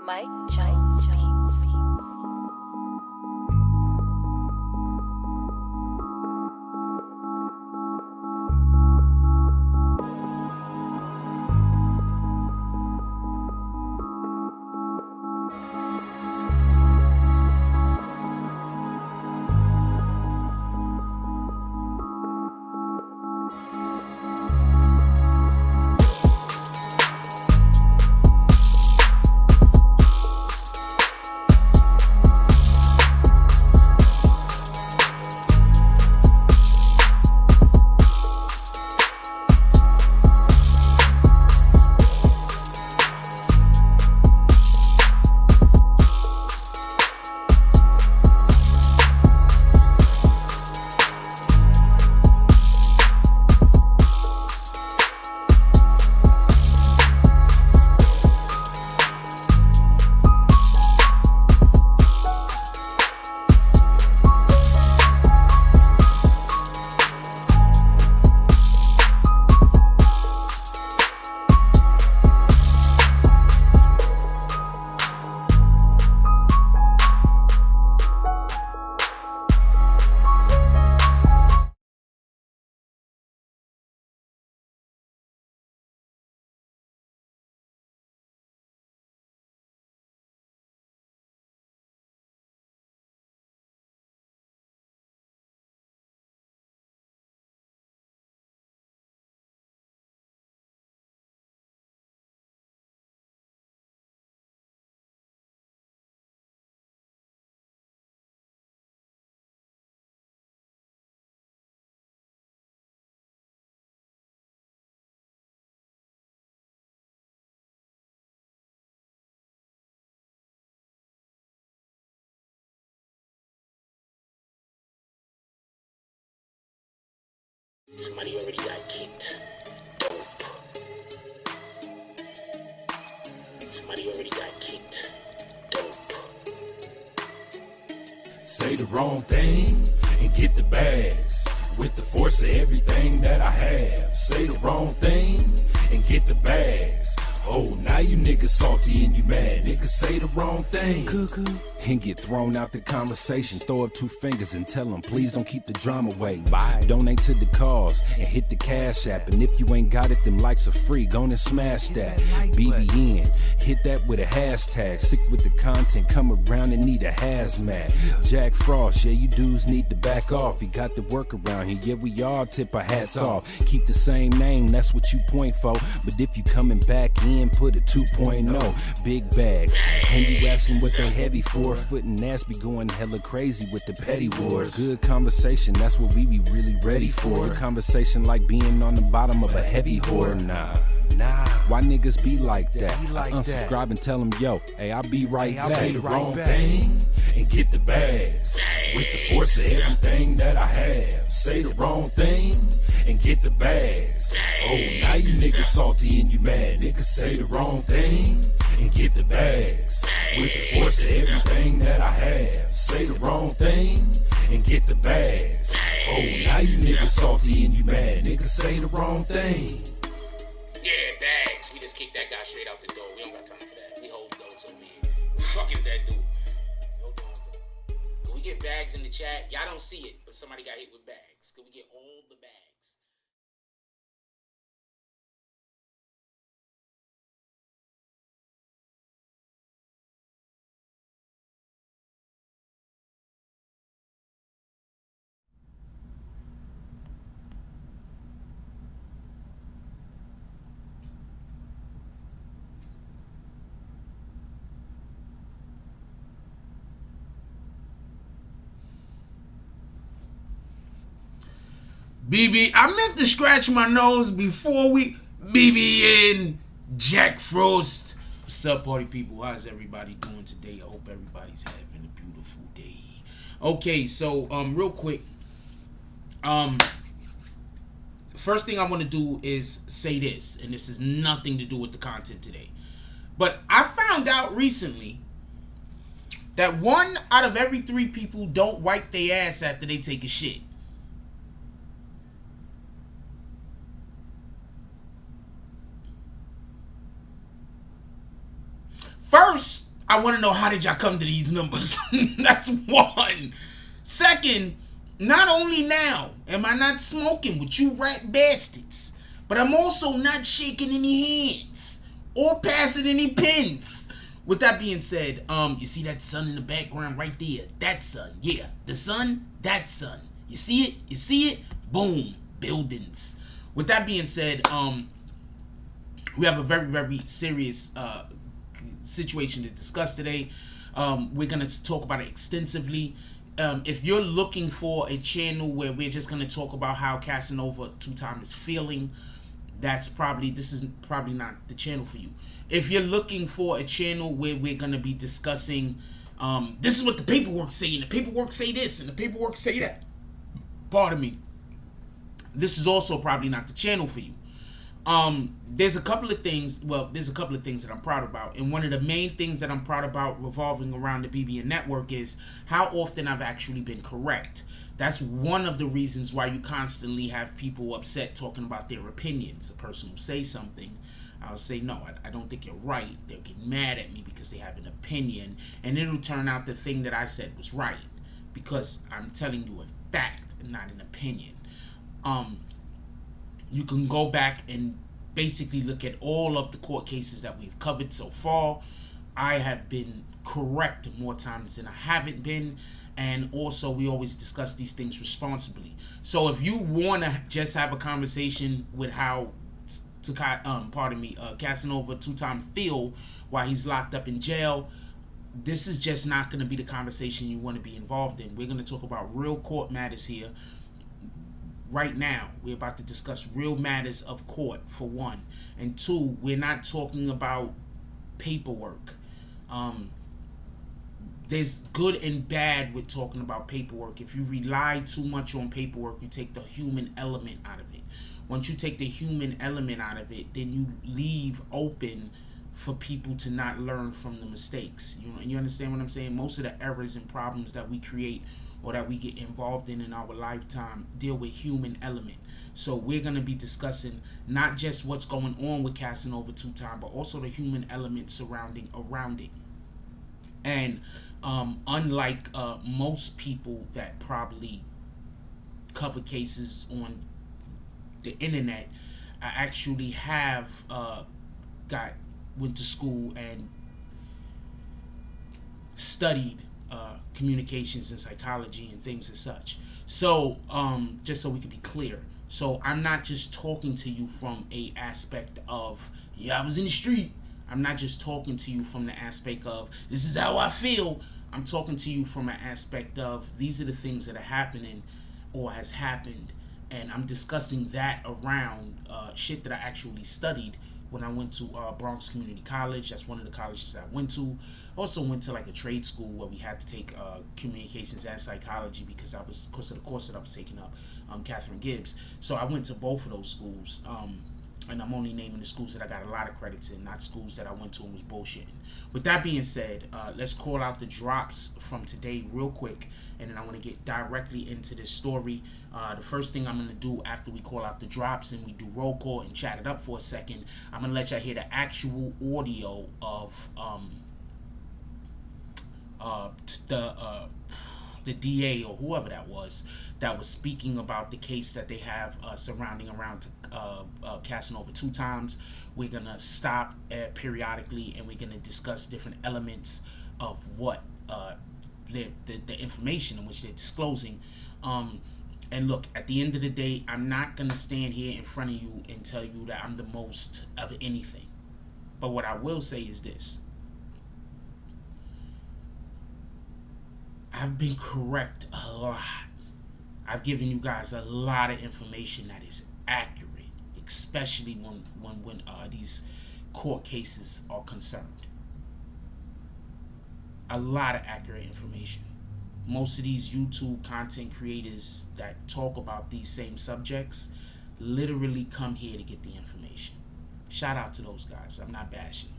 Mike Jones Beats. Somebody already got kicked. Dope. Somebody already got kicked. Dope. Say the wrong thing and get the bags. With the force of everything that I have. Say the wrong thing and get the bags. Oh, now you niggas salty and you mad. Niggas say the wrong thing. Cuckoo. And get thrown out the conversation. Throw up two fingers and tell them, please don't keep the drama away. Bye. Donate to the cause and hit the cash app. And if you ain't got it, them likes are free. Go and smash that. BBN. Hit that with a hashtag. Sick with the content. Come around and need a hazmat. Jack Frost. Yeah, you dudes need to back off. You got the work around here. Yeah, we all tip our hats off. Keep the same name. That's what you point for. But if you coming back in, put a 2.0. Big bags. And you asking what they heavy for. Foot and ass be going hella crazy with the petty wars. Good conversation, that's what we be really ready for. Conversation like being on the bottom of a heavy whore. Nah. Why niggas be like that? I unsubscribe and tell them, yo, hey, I'll be right back. Say the wrong thing and get the bags. With the force of everything that I have. Say the wrong thing and get the bags. Oh, now you niggas salty and you mad. Niggas say the wrong thing and get the bags. With the force of everything that I have. Say the wrong thing and get the bags. Oh, now you niggas salty and you mad. Niggas say the wrong thing. Yeah, bags. We just kicked that guy straight out the door. We don't got time for that. We hold those over here. Who the fuck is that dude? Hold on. Can we get bags in the chat? Y'all don't see it, but somebody got hit with bags. Can we get all the bags? I meant to scratch my nose before we BBN Jack Frost. What's up, party people? How's everybody doing today? I hope everybody's having a beautiful day. Okay, so real quick, first thing I want to do is say this, and this has nothing to do with the content today, but I found out recently that 1 out of every 3 people don't wipe their ass after they take a shit. First, I want to know, how did y'all come to these numbers? That's one. Second, not only now am I not smoking with you rat bastards, but I'm also not shaking any hands or passing any pens. With that being said, you see that sun in the background right there? That sun, yeah. The sun, that sun. You see it? You see it? Boom. Buildings. With that being said, we have a very, very serious situation to discuss today. We're going to talk about it extensively. If you're looking for a channel where we're just going to talk about how Casanova two-time is feeling, this is probably not the channel for you. If you're looking for a channel where we're going to be discussing, this is what the paperwork say, and the paperwork say this, and the paperwork say that, pardon me, this is also probably not the channel for you. There's a couple of things that I'm proud about, and one of the main things that I'm proud about revolving around the BBN network is how often I've actually been correct. That's one of the reasons why you constantly have people upset talking about their opinions. A person will say something, I'll say, no, I don't think you're right. They'll get mad at me because they have an opinion, and it'll turn out the thing that I said was right because I'm telling you a fact and not an opinion. You can go back and basically look at all of the court cases that we've covered so far. I have been correct more times than I haven't been, and also we always discuss these things responsibly. So if you want to just have a conversation with how Casanova two-time feel while he's locked up in jail, this is just not going to be the conversation you want to be involved in. We're going to talk about real court matters here. Right now, we're about to discuss real matters of court, for one. And two, we're not talking about paperwork. There's good and bad with talking about paperwork. If you rely too much on paperwork, you take the human element out of it. Once you take the human element out of it, then you leave open for people to not learn from the mistakes. You understand what I'm saying? Most of the errors and problems that we create or that we get involved in our lifetime deal with human element. So we're going to be discussing not just what's going on with Casanova two-time, but also the human element surrounding around it. And unlike most people that probably cover cases on the internet, I actually have went to school and studied communications and psychology and things as such. So just so we can be clear, so I'm not just talking to you from a aspect of, yeah, I was in the street. I'm not just talking to you from the aspect of, this is how I feel. I'm talking to you from an aspect of, these are the things that are happening or has happened, and I'm discussing that around shit that I actually studied when I went to Bronx Community College. That's one of the colleges that I went to. Also went to like a trade school where we had to take communications and psychology because of the course that I was taking up, Catherine Gibbs. So I went to both of those schools, and I'm only naming the schools that I got a lot of credits in, not schools that I went to and was bullshitting. With that being said, let's call out the drops from today real quick, and then I want to get directly into this story. The first thing I'm going to do after we call out the drops and we do roll call and chat it up for a second, I'm going to let y'all hear the actual audio of the DA or whoever that was speaking about the case that they have surrounding around Casanova two times. We're going to stop periodically and we're going to discuss different elements of what the information in which they're disclosing. And look, at the end of the day, I'm not going to stand here in front of you and tell you that I'm the most of anything. But what I will say is this. I've been correct a lot. I've given you guys a lot of information that is accurate, especially when these court cases are concerned. A lot of accurate information. Most of these YouTube content creators that talk about these same subjects literally come here to get the information. Shout out to those guys. I'm not bashing.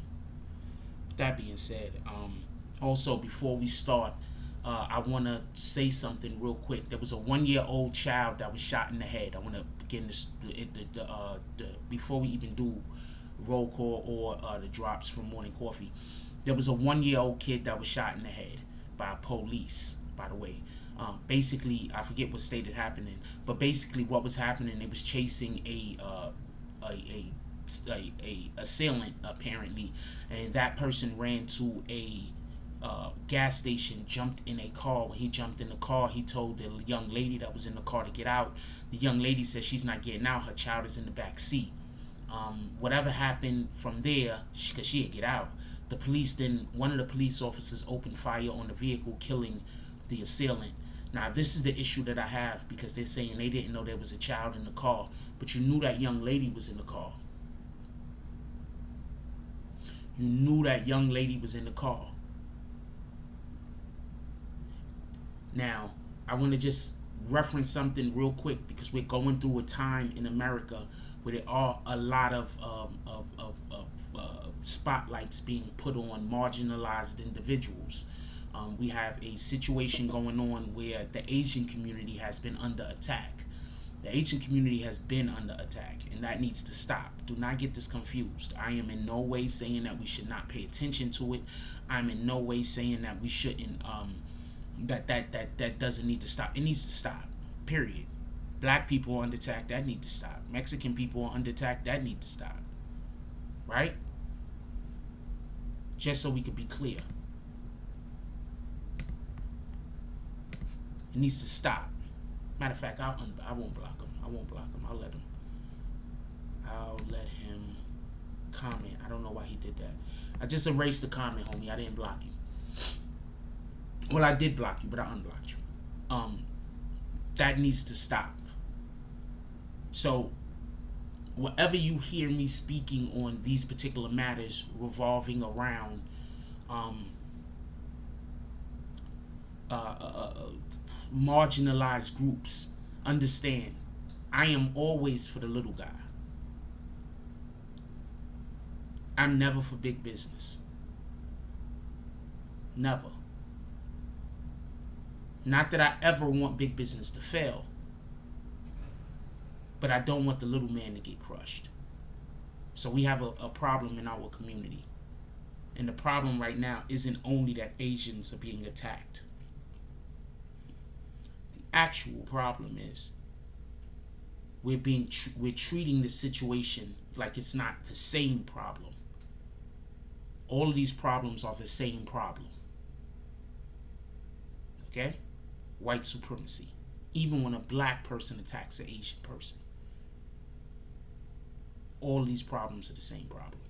With that being said, also before we start, I want to say something real quick. There was a 1-year-old child that was shot in the head. I want to begin this before we even do roll call or the drops from Morning Coffee. There was a 1-year-old kid that was shot in the head by police, by the way. Basically, I forget what state it happened in, but basically what was happening, they was chasing a assailant apparently, and that person ran to a gas station, jumped in a car. When he jumped in the car, he told the young lady that was in the car to get out. The young lady said she's not getting out, her child is in the back seat. Whatever happened from there, because she had get out, the police then, one of the police officers opened fire on the vehicle, killing the assailant. Now this is the issue that I have, because they're saying they didn't know there was a child in the car, but you knew that young lady was in the car. You knew that young lady was in the car. Now, I want to just reference something real quick, because we're going through a time in America where there are a lot of spotlights being put on marginalized individuals. We have a situation going on where the Asian community has been under attack. The Asian community has been under attack, and that needs to stop. Do not get this confused. I am in no way saying that we should not pay attention to it. I'm in no way saying that we shouldn't, that doesn't need to stop. It needs to stop, period. Black people are under attack, that need to stop. Mexican people are under attack, that need to stop. Right? Just so we could be clear. It needs to stop. Matter of fact, I won't block him. I won't block him. I'll let him comment. I don't know why he did that. I just erased the comment, homie. I didn't block you. Well, I did block you, but I unblocked you. That needs to stop. So, whatever you hear me speaking on these particular matters revolving around marginalized groups, understand, I am always for the little guy. I'm never for big business. Never. Not that I ever want big business to fail, but I don't want the little man to get crushed. So we have a problem in our community. And the problem right now isn't only that Asians are being attacked. The actual problem is we're treating the situation like it's not the same problem. All of these problems are the same problem. Okay? White supremacy. Even when a black person attacks an Asian person. All of these problems are the same problem.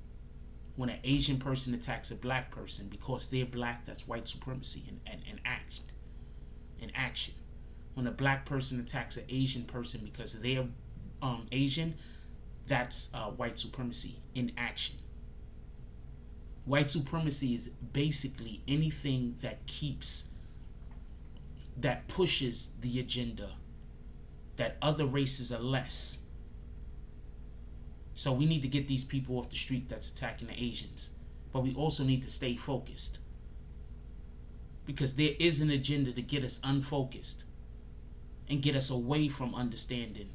When an Asian person attacks a black person because they're black, that's white supremacy in action. When a black person attacks an Asian person because they're Asian, that's white supremacy in action. White supremacy is basically anything that pushes the agenda that other races are less. So we need to get these people off the street that's attacking the Asians. But we also need to stay focused. Because there is an agenda to get us unfocused and get us away from understanding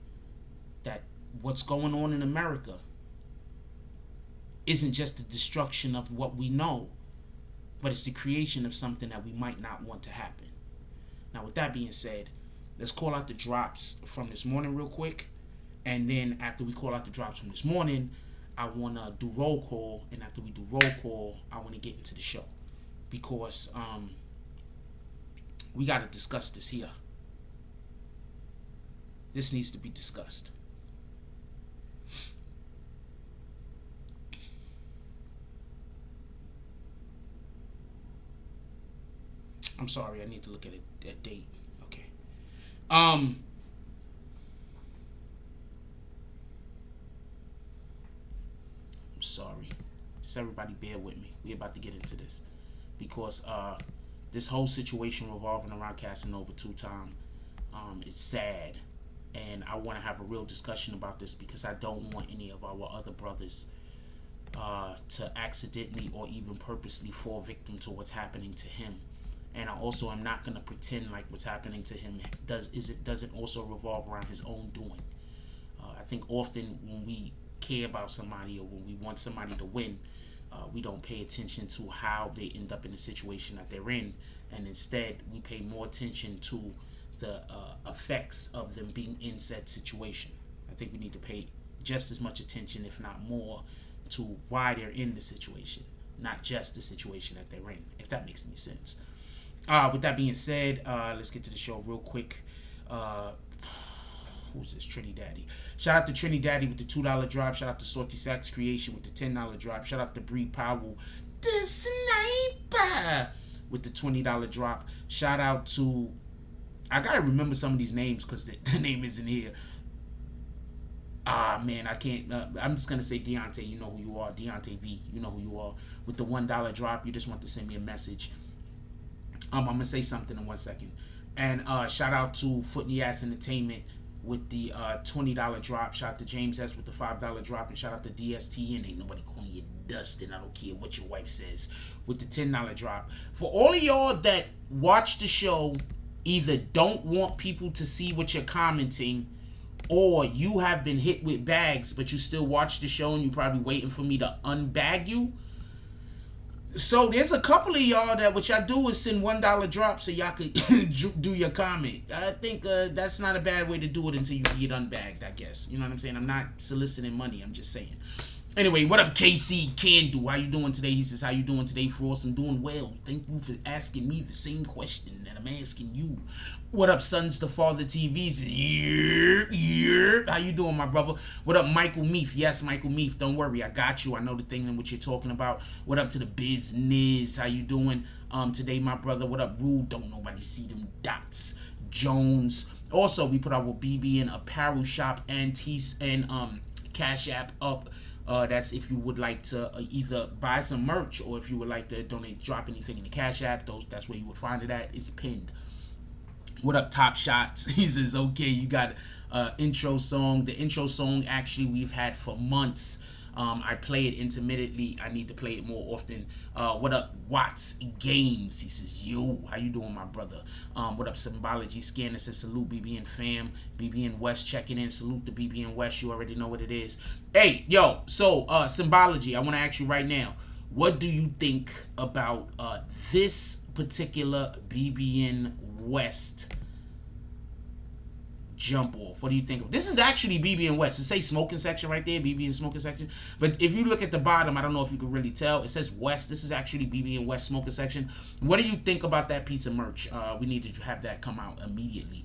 that what's going on in America isn't just the destruction of what we know, but it's the creation of something that we might not want to happen. Now, with that being said, let's call out the drops from this morning real quick. And then after we call out the drops from this morning, I want to do roll call. And after we do roll call, I want to get into the show. Because we got to discuss this here. This needs to be discussed. I'm sorry, I need to look at a date. Okay. I'm sorry. Just everybody bear with me. We're about to get into this. Because this whole situation revolving around Casanova two-time, it's sad. And I want to have a real discussion about this because I don't want any of our other brothers to accidentally or even purposely fall victim to what's happening to him. And I also am not going to pretend like what's happening to him doesn't also revolve around his own doing. I think often when we care about somebody or when we want somebody to win, we don't pay attention to how they end up in the situation that they're in, and instead we pay more attention to the effects of them being in said situation. I think we need to pay just as much attention, if not more, to why they're in the situation, not just the situation that they're in, if that makes any sense. With that being said, let's get to the show real quick. Who's this? Trinidaddy. Shout out to Trinidaddy with the $2 drop. Shout out to Salty Sax Creation with the $10 drop. Shout out to Bree Powell, the sniper, with the $20 drop. Shout out to, I gotta remember some of these names because the name isn't here. Man, I can't. I'm just gonna say Deontay. You know who you are. Deontay V. You know who you are. With the $1 drop, you just want to send me a message. I'm gonna say something in 1 second. And shout out to Foot in the Ass Entertainment with the $20 drop. Shout out to James S with the $5 drop, and shout out to DSTN. Ain't nobody calling you Dustin. I don't care what your wife says. With the $10 drop. For all of y'all that watch the show, either don't want people to see what you're commenting, or you have been hit with bags, but you still watch the show and you're probably waiting for me to unbag you. So there's a couple of y'all that what y'all do is send $1 drops so y'all could do your comment. I think that's not a bad way to do it until you get unbagged, I guess. You know what I'm saying? I'm not soliciting money. I'm just saying. Anyway, what up, KC Can Do? How you doing today? He says, how you doing today, Frost? I'm doing well. Thank you for asking me the same question that I'm asking you. What up, Sons to Father TV? Says, yeah. How you doing, my brother? What up, Michael Meath? Yes, Michael Meath. Don't worry, I got you. I know the thing and what you're talking about. What up to the business? How you doing today, my brother? What up, Rule? Don't nobody see them dots. Jones. Also, we put our BBN apparel shop and Cash App up. That's if you would like to either buy some merch or if you would like to donate, drop anything in the Cash App. That's where you would find it at. It's pinned. What up, Top Shots? He says, okay, you got intro song. The intro song actually we've had for months. I play it intermittently. I need to play it more often. What up, Watts Games? He says, yo, how you doing, my brother? What up, Symbology Scanner? Says, salute, BBN fam. BBN West checking in. Salute the BBN West. You already know what it is. Hey, yo, so Symbology, I want to ask you right now, what do you think about this particular BBN West jump off? What do you think of this? Is actually BBN West. It says smoking section right there, BBN smoking section. But if you look at the bottom, I don't know if you can really tell. It says West. This is actually BBN West smoking section. What do you think about that piece of merch? We need to have that come out immediately.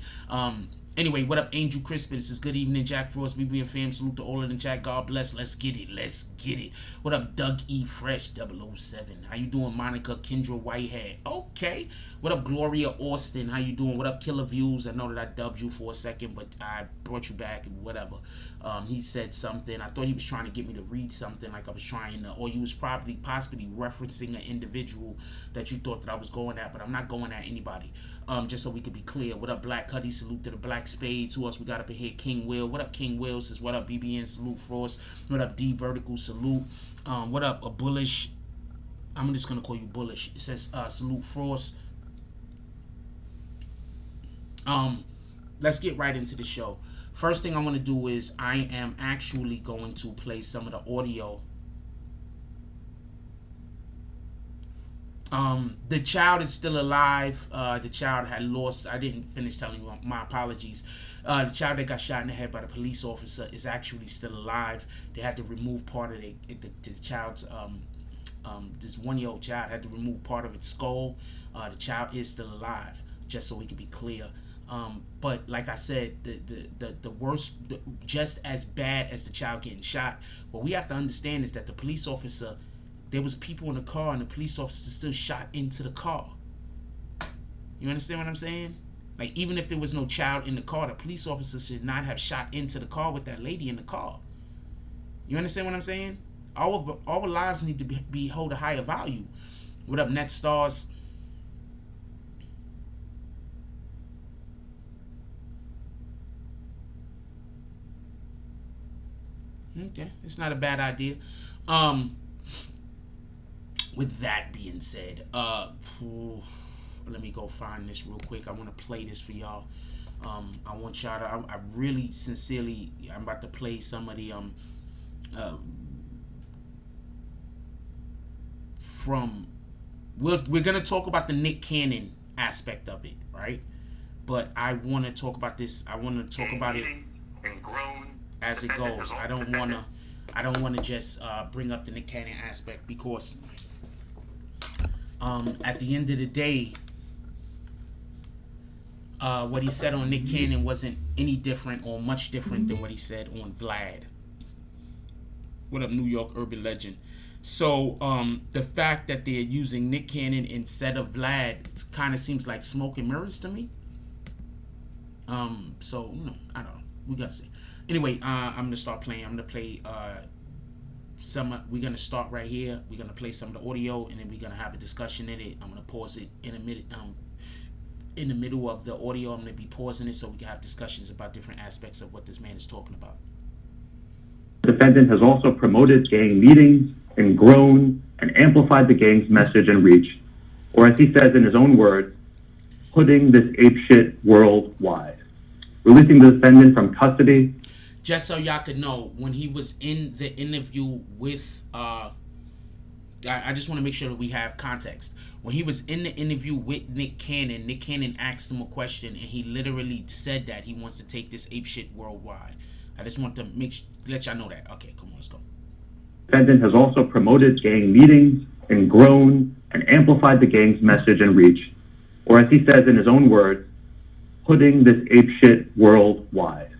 Anyway, what up, Angel Crispin? This is good evening, Jack Frost, BBN fam. Salute to all in the chat. God bless. Let's get it. Let's get it. What up, Doug E. Fresh 007? How you doing, Monica Kendra Whitehead? Okay. What up, Gloria Austin? How you doing? What up, Killer Views? I know that I dubbed you for a second, but I brought you back and whatever. He said something. I thought he was trying to get me to read something like I was trying to, or you was possibly referencing an individual that you thought that I was going at, but I'm not going at anybody. Just so we could be clear. What up, Black Cuddy? Salute to the Black Spades. Who else we got up in here? King Will. What up, King Will? Says, what up, BBN? Salute, Frost. What up, D Vertical? Salute. What up, a Bullish? I'm just going to call you Bullish. It says, salute, Frost. Let's get right into the show. First thing I want to do is I am actually going to play some of the audio. The child is still alive. The child had lost. I didn't finish telling you. My apologies. The child that got shot in the head by the police officer is actually still alive. They had to remove part of the child's this 1-year-old child had to remove part of its skull. The child is still alive, just so we can be clear. But like I said, the worst, just as bad as the child getting shot, what we have to understand is that the police officer, there was people in the car and the police officer still shot into the car. You understand what I'm saying? Like, even if there was no child in the car, the police officer should not have shot into the car with that lady in the car. You understand what I'm saying? Our lives need to be hold a higher value. What up, Net Stars? Okay, it's not a bad idea. With that being said, let me go find this real quick. I want to play this for y'all. I want y'all to, I really sincerely, I'm about to play some of the from, we're going to talk about the Nick Cannon aspect of it, right? But I want to talk about this. I want to talk about it as it goes. I don't want to just bring up the Nick Cannon aspect, because at the end of the day, what he said on Nick Cannon wasn't any different or much different than what he said on Vlad. What up, New York urban legend? So the fact that they're using Nick Cannon instead of Vlad kind of seems like smoke and mirrors to me. So you know, I don't know. We gotta see. Anyway, I'm gonna start playing. I'm gonna play some. We're gonna start right here. We're gonna play some of the audio, and then we're gonna have a discussion in it. I'm gonna pause it in a minute. In the middle of the audio, I'm gonna be pausing it so we can have discussions about different aspects of what this man is talking about. The defendant has also promoted gang meetings and grown and amplified the gang's message and reach, or as he says in his own words, putting this apeshit worldwide. Releasing the defendant from custody. Just so y'all could know, when he was in the interview with, I just want to make sure that we have context. When he was in the interview with Nick Cannon asked him a question, and he literally said that he wants to take this apeshit worldwide. I just want to let y'all know that. Okay, come on, let's go. The defendant has also promoted gang meetings and grown and amplified the gang's message and reach, or as he says in his own words, putting this apeshit worldwide.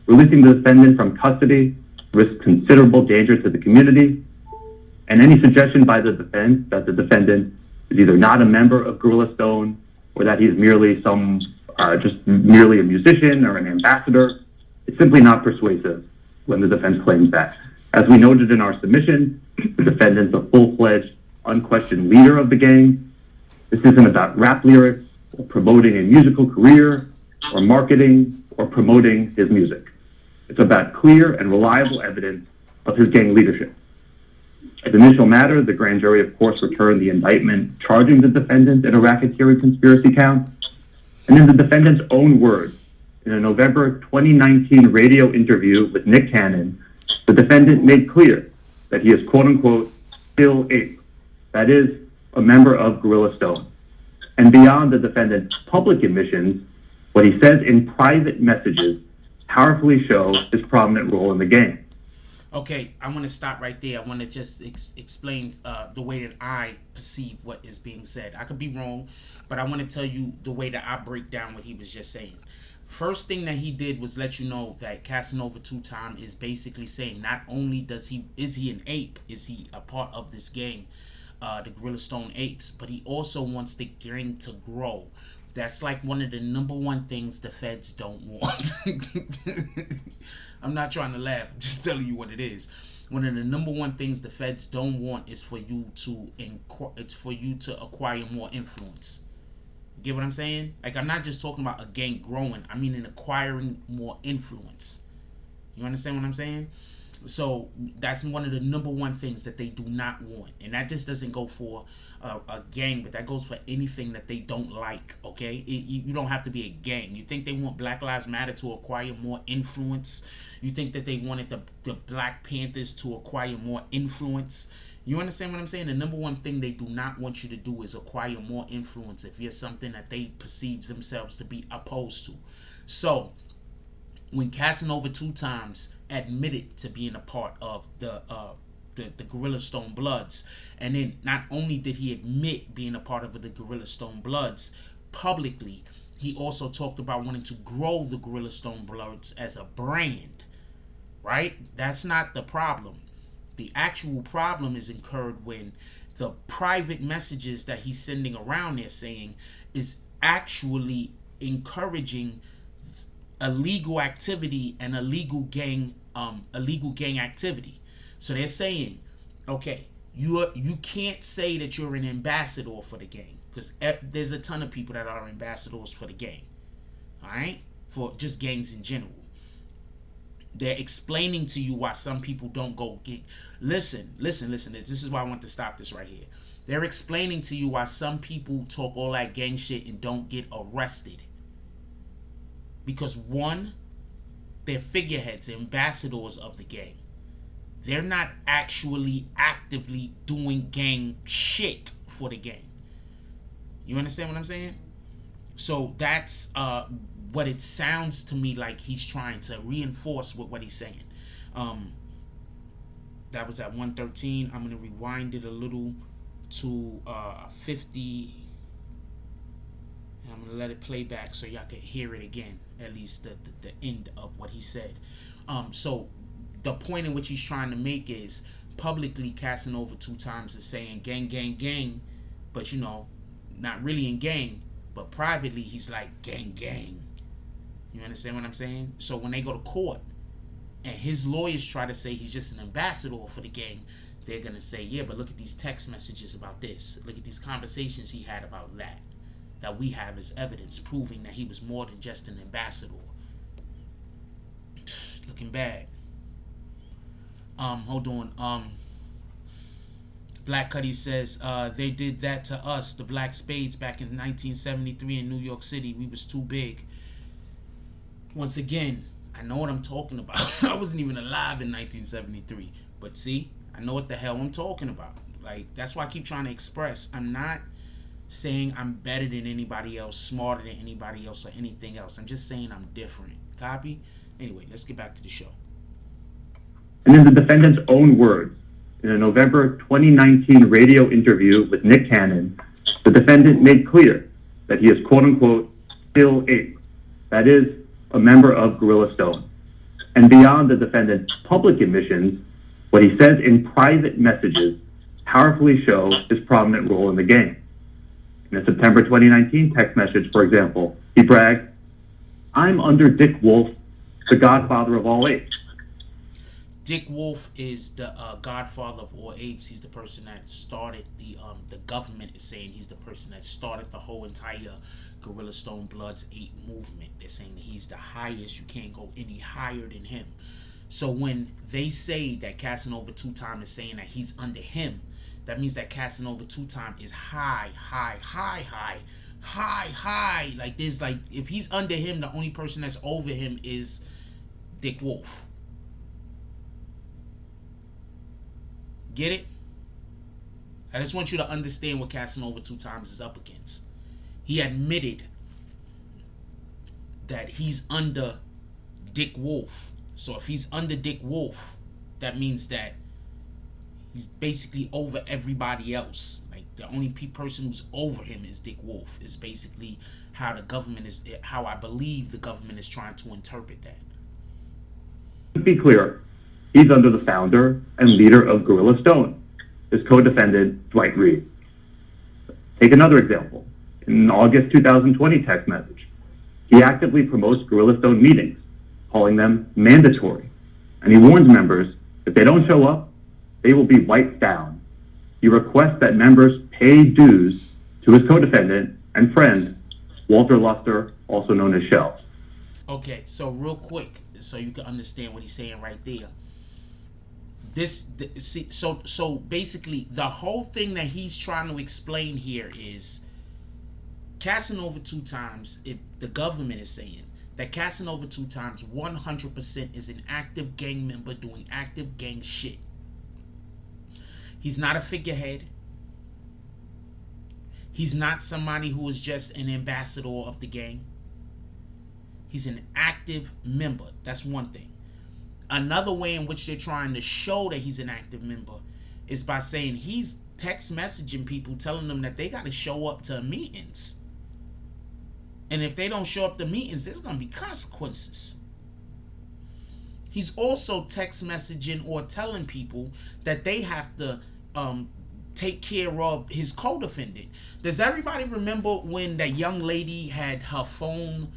Releasing the defendant from custody risks considerable danger to the community, and any suggestion by the defense that the defendant is either not a member of Gorilla Stone or that he's merely merely a musician or an ambassador is simply not persuasive when the defense claims that. As we noted in our submission, the defendant's a full-fledged, unquestioned leader of the gang. This isn't about rap lyrics or promoting a musical career or marketing or promoting his music. It's about clear and reliable evidence of his gang leadership. As initial matter, the grand jury, of course, returned the indictment charging the defendant in a racketeering conspiracy count. And in the defendant's own words, in a November 2019 radio interview with Nick Cannon, the defendant made clear that he is, quote-unquote, still ape. That is, a member of Gorilla Stone. And beyond the defendant's public admissions, what he says in private messages powerfully shows his prominent role in the gang. Okay, I want to stop right there. I want to just explain the way that I perceive what is being said. I could be wrong, but I want to tell you the way that I break down what he was just saying. First thing that he did was let you know that Casanova 2-time is basically saying not only is he an ape, is he a part of this gang, the Gorilla Stone Apes, but he also wants the gang to grow. That's like one of the number one things the feds don't want. I'm not trying to laugh. I'm just telling you what it is. One of the number one things the feds don't want is for you to acquire more influence. Get what I'm saying? Like, I'm not just talking about a gang growing. I mean in acquiring more influence. You understand what I'm saying? So that's one of the number one things that they do not want. And that just doesn't go for a gang, but that goes for anything that they don't like, okay? You don't have to be a gang. You think they want Black Lives Matter to acquire more influence? You think that they wanted the Black Panthers to acquire more influence? You understand what I'm saying? The number one thing they do not want you to do is acquire more influence if you're something that they perceive themselves to be opposed to. So when Casanova 2-times admitted to being a part of the Gorilla Stone Bloods, and then not only did he admit being a part of the Gorilla Stone Bloods publicly, he also talked about wanting to grow the Gorilla Stone Bloods as a brand, right? That's not the problem. The actual problem is incurred when the private messages that he's sending around there saying is actually encouraging illegal activity and illegal gang activity. So they're saying, okay, you can't say that you're an ambassador for the gang, because there's a ton of people that are ambassadors for the gang, all right, for just gangs in general. They're explaining to you why some people don't go get. Listen. This is why I want to stop this right here. They're explaining to you why some people talk all that gang shit and don't get arrested. Because one, they're figureheads, ambassadors of the gang. They're not actually actively doing gang shit for the gang. You understand what I'm saying? So that's what it sounds to me like he's trying to reinforce with what he's saying. That was at 113. I'm going to rewind it a little to 50. And I'm going to let it play back so y'all can hear it again, at least the end of what he said. So the point in which he's trying to make is publicly Casanova 2 times is saying gang, gang, gang, but you know, not really in gang, but privately he's like gang, gang. You understand what I'm saying? So when they go to court and his lawyers try to say he's just an ambassador for the gang, they're going to say, yeah, but look at these text messages about this. Look at these conversations he had about that we have as evidence proving that he was more than just an ambassador. Looking bad. Hold on. Black Cuddy says, they did that to us, the Black Spades, back in 1973 in New York City. We was too big. Once again, I know what I'm talking about. I wasn't even alive in 1973. But see, I know what the hell I'm talking about. Like, that's why I keep trying to express. I'm not saying I'm better than anybody else, smarter than anybody else, or anything else. I'm just saying I'm different. Copy? Anyway, let's get back to the show. And in the defendant's own words, in a November 2019 radio interview with Nick Cannon, the defendant made clear that he is quote-unquote still ape, that is, a member of Gorilla Stone. And beyond the defendant's public admissions, what he says in private messages powerfully show his prominent role in the gang. In a September 2019 text message, for example, he bragged, "I'm under Dick Wolf, the godfather of all apes." Dick Wolf is the godfather of all apes. He's the person that started the government is saying he's the person that started the whole entire Gorilla Stone Bloods ape movement. They're saying that he's the highest. You can't go any higher than him. So when they say that Casanova 2 time is saying that he's under him, that means that Casanova 2 time is high. Like there's like, if he's under him, the only person that's over him is Dick Wolf. Get it? I just want you to understand what Casanova 2 times is up against. He admitted that he's under Dick Wolf. So if he's under Dick Wolf, that means that he's basically over everybody else. Like the only person who's over him is Dick Wolf. Is basically how the government is, how I believe the government is trying to interpret that. To be clear, he's under the founder and leader of Gorilla Stone, his co-defendant, Dwight Reed. Take another example. In an August 2020 text message, he actively promotes Gorilla Stone meetings, calling them mandatory, and he warns members if they don't show up, they will be wiped down. He requests that members pay dues to his co-defendant and friend, Walter Luster, also known as Shell. Okay, so real quick, so you can understand what he's saying right there. So basically, the whole thing that he's trying to explain here is Casanova 2 times, if the government is saying that Casanova 2 times 100% is an active gang member doing active gang shit. He's not a figurehead. He's not somebody who is just an ambassador of the gang. He's an active member. That's one thing. Another way in which they're trying to show that he's an active member is by saying he's text messaging people, telling them that they got to show up to meetings. And if they don't show up to meetings, there's going to be consequences. He's also text messaging or telling people that they have to take care of his co-defendant. Does everybody remember when that young lady had her phone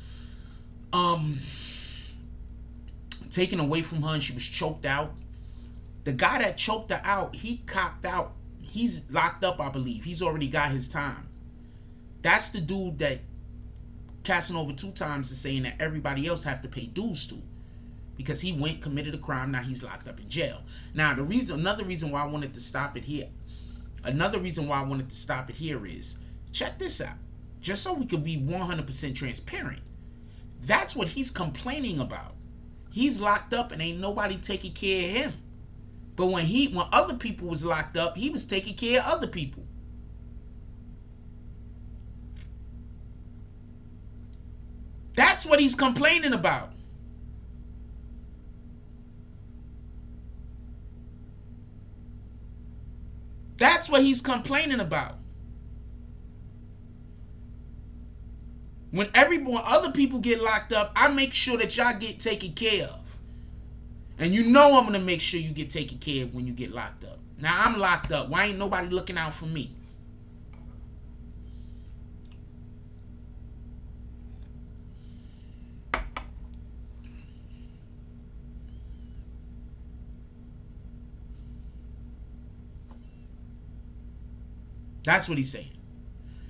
taken away from her and she was choked out? The guy that choked her out, he copped out. He's locked up, I believe. He's already got his time. That's the dude that Casanova 2 times is saying that everybody else have to pay dues to, because he went, committed a crime, now he's locked up in jail. Now another reason why I wanted to stop it here is, check this out, just so we could be 100% transparent. That's what he's complaining about. He's locked up and ain't nobody taking care of him. But when other people was locked up, he was taking care of other people. That's what he's complaining about. That's what he's complaining about. When other people get locked up, I make sure that y'all get taken care of. And you know I'm going to make sure you get taken care of when you get locked up. Now, I'm locked up. Why ain't nobody looking out for me? That's what he's saying.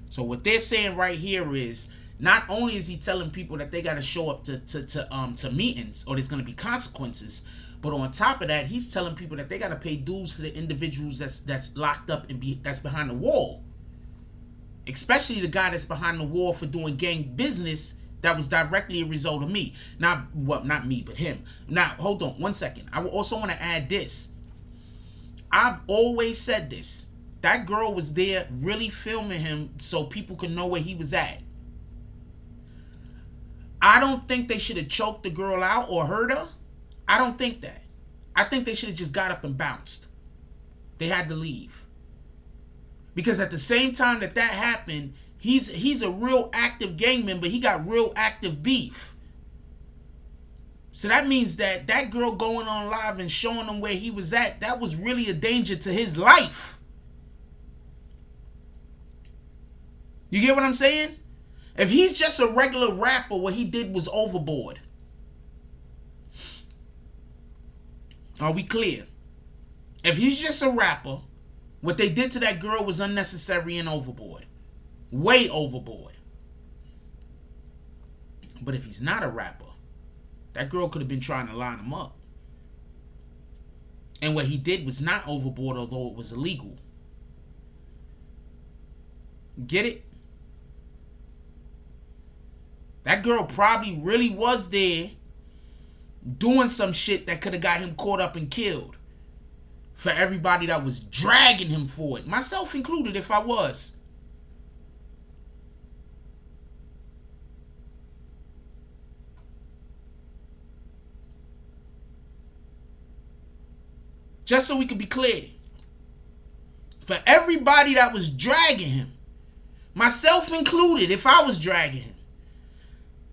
So what they're saying right here is, not only is he telling people that they got to show up to meetings or there's going to be consequences, but on top of that, he's telling people that they got to pay dues to the individuals that's locked up and that's behind the wall. Especially the guy that's behind the wall for doing gang business that was directly a result of me. Now, well, not me, but him. Now, hold on 1 second. I also want to add this. I've always said this. That girl was there really filming him so people could know where he was at. I don't think they should have choked the girl out or hurt her. I don't think that. I think they should have just got up and bounced. They had to leave. Because at the same time that happened, he's a real active gang member. He got real active beef. So that means that girl going on live and showing them where he was at, that was really a danger to his life. You get what I'm saying? If he's just a regular rapper, what he did was overboard. Are we clear? If he's just a rapper, what they did to that girl was unnecessary and overboard. Way overboard. But if he's not a rapper, that girl could have been trying to line him up. And what he did was not overboard, although it was illegal. Get it? That girl probably really was there doing some shit that could have got him caught up and killed. For everybody that was dragging him for it. Myself included if I was. Just so we could be clear. For everybody that was dragging him. Myself included if I was dragging him.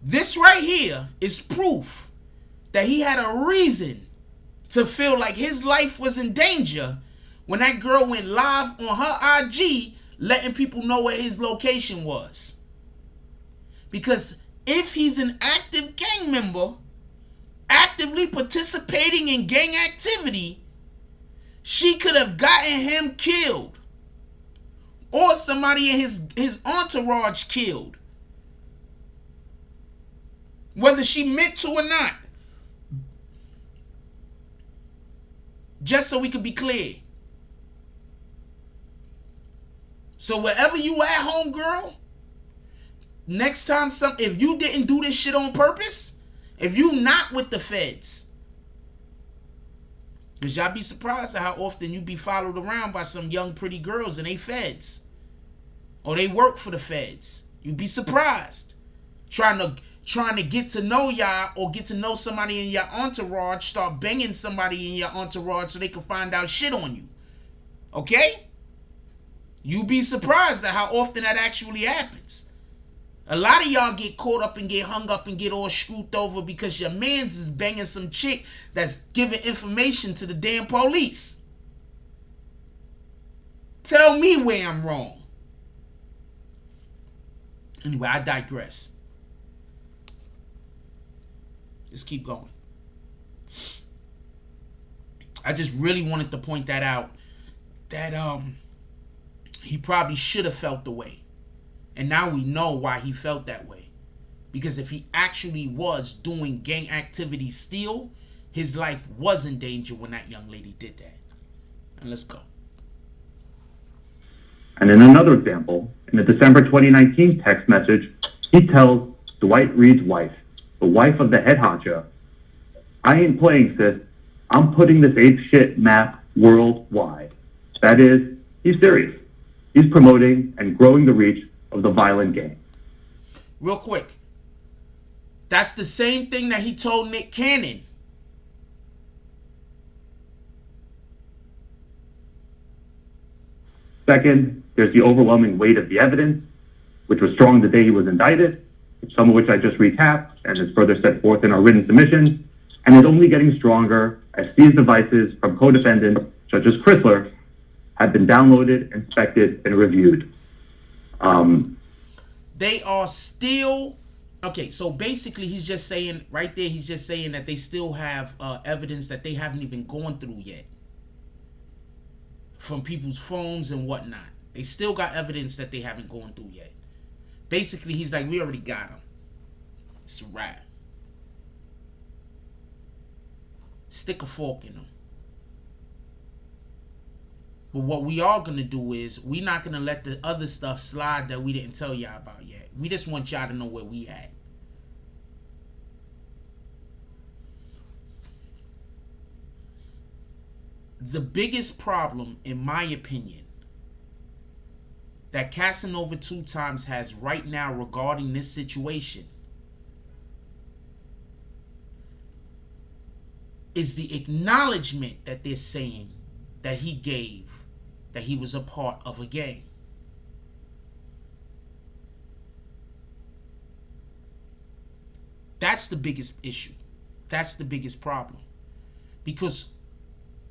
This right here is proof that he had a reason to feel like his life was in danger when that girl went live on her IG letting people know where his location was. Because if he's an active gang member, actively participating in gang activity, she could have gotten him killed. Or somebody in his entourage killed. Whether she meant to or not. Just so we could be clear. So wherever you at, homegirl, next time if you didn't do this shit on purpose, if you not with the feds, because y'all be surprised at how often you be followed around by some young pretty girls and they feds. Or they work for the feds. You'd be surprised. Trying to get to know y'all or get to know somebody in your entourage, start banging somebody in your entourage so they can find out shit on you. Okay? You'd be surprised at how often that actually happens. A lot of y'all get caught up and get hung up and get all screwed over because your mans is banging some chick that's giving information to the damn police. Tell me where I'm wrong. Anyway, I digress. Let's keep going. I just really wanted to point that out. That he probably should have felt the way. And now we know why he felt that way. Because if he actually was doing gang activity still, his life was in danger when that young lady did that. And let's go. And in another example, in a December 2019 text message, he tells Dwight Reed's wife, the wife of the head honcho, "I ain't playing, sis. I'm putting this ape shit map worldwide. That is, he's serious. He's promoting and growing the reach of the violent gang. Real quick. That's the same thing that he told Nick Cannon. Second, there's the overwhelming weight of the evidence, which was strong the day he was indicted, some of which I just recapped and is further set forth in our written submission, and is only getting stronger as these devices from co-defendants such as Chrysler have been downloaded, inspected, and reviewed. They are still... Okay, so basically he's just saying, right there, he's just saying that they still have evidence that they haven't even gone through yet. From people's phones and whatnot. They still got evidence that they haven't gone through yet. Basically, he's like, we already got them. It's a wrap. Stick a fork in them. But what we are going to do is, we're not going to let the other stuff slide that we didn't tell y'all about yet. We just want y'all to know where we at. The biggest problem, in my opinion, that Casanova 2 Times has right now regarding this situation is the acknowledgement that they're saying that he gave, that he was a part of a gang. That's the biggest issue. That's the biggest problem. Because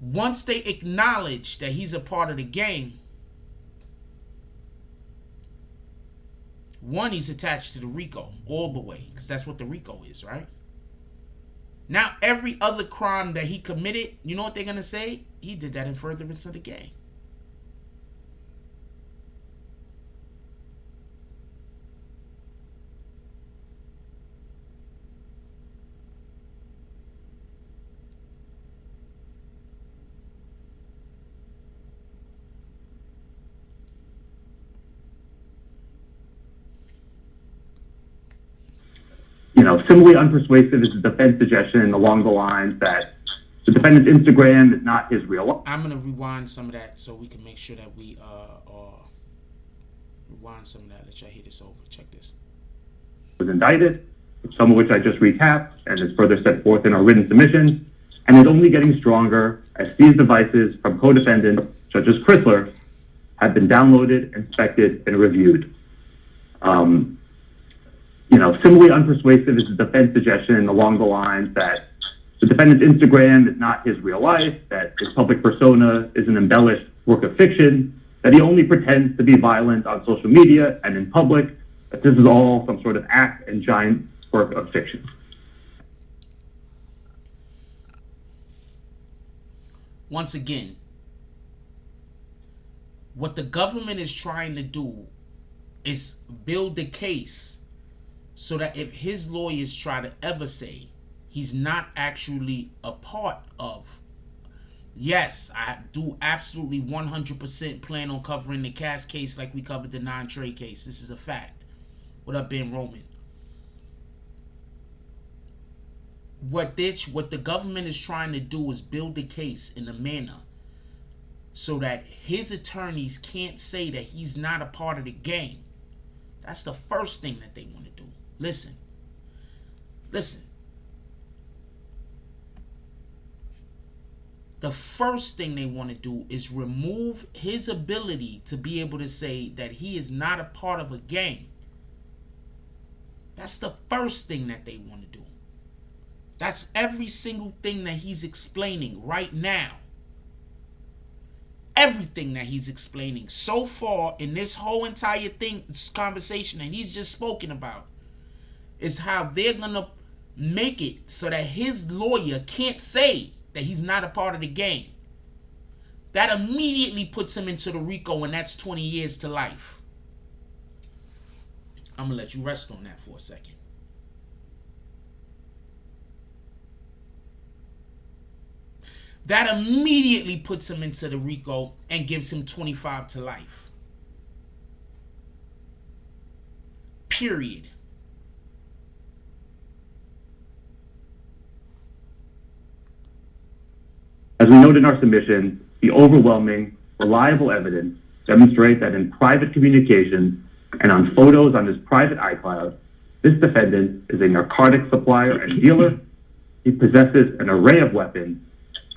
once they acknowledge that he's a part of the gang, one, he's attached to the RICO all the way, because that's what the RICO is, right? Now, every other crime that he committed, you know what they're going to say? He did that in furtherance of the gang. Similarly unpersuasive is the defense suggestion along the lines that the defendant's Instagram is not his real life. I'm going to rewind some of that so we can make sure that we rewind some of that. Let y'all hear this over. Check this. Was indicted, some of which I just recapped and is further set forth in our written submission, and is only getting stronger as these devices from co-defendants such as Chrysler have been downloaded, inspected, and reviewed. Similarly unpersuasive is the defense suggestion along the lines that the defendant's Instagram is not his real life, that his public persona is an embellished work of fiction, that he only pretends to be violent on social media and in public, that this is all some sort of act and giant work of fiction. Once again, what the government is trying to do is build the case so that if his lawyers try to ever say he's not actually a part of, yes, I do absolutely 100% plan on covering the Cass case like we covered the non-trade case. This is a fact. What up, Ben Roman? What the government is trying to do is build the case in a manner so that his attorneys can't say that he's not a part of the gang. That's the first thing that they want to do. Listen. The first thing they want to do is remove his ability to be able to say that he is not a part of a gang. That's the first thing that they want to do. That's every single thing that he's explaining right now. Everything that he's explaining so far in this whole entire conversation that he's just spoken about is how they're going to make it so that his lawyer can't say that he's not a part of the gang. That immediately puts him into the RICO, and that's 20 years to life. I'm going to let you rest on that for a second. That immediately puts him into the RICO and gives him 25 to life. Period. As we noted in our submission, the overwhelming, reliable evidence demonstrates that in private communications and on photos on his private iCloud, this defendant is a narcotic supplier and dealer. He possesses an array of weapons,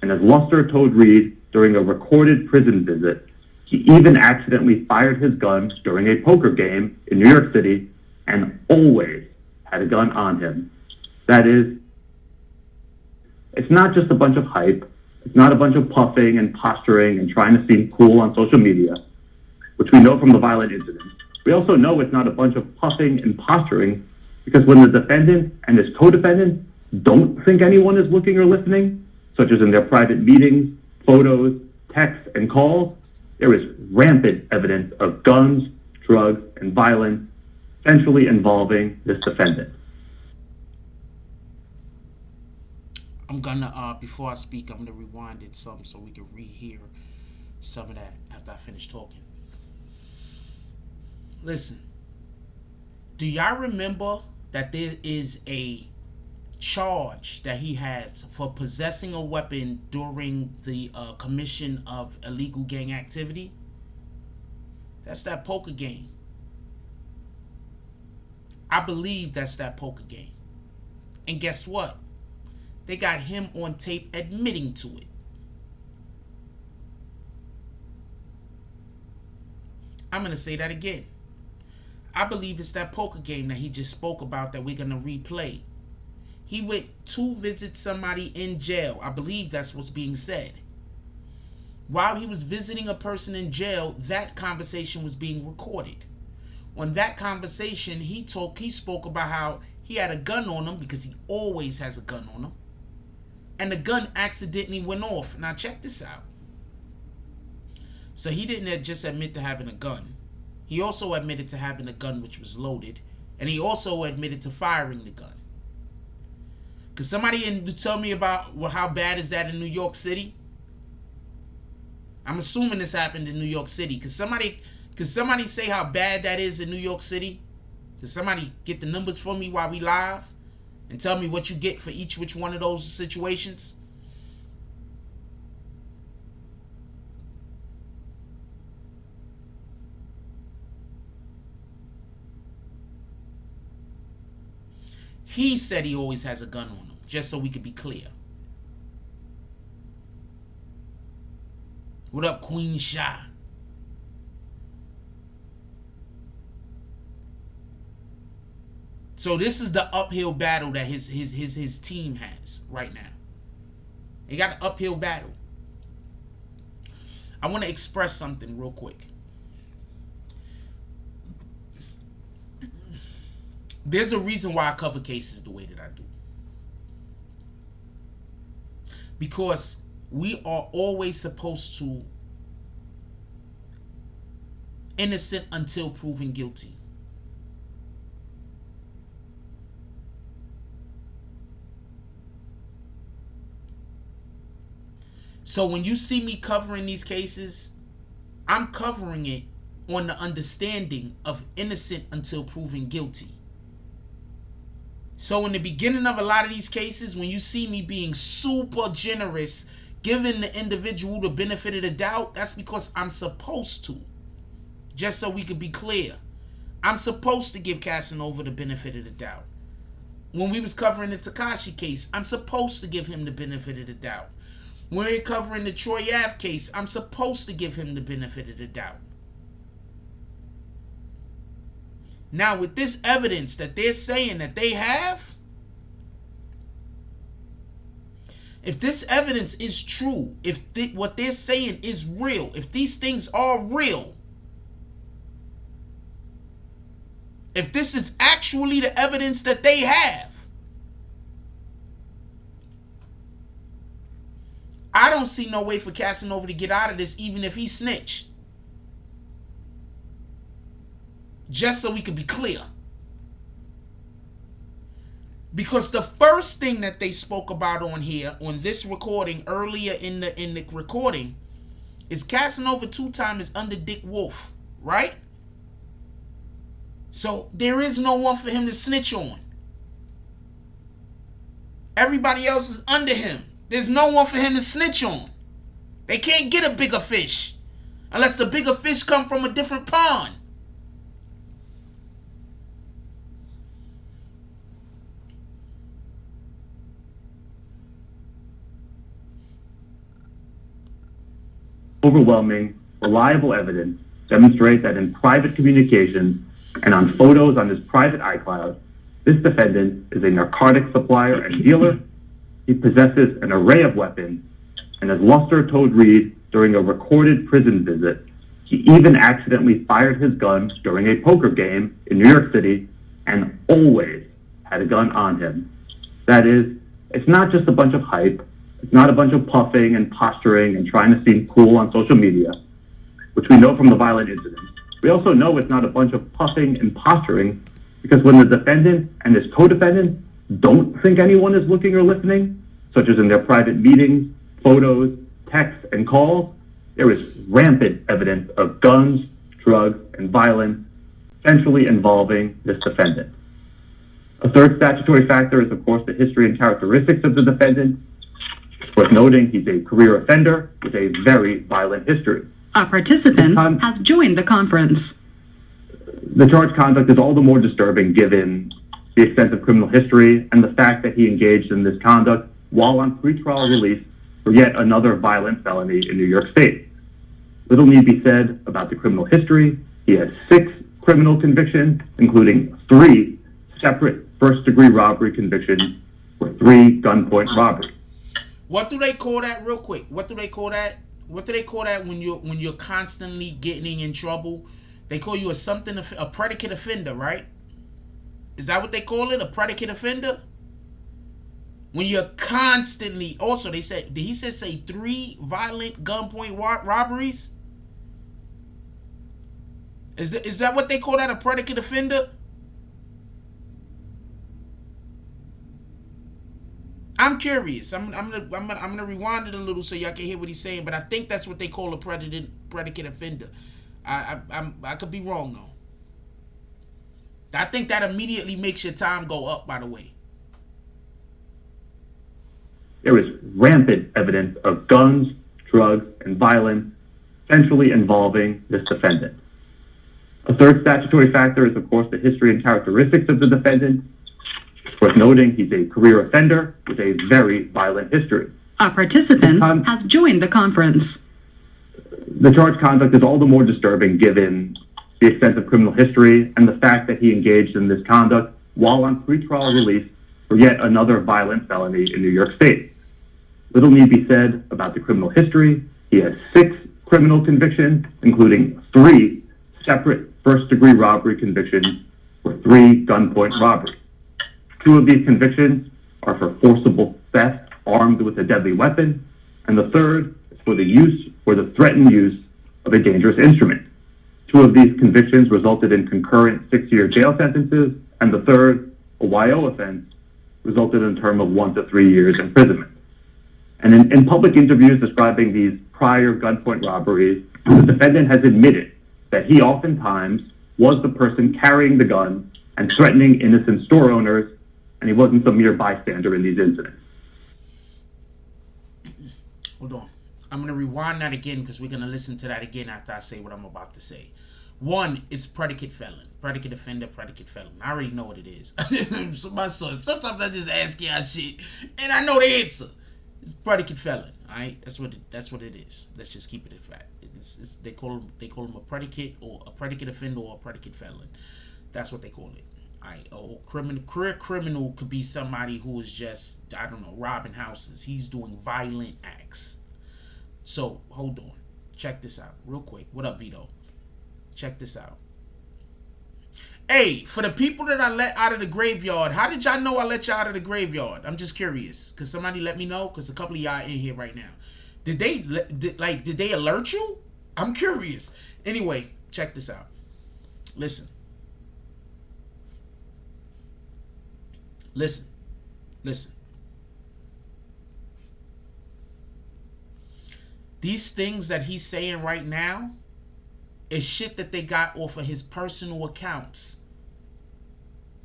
and as Luster told Reed during a recorded prison visit, he even accidentally fired his gun during a poker game in New York City and always had a gun on him. That is, it's not just a bunch of hype. It's not a bunch of puffing and posturing and trying to seem cool on social media, which we know from the violent incident. We also know it's not a bunch of puffing and posturing because when the defendant and his co-defendant don't think anyone is looking or listening, such as in their private meetings, photos, texts, and calls, there is rampant evidence of guns, drugs, and violence essentially involving this defendant. I'm gonna, before I speak, I'm gonna rewind it some so we can rehear some of that after I finish talking. Listen, do y'all remember that there is a charge that he has for possessing a weapon during the commission of illegal gang activity? That's that poker game. I believe that's that poker game. And guess what? They got him on tape admitting to it. I'm going to say that again. I believe it's that poker game that he just spoke about that we're going to replay. He went to visit somebody in jail. I believe that's what's being said. While he was visiting a person in jail, that conversation was being recorded. On that conversation, he spoke about how he had a gun on him because he always has a gun on him. And the gun accidentally went off. Now check this out. So he didn't just admit to having a gun. He also admitted to having a gun which was loaded. And he also admitted to firing the gun. Could somebody tell me about how bad is that in New York City? I'm assuming this happened in New York City. Could somebody say how bad that is in New York City? Could somebody get the numbers for me while we live? And tell me what you get for which one of those situations? He said he always has a gun on him, just so we could be clear. What up, Queen Shy? So this is the uphill battle that his team has right now. They got an uphill battle. I want to express something real quick. There's a reason why I cover cases the way that I do. Because we are always supposed to innocent until proven guilty. So when you see me covering these cases, I'm covering it on the understanding of innocent until proven guilty. So in the beginning of a lot of these cases, when you see me being super generous, giving the individual the benefit of the doubt, that's because I'm supposed to. Just so we could be clear. I'm supposed to give Casanova the benefit of the doubt. When we was covering the Tekashi case, I'm supposed to give him the benefit of the doubt. When we're covering the Troy Ave case, I'm supposed to give him the benefit of the doubt. Now, with this evidence that they're saying that they have, if this evidence is true, if what they're saying is real, if these things are real, if this is actually the evidence that they have, I don't see no way for Casanova to get out of this, even if he snitch. Just so we can be clear. Because the first thing that they spoke about on here, on this recording, earlier in the recording, is Casanova 2-time is under Dick Wolf, right? So there is no one for him to snitch on. Everybody else is under him. There's no one for him to snitch on. They can't get a bigger fish unless the bigger fish come from a different pond. Overwhelming, reliable evidence demonstrates that in private communications and on photos on his private iCloud, this defendant is a narcotic supplier and dealer. He possesses an array of weapons, and as Luster told Reed during a recorded prison visit, he even accidentally fired his gun during a poker game in New York City and always had a gun on him. That is, it's not just a bunch of hype. It's not a bunch of puffing and posturing and trying to seem cool on social media, which we know from the violent incident. We also know it's not a bunch of puffing and posturing because when the defendant and his co-defendant don't think anyone is looking or listening, such as in their private meetings, photos, texts, and calls, there is rampant evidence of guns, drugs, and violence essentially involving this defendant. A third statutory factor is, of course, the history and characteristics of the defendant. It's worth noting he's a career offender with a very violent history. A participant has joined the conference. The charged conduct is all the more disturbing given the extensive criminal history and the fact that he engaged in this conduct while on pretrial release for yet another violent felony in New York State. Little need be said about the criminal history. He has 6 criminal convictions, including 3 separate first-degree robbery convictions for 3 gunpoint robberies. What do they call that, real quick? What do they call that? What do they call that when you're constantly getting in trouble? They call you a predicate offender, right? Is that what they call it? A predicate offender? When you're constantly, also they said, did he say 3 violent gunpoint robberies? Is that what they call that, a predicate offender? I'm curious. I'm gonna rewind it a little so y'all can hear what he's saying, but I think that's what they call a predicate offender. I could be wrong though. I think that immediately makes your time go up, by the way. There is rampant evidence of guns, drugs, and violence essentially involving this defendant. A third statutory factor is, of course, the history and characteristics of the defendant. It's worth noting he's a career offender with a very violent history. A participant has joined the conference. The charged conduct is all the more disturbing given the extensive criminal history and the fact that he engaged in this conduct while on pretrial release for yet another violent felony in New York State. Little need be said about the criminal history. He has 6 criminal convictions, including 3 separate first-degree robbery convictions for 3 gunpoint robberies. 2 of these convictions are for forcible theft armed with a deadly weapon, and the third is for the use or the threatened use of a dangerous instrument. 2 of these convictions resulted in concurrent 6-year jail sentences, and the third, a YO offense, resulted in a term of 1 to 3 years imprisonment. And in public interviews describing these prior gunpoint robberies, the defendant has admitted that he oftentimes was the person carrying the gun and threatening innocent store owners, and he wasn't some mere bystander in these incidents. Hold on. I'm going to rewind that again because we're going to listen to that again after I say what I'm about to say. 1, it's predicate felon. Predicate offender, predicate felon. I already know what it is. Sometimes I just ask y'all shit and I know the answer. It's predicate felon. All right, that's what it is. Let's just keep it at fact. They call him a predicate or a predicate offender or a predicate felon. That's what they call it. All right, career criminal could be somebody who is just, I don't know, robbing houses. He's doing violent acts. So hold on, check this out real quick. What up, Vito? Check this out. Hey, for the people that I let out of the graveyard, how did y'all know I let y'all out of the graveyard? I'm just curious. Cause somebody let me know. Cause a couple of y'all in here right now. Did they alert you? I'm curious. Anyway, check this out. Listen. These things that he's saying right now is shit that they got off of his personal accounts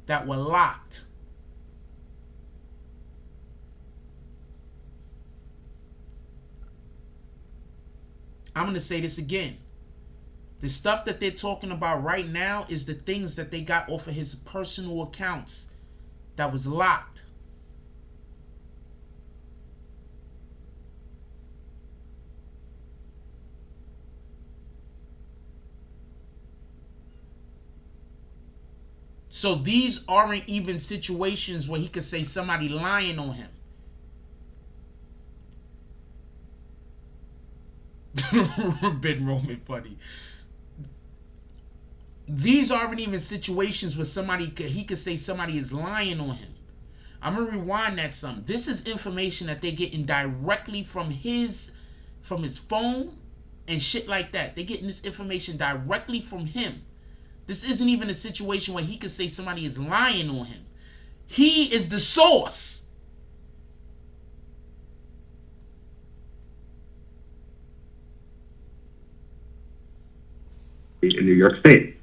that were locked. I'm going to say this again. The stuff that they're talking about right now is the things that they got off of his personal accounts that was locked. So these aren't even situations where he could say somebody lying on him. Ben Roman funny. These aren't even situations where he could say somebody is lying on him. I'm gonna rewind that some. This is information that they're getting directly from his phone and shit like that. They're getting this information directly from him. This isn't even a situation where he could say somebody is lying on him. He is the source. In New York State.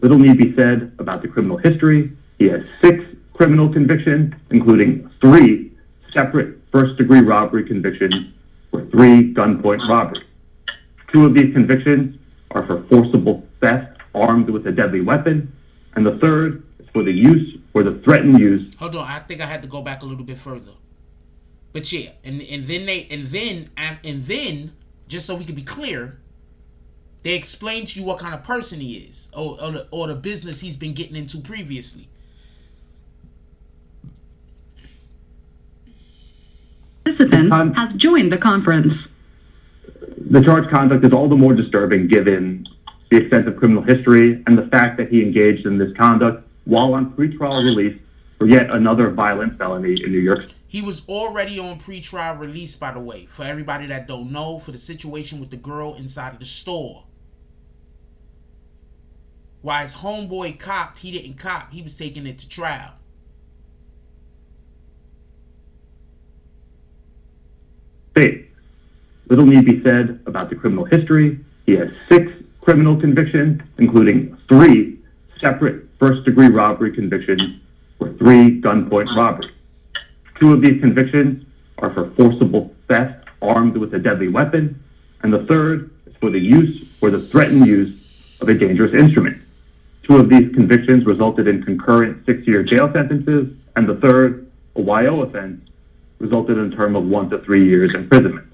Little need be said about the criminal history. He has 6 criminal convictions, including 3 separate first-degree robbery convictions for 3 gunpoint robberies. 2 of these convictions are for forcible theft armed with a deadly weapon, and the 3rd is for the use or the threatened use. Hold on, I think I had to go back a little bit further. But yeah, and then just so we can be clear, they explain to you what kind of person he is, or the business he's been getting into previously. Participant has joined the conference. The charged conduct is all the more disturbing given the extensive criminal history and the fact that he engaged in this conduct while on pretrial release for yet another violent felony in New York. He was already on pretrial release, by the way, for everybody that don't know, for the situation with the girl inside of the store. While his homeboy copped, he didn't cop. He was taking it to trial. Little need be said about the criminal history. He has 6 criminal convictions, including 3 separate first-degree robbery convictions for 3 gunpoint robberies. 2 of these convictions are for forcible theft armed with a deadly weapon, and the 3rd is for the use or the threatened use of a dangerous instrument. 2 of these convictions resulted in concurrent 6-year jail sentences, and the 3rd, a YO offense, resulted in a term of 1 to 3 years imprisonment.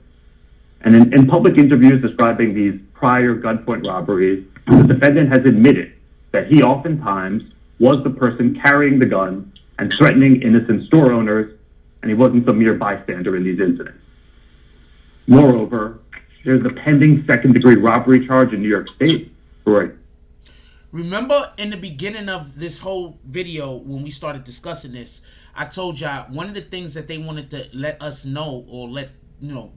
And in public interviews describing these prior gunpoint robberies, the defendant has admitted that he oftentimes was the person carrying the gun and threatening innocent store owners, and he wasn't some mere bystander in these incidents. Moreover, there's a pending second-degree robbery charge in New York State. Right. Remember in the beginning of this whole video when we started discussing this, I told y'all one of the things that they wanted to let us know, or let you know,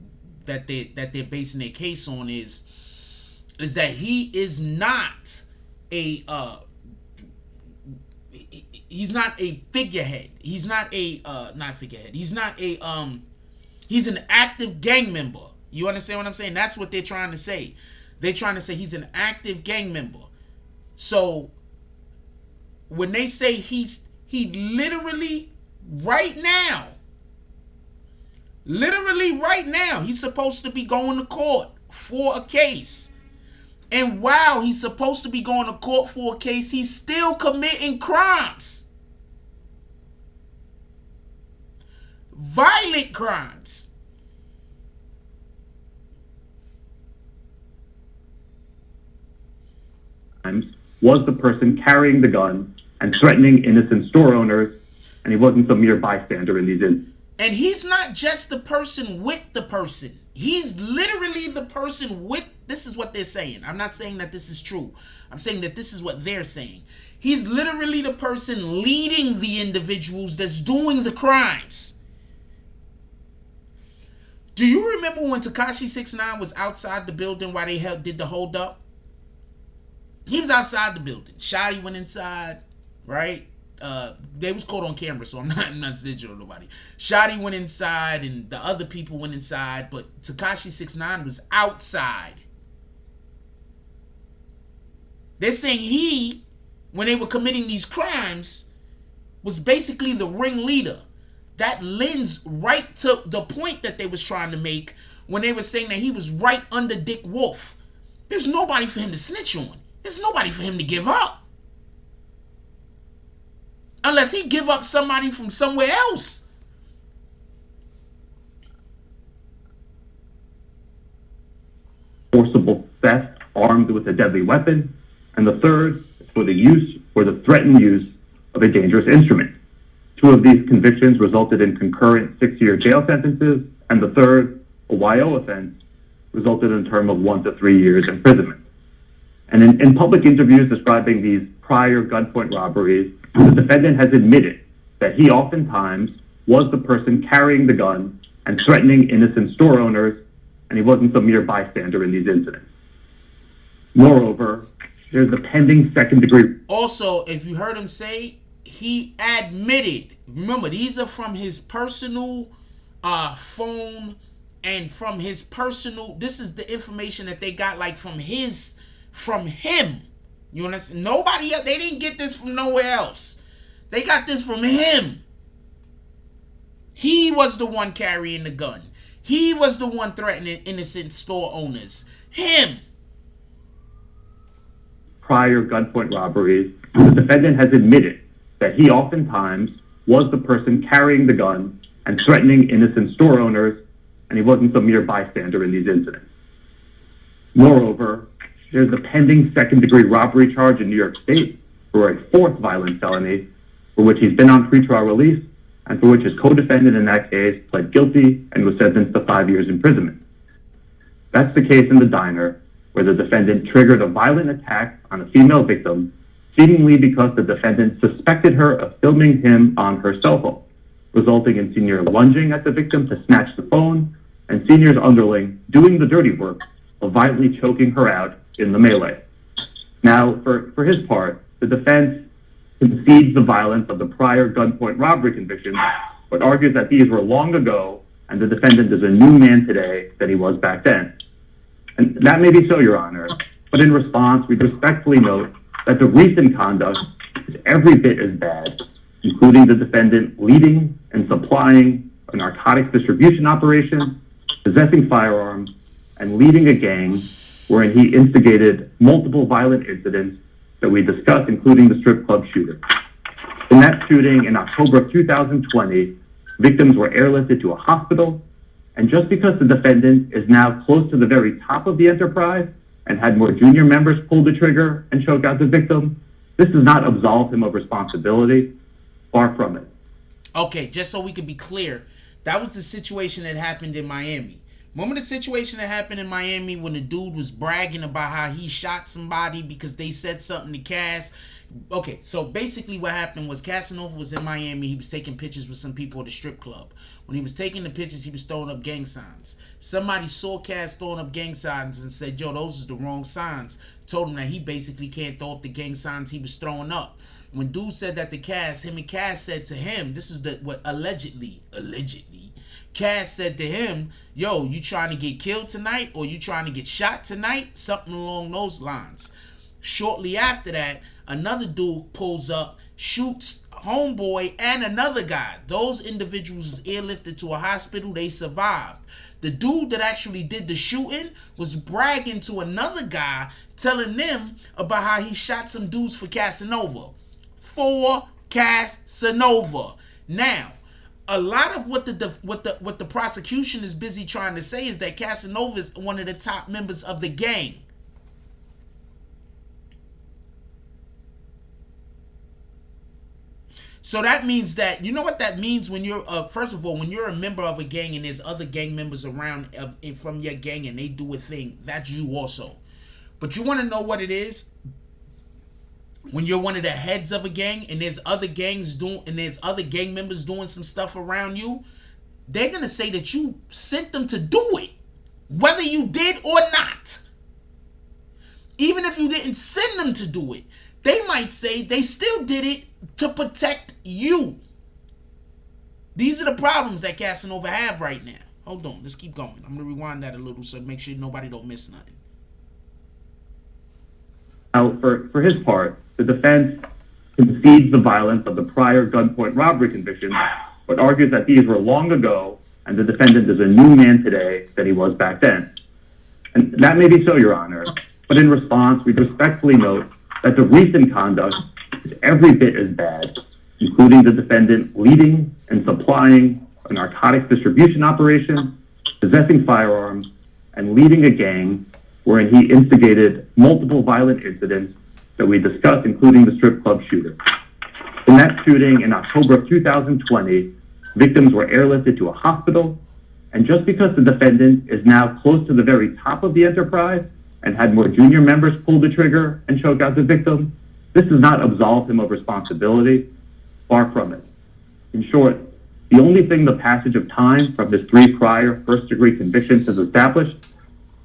that they're basing their case on is that he is not a he's not a figurehead. He's not a not figurehead. He's not a he's an active gang member. You understand what I'm saying? That's what they're trying to say. They're trying to say he's an active gang member. So when they say he literally right now, he's supposed to be going to court for a case. And while he's supposed to be going to court for a case, he's still committing crimes. Violent crimes. Was the person carrying the gun and threatening innocent store owners, and he wasn't some mere bystander in these incidents. And he's not just the person with the person. He's literally the person with, this is what they're saying. I'm not saying that this is true. I'm saying that this is what they're saying. He's literally the person leading the individuals that's doing the crimes. Do you remember when Tekashi 6ix9ine was outside the building while they did the hold up? He was outside the building. Shotty went inside, right? They was caught on camera, so I'm not snitching on nobody. Shotty went inside and the other people went inside, but Tekashi 6ix9ine was outside. They're saying he, when they were committing these crimes, was basically the ringleader. That lends right to the point that they was trying to make when they were saying that he was right under Dick Wolf. There's nobody for him to snitch on. There's nobody for him to give up. Unless he give up somebody from somewhere else. Forcible theft armed with a deadly weapon. And the third is for the use or the threatened use of a dangerous instrument. 2 of these convictions resulted in concurrent 6-year jail sentences, and the third, a YO offense, resulted in a term of 1 to 3 years imprisonment. And in public interviews describing these prior gunpoint robberies, the defendant has admitted that he oftentimes was the person carrying the gun and threatening innocent store owners, and he wasn't some mere bystander in these incidents. Moreover, there's the pending second-degree. Also, if you heard him say, he admitted, remember, these are from his personal phone and from his personal, this is the information that they got like from him. You understand? Nobody else, they didn't get this from nowhere else. They got this from him. He was the one carrying the gun. He was the one threatening innocent store owners. Him. Prior gunpoint robberies, the defendant has admitted that he oftentimes was the person carrying the gun and threatening innocent store owners, and he wasn't some mere bystander in these incidents. Moreover, there's a pending second-degree robbery charge in New York State for a 4th violent felony for which he's been on pretrial release and for which his co-defendant in that case pled guilty and was sentenced to 5 years imprisonment. That's the case in the diner where the defendant triggered a violent attack on a female victim, seemingly because the defendant suspected her of filming him on her cell phone, resulting in Senior lunging at the victim to snatch the phone and Senior's underling doing the dirty work of violently choking her out in the melee. Now, for his part, the defense concedes the violence of the prior gunpoint robbery convictions, but argues that these were long ago and the defendant is a new man today than he was back then. And that may be so, Your Honor, but in response, we respectfully note that the recent conduct is every bit as bad, including the defendant leading and supplying a narcotics distribution operation, possessing firearms, and leading a gang wherein he instigated multiple violent incidents that we discussed, including the strip club shooting. In that shooting in October of 2020, victims were airlifted to a hospital, and just because the defendant is now close to the very top of the enterprise and had more junior members pull the trigger and choke out the victim, this does not absolve him of responsibility. Far from it. Okay, just so we can be clear, that was the situation that happened in Miami. Remember the situation that happened in Miami when the dude was bragging about how he shot somebody because they said something to Cass? Okay, so basically what happened was Casanova was in Miami. He was taking pictures with some people at the strip club. When he was taking the pictures, he was throwing up gang signs. Somebody saw Cass throwing up gang signs and said, yo, those are the wrong signs. Told him that he basically can't throw up the gang signs he was throwing up. When dude said that to Cass, him and Cass said to him, this is what allegedly, Cass said to him, yo, you trying to get killed tonight or you trying to get shot tonight? Something along those lines. Shortly after that, another dude pulls up, shoots homeboy and another guy. Those individuals is airlifted to a hospital. They survived. The dude that actually did the shooting was bragging to another guy, telling them about how he shot some dudes for Casanova. For Casanova. Now, a lot of what the prosecution is busy trying to say is that Casanova is one of the top members of the gang. So that means that, you know what that means when you're, first of all, when you're a member of a gang and there's other gang members around from your gang and they do a thing, that's you also. But you want to know what it is? When you're one of the heads of a gang and there's other gangs doing, and there's other gang members doing some stuff around you, they're going to say that you sent them to do it, whether you did or not. Even if you didn't send them to do it, they might say they still did it to protect you. These are the problems that Casanova have right now. Hold on, let's keep going. I'm going to rewind that a little so make sure nobody don't miss nothing. Now, for his part, the defense concedes the violence of the prior gunpoint robbery convictions, but argues that these were long ago and the defendant is a new man today than he was back then. And that may be so, Your Honor, but in response, we respectfully note that the recent conduct is every bit as bad, including the defendant leading and supplying a narcotics distribution operation, possessing firearms, and leading a gang wherein he instigated multiple violent incidents that we discussed, including the strip club shooter. In that shooting in October of 2020, victims were airlifted to a hospital, and just because the defendant is now close to the very top of the enterprise and had more junior members pull the trigger and choke out the victim, this does not absolve him of responsibility. Far from it. In short, the only thing the passage of time from his 3 prior first-degree convictions has established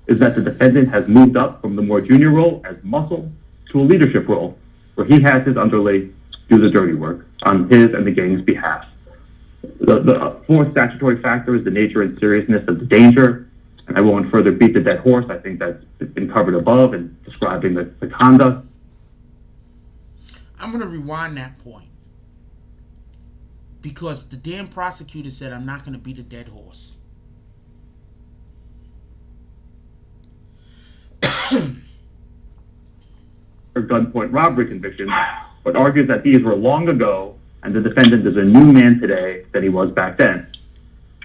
is that the defendant has moved up from the more junior role as muscle to a leadership role, where he has his underlings do the dirty work on his and the gang's behalf. The fourth statutory factor is the nature and seriousness of the danger, and I won't further beat the dead horse. I think that's been covered above in describing the conduct. I'm going to rewind that point, because the damn prosecutor said I'm not going to beat a dead horse. Or gunpoint robbery convictions, but argues that these were long ago and the defendant is a new man today than he was back then.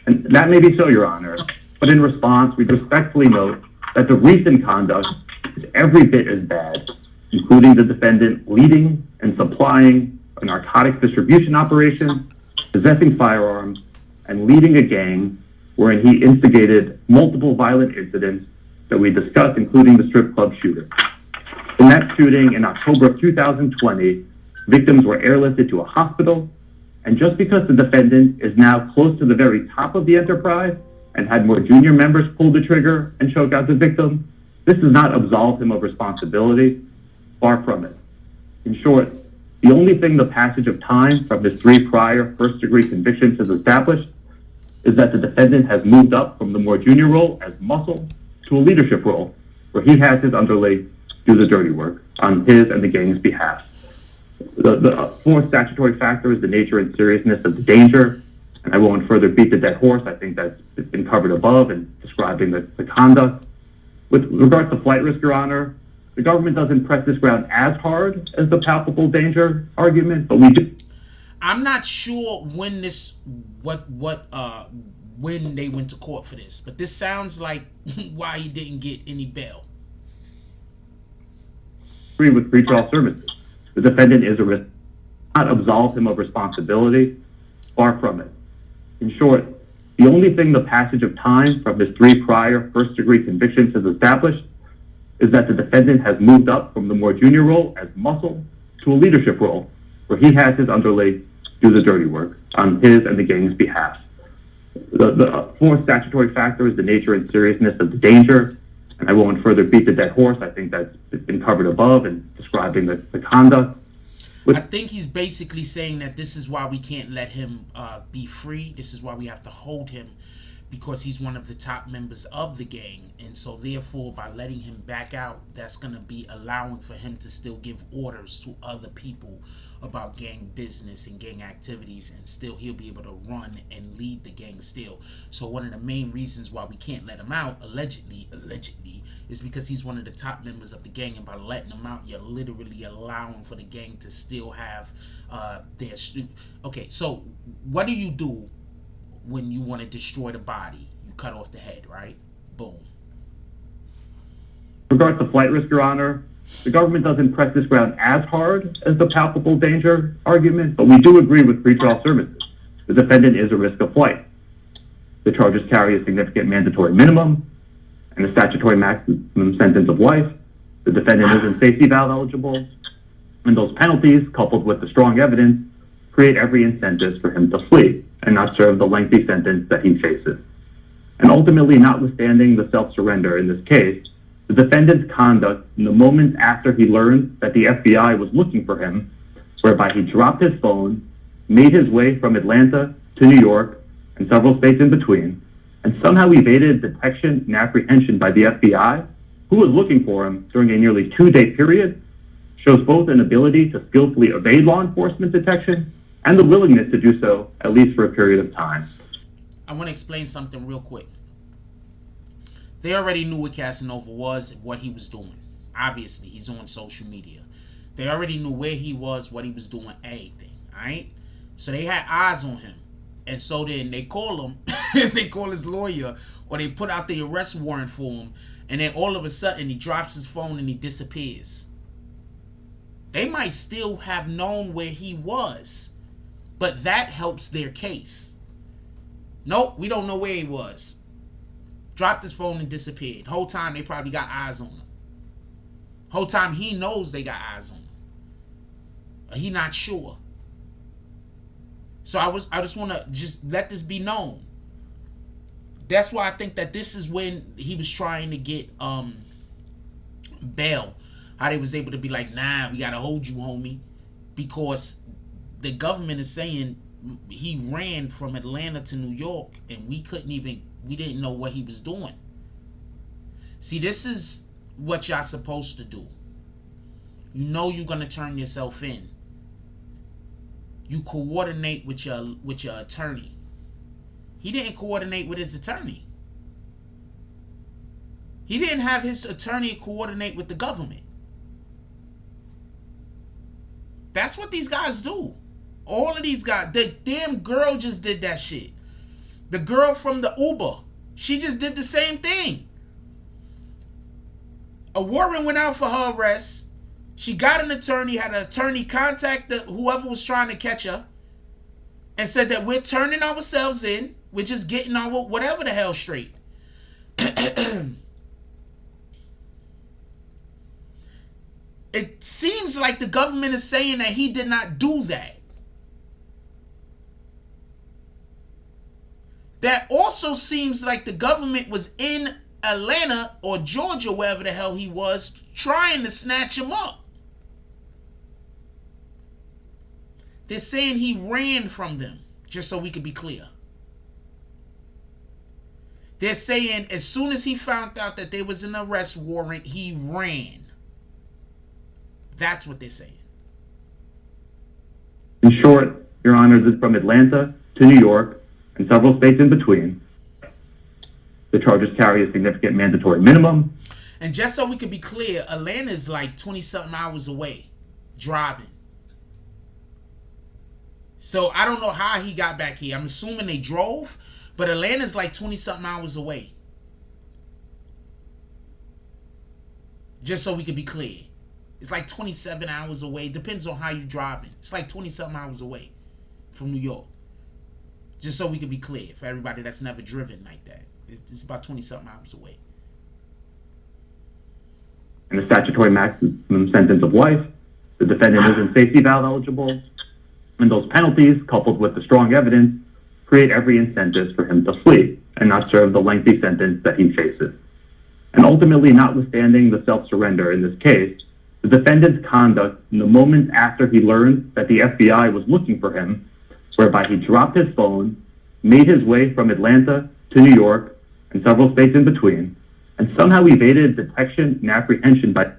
And that may be so, Your Honor, but in response, we respectfully note that the recent conduct is every bit as bad, including the defendant leading and supplying a narcotics distribution operation, possessing firearms, and leading a gang wherein he instigated multiple violent incidents that we discussed, including the strip club shooter. In that shooting in October of 2020, victims were airlifted to a hospital, and just because the defendant is now close to the very top of the enterprise and had more junior members pull the trigger and choke out the victim, this does not absolve him of responsibility. Far from it. In short, the only thing the passage of time from his 3 prior first-degree convictions has established is that the defendant has moved up from the more junior role as muscle to a leadership role, where he has his underlings do the dirty work on his and the gang's behalf. The fourth statutory factor is the nature and seriousness of the danger, and I won't further beat the dead horse. I think that's been covered above in describing the conduct. With regards to flight risk, Your Honor, the government doesn't press this ground as hard as the palpable danger argument, but we do. I'm not sure when when they went to court for this, but this sounds like why he didn't get any bail. Agree with pretrial services. The defendant is a risk, not absolve him of responsibility. Far from it. In short, the only thing the passage of time from his 3 prior first-degree convictions has established is that the defendant has moved up from the more junior role as muscle to a leadership role, where he has his underlings do the dirty work on his and the gang's behalf. The fourth statutory factor is the nature and seriousness of the danger, and I won't further beat the dead horse. I think that's been covered above in describing the conduct. I think he's basically saying that this is why we can't let him be free. This is why we have to hold him, because he's one of the top members of the gang. And so therefore, by letting him back out, that's going to be allowing for him to still give orders to other people about gang business and gang activities, and still he'll be able to run and lead the gang still. So one of the main reasons why we can't let him out, allegedly, is because he's one of the top members of the gang, and by letting him out, you're literally allowing for the gang to still have their... Okay, so what do you do when you want to destroy the body? You cut off the head, right? Boom. With regards to flight risk, Your Honor, the government doesn't press this ground as hard as the palpable danger argument, but we do agree with pretrial services. The defendant is a risk of flight. The charges carry a significant mandatory minimum and a statutory maximum sentence of life. The defendant isn't safety valve eligible, and those penalties, coupled with the strong evidence, create every incentive for him to flee and not serve the lengthy sentence that he faces. And ultimately, notwithstanding the self-surrender in this case, the defendant's conduct in the moments after he learned that the FBI was looking for him, whereby he dropped his phone, made his way from Atlanta to New York and several states in between, and somehow evaded detection and apprehension by the FBI, who was looking for him during a nearly 2-day period, shows both an ability to skillfully evade law enforcement detection and the willingness to do so, at least for a period of time. I want to explain something real quick. They already knew what Casanova was, what he was doing. Obviously, he's on social media. They already knew where he was, what he was doing, everything. Alright? So they had eyes on him. And so then they call him, they call his lawyer, or they put out the arrest warrant for him, and then all of a sudden he drops his phone and he disappears. They might still have known where he was, but that helps their case. Nope, we don't know where he was. Dropped his phone and disappeared. Whole time they probably got eyes on him. Whole time he knows they got eyes on him. But he not sure. So I just want to just let this be known. That's why I think that this is when he was trying to get bail. How they was able to be like, nah, we gotta hold you, homie, because the government is saying he ran from Atlanta to New York, and we didn't know what he was doing. See, this is what y'all supposed to do. You know you're gonna turn yourself in. You coordinate with your attorney. He didn't coordinate with his attorney. He didn't have his attorney coordinate with the government. That's what these guys do. All of these guys. The damn girl just did that shit. The girl from the Uber. She just did the same thing. A warrant went out for her arrest. She got an attorney, had an attorney contact whoever was trying to catch her, and said that we're turning ourselves in. We're just getting our whatever the hell straight. It seems like the government is saying that he did not do that. That also seems like the government was in Atlanta or Georgia, wherever the hell he was, trying to snatch him up. They're saying he ran from them, just so we could be clear. They're saying as soon as he found out that there was an arrest warrant, he ran. That's what they're saying. In short, Your Honors, it's from Atlanta to New York and several states in between. The charges carry a significant mandatory minimum. And just so we could be clear, Atlanta is like 20-something hours away, driving. So I don't know how he got back here. I'm assuming they drove, but Atlanta's like 20-something hours away. Just so we could be clear. It's like 27 hours away. Depends on how you're driving. It's like 20-something hours away from New York. Just so we could be clear for everybody that's never driven like that. It's about 20-something hours away. And a statutory maximum sentence of life. The defendant isn't safety valve eligible. And those penalties, coupled with the strong evidence, create every incentive for him to flee and not serve the lengthy sentence that he faces. And ultimately, notwithstanding the self-surrender in this case, the defendant's conduct in the moments after he learned that the FBI was looking for him, whereby he dropped his phone, made his way from Atlanta to New York and several states in between, and somehow evaded detection and apprehension by...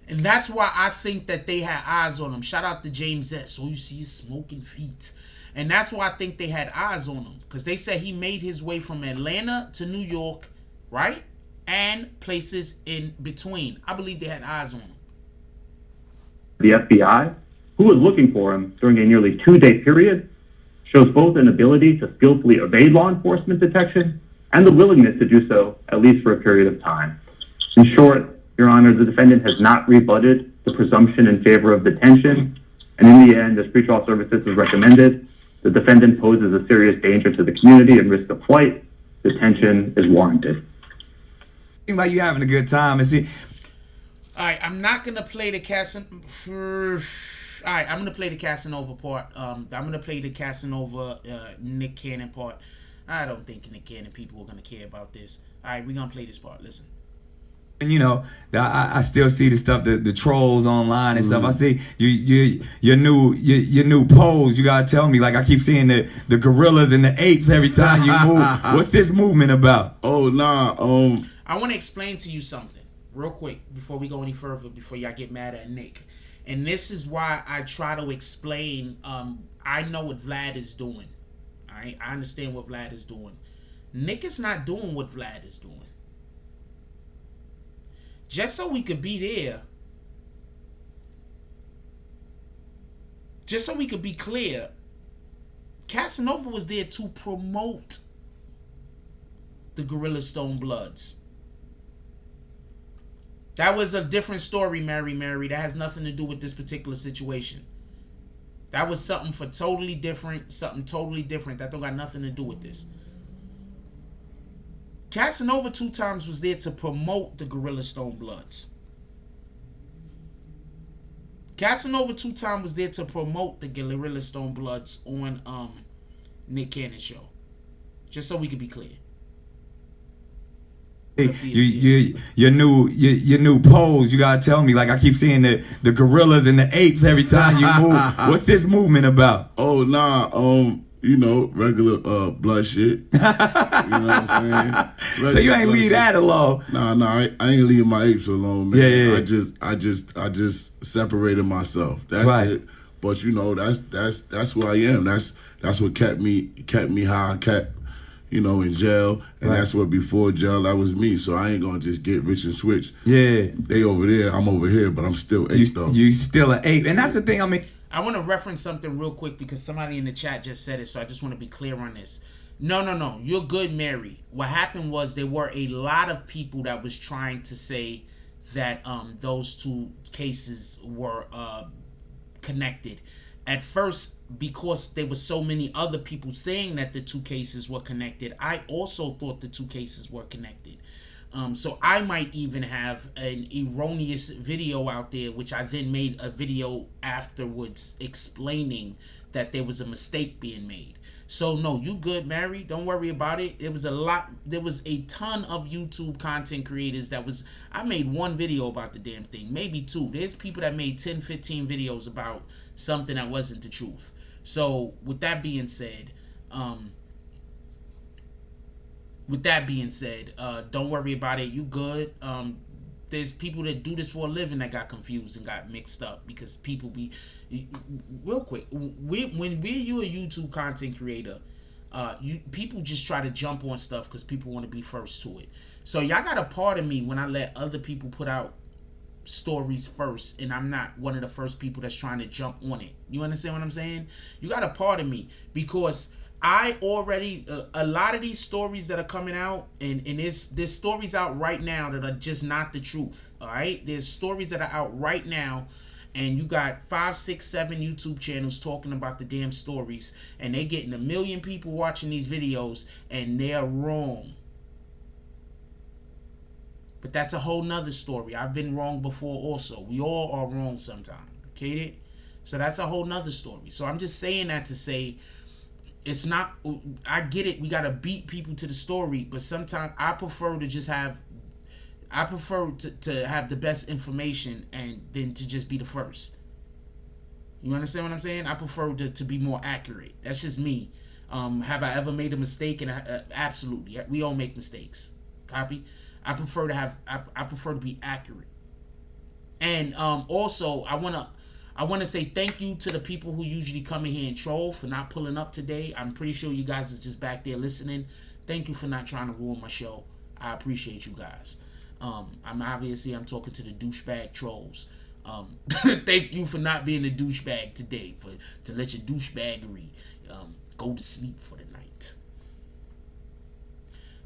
And that's why I think that they had eyes on him. Shout out to James S. So you see his smoking feet. And that's why I think they had eyes on him. Because they said he made his way from Atlanta to New York, right? And places in between. I believe they had eyes on him. The FBI, who was looking for him during a nearly 2-day period, shows both an ability to skillfully evade law enforcement detection and the willingness to do so, at least for a period of time. In short, Your Honor, the defendant has not rebutted the presumption in favor of detention, and in the end, as pretrial services has recommended, the defendant poses a serious danger to the community and risk of flight. Detention is warranted. Seems like you having a good time. And see, all right, I'm not gonna play the Casanova. All right, I'm gonna play the Casanova part. I'm gonna play the Casanova Nick Cannon part. I don't think Nick Cannon people are gonna care about this. All right, we're gonna play this part. Listen. and you know, I still see the stuff, the trolls online and stuff. I see your new pose. You gotta tell me. Like I keep seeing the gorillas and the apes every time you move. What's this movement about? Oh nah. I want to explain to you something real quick before we go any further. Before y'all get mad at Nick, and this is why I try to explain. I know what Vlad is doing. All right, I understand what Vlad is doing. Nick is not doing what Vlad is doing. Just so we could be there, just so we could be clear, Casanova was there to promote the Gorilla Stone Bloods. That was a different story, Mary. That has nothing to do with this particular situation. That was something totally different. That don't got nothing to do with this. Casanova 2 times was there to promote the Gorilla Stone Bloods. Casanova 2 times was there to promote the Gorilla Stone Bloods on Nick Cannon show. Just so we could be clear. Your new pose, you gotta tell me. Like I keep seeing the gorillas and the apes every time you move. What's this movement about? Oh nah, you know, regular blood shit. You know what I'm saying? So you ain't leave that alone. Nah, I ain't leaving my apes alone, man. Yeah. I just separated myself. That's right. it. But you know, that's who I am. That's what kept me how I kept, you know, in jail, and right. That's what before jail, that was me. So I ain't gonna just get rich and switch. Yeah. They over there, I'm over here, but I'm still ape though. You still an ape, and that's the thing. I mean, I want to reference something real quick because somebody in the chat just said it, so I just want to be clear on this. No, you're good, Mary. What happened was there were a lot of people that was trying to say that those 2 cases were connected. At first, because there were so many other people saying that the 2 cases were connected, I also thought the 2 cases were connected. So I might even have an erroneous video out there, which I then made a video afterwards explaining that there was a mistake being made. So no, you good, Mary. Don't worry about it. There was a ton of YouTube content creators I made 1 video about the damn thing, maybe 2. There's people that made 10, 15 videos about something that wasn't the truth. So with that being said, don't worry about it. You good. There's people that do this for a living that got confused and got mixed up because people be real quick. When you're a YouTube content creator, people just try to jump on stuff because people want to be first to it. So y'all got a part of me when I let other people put out stories first, and I'm not one of the first people that's trying to jump on it. You understand what I'm saying? You got a part of me because I already a lot of these stories that are coming out, and there's stories out right now that are just not the truth. All right, there's stories that are out right now, and you got 5, 6, 7 YouTube channels talking about the damn stories, and they're getting 1 million people watching these videos, and they're wrong. But that's a whole nother story. I've been wrong before also. We all are wrong sometimes. Okay? So that's a whole nother story. So I'm just saying that to say, it's not, I get it, we gotta beat people to the story, but sometimes I prefer to just have, to have the best information and then to just be the first. You understand what I'm saying? I prefer to be more accurate. That's just me. Have I ever made a mistake? And absolutely, we all make mistakes. Copy? I prefer to be accurate. And also, I wanna say thank you to the people who usually come in here and troll for not pulling up today. I'm pretty sure you guys is just back there listening. Thank you for not trying to ruin my show. I appreciate you guys. I'm talking to the douchebag trolls. Thank you for not being a douchebag today, to let your douchebaggery go to sleep for the night.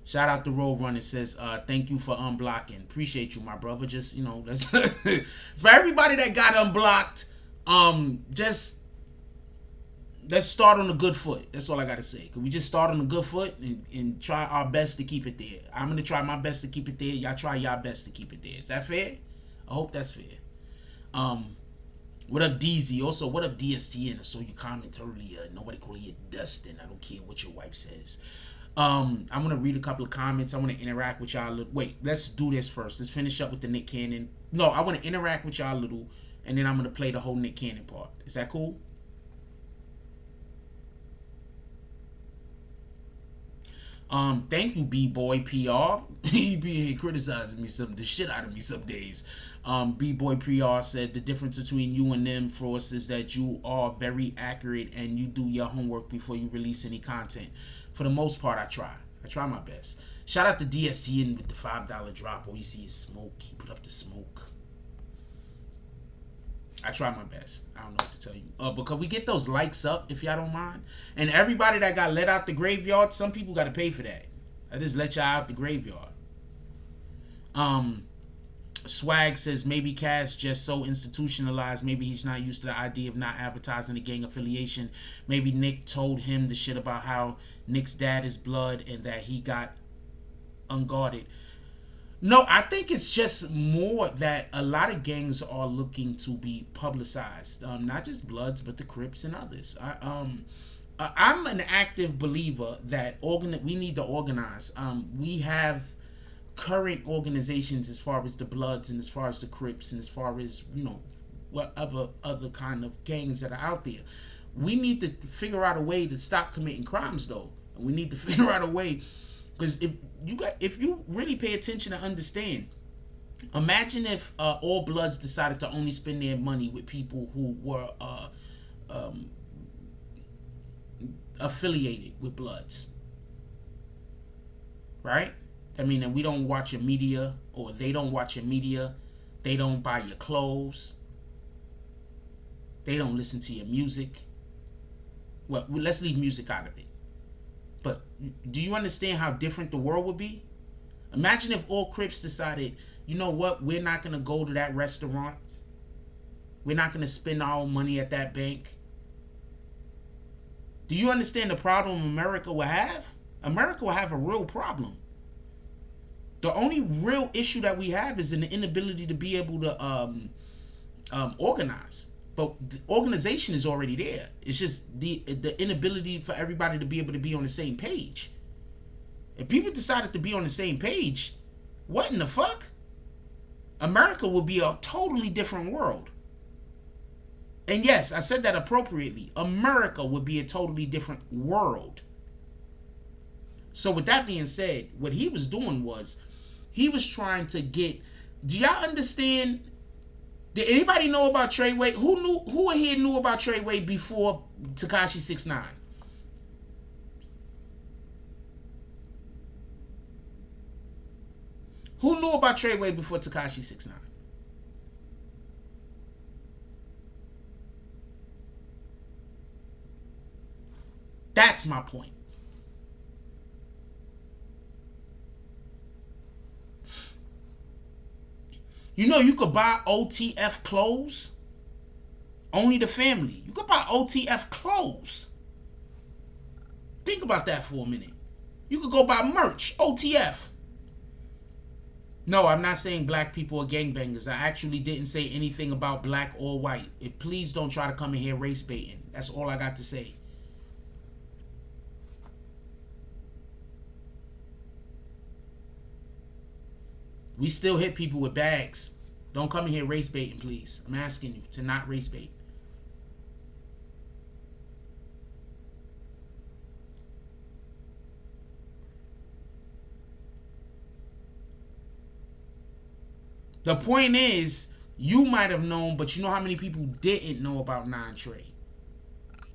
Shout out to Roadrunner, says, thank you for unblocking. Appreciate you, my brother. Just, that's for everybody that got unblocked, just let's start on a good foot. That's all I gotta say. Can we just start on a good foot and try our best to keep it there? I'm gonna try my best to keep it there. Y'all try y'all best to keep it there. Is that fair? I hope that's fair. What up, DZ? Also, what up, DSTN? I saw you comment earlier. Nobody calling you Dustin. I don't care what your wife says. I'm gonna read a couple of comments. I want to interact with y'all. Wait, let's do this first. Let's finish up with the Nick Cannon. No, I want to interact with y'all a little, and then I'm gonna play the whole Nick Cannon part. Is that cool? Thank you, B-Boy PR. He be here criticizing me the shit out of me some days. B-Boy PR said the difference between you and them, Frost, is that you are very accurate and you do your homework before you release any content. For the most part, I try my best. Shout out to DSCN with the $5 drop. All you see is smoke. Keep it up the smoke. I try my best. I don't know what to tell you. Because we get those likes up, if y'all don't mind. And everybody that got let out the graveyard, some people got to pay for that. I just let y'all out the graveyard. Swag says maybe Cass just so institutionalized. Maybe he's not used to the idea of not advertising the gang affiliation. Maybe Nick told him the shit about how Nick's dad is blood and that he got unguarded. No, I think it's just more that a lot of gangs are looking to be publicized. Not just Bloods, but the Crips and others. I'm an active believer that we need to organize. We have current organizations as far as the Bloods and as far as the Crips and as far as, whatever other kind of gangs that are out there. We need to figure out a way to stop committing crimes, though. We need to figure out a way. Because if you really pay attention and understand, imagine if all Bloods decided to only spend their money with people who were affiliated with Bloods, right? I mean, and we don't watch your media, or they don't watch your media. They don't buy your clothes. They don't listen to your music. Well, let's leave music out of it. But do you understand how different the world would be? Imagine if all Crips decided, you know what, we're not going to go to that restaurant. We're not going to spend our own money at that bank. Do you understand the problem America will have? America will have a real problem. The only real issue that we have is in the inability to be able to organize. But the organization is already there. It's just the inability for everybody to be able to be on the same page. If people decided to be on the same page, what in the fuck? America would be a totally different world. And yes, I said that appropriately. America would be a totally different world. So with that being said, what he was doing was, he was trying to get... Do y'all understand... Did anybody know about Treyway? Who here knew about Treyway before Tekashi 6ix9ine? Who knew about Treyway before Tekashi 6ix9ine? That's my point. You know, you could buy OTF clothes. Only the family. You could buy OTF clothes. Think about that for a minute. You could go buy merch. OTF. No, I'm not saying black people are gangbangers. I actually didn't say anything about black or white. Please don't try to come in here race baiting. That's all I got to say. We still hit people with bags. Don't come in here race baiting, please. I'm asking you to not race bait. The point is, you might have known, but you know how many people didn't know about non-Trey?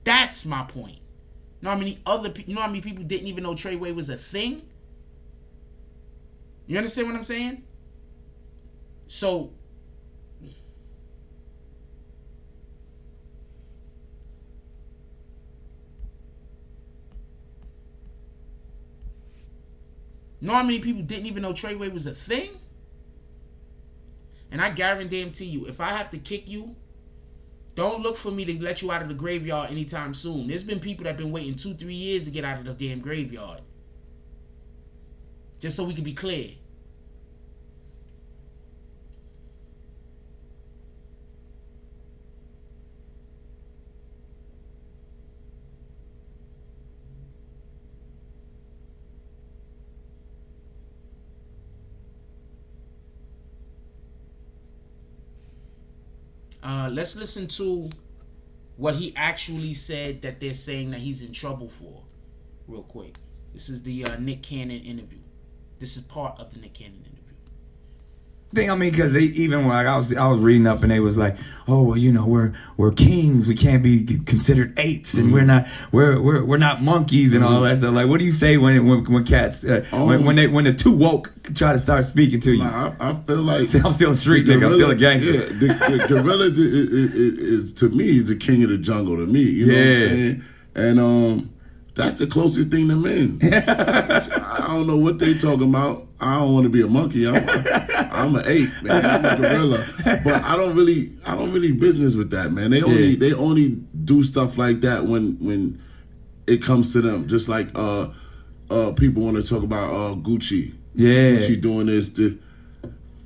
That's my point. You know how many people didn't even know Treyway was a thing? You understand what I'm saying? So, you know how many people didn't even know Treyway was a thing? And I guarantee you, if I have to kick you, don't look for me to let you out of the graveyard anytime soon. There's been people that have been waiting 2-3 years to get out of the damn graveyard. Just so we can be clear. Let's listen to what he actually said that they're saying that he's in trouble for, real quick. This is the Nick Cannon interview. This is part of the Nick Cannon interview. I mean, because even when I was reading up and they was like, oh, well, you know, we're kings, we can't be considered apes, and we're not monkeys and all that stuff. Like, what do you say when cats when the too woke try to start speaking to you? I feel like See, I'm still a street nigga. I'm still a gangster. Yeah, the gorillas is to me is the king of the jungle to me. You know what I'm saying? And that's the closest thing to men. I don't know what they talking about. I don't want to be a monkey. I'm an ape, man. I'm a gorilla. But I don't really business with that, man. They only do stuff like that when it comes to them. Just like people want to talk about Gucci. Yeah. Gucci doing this.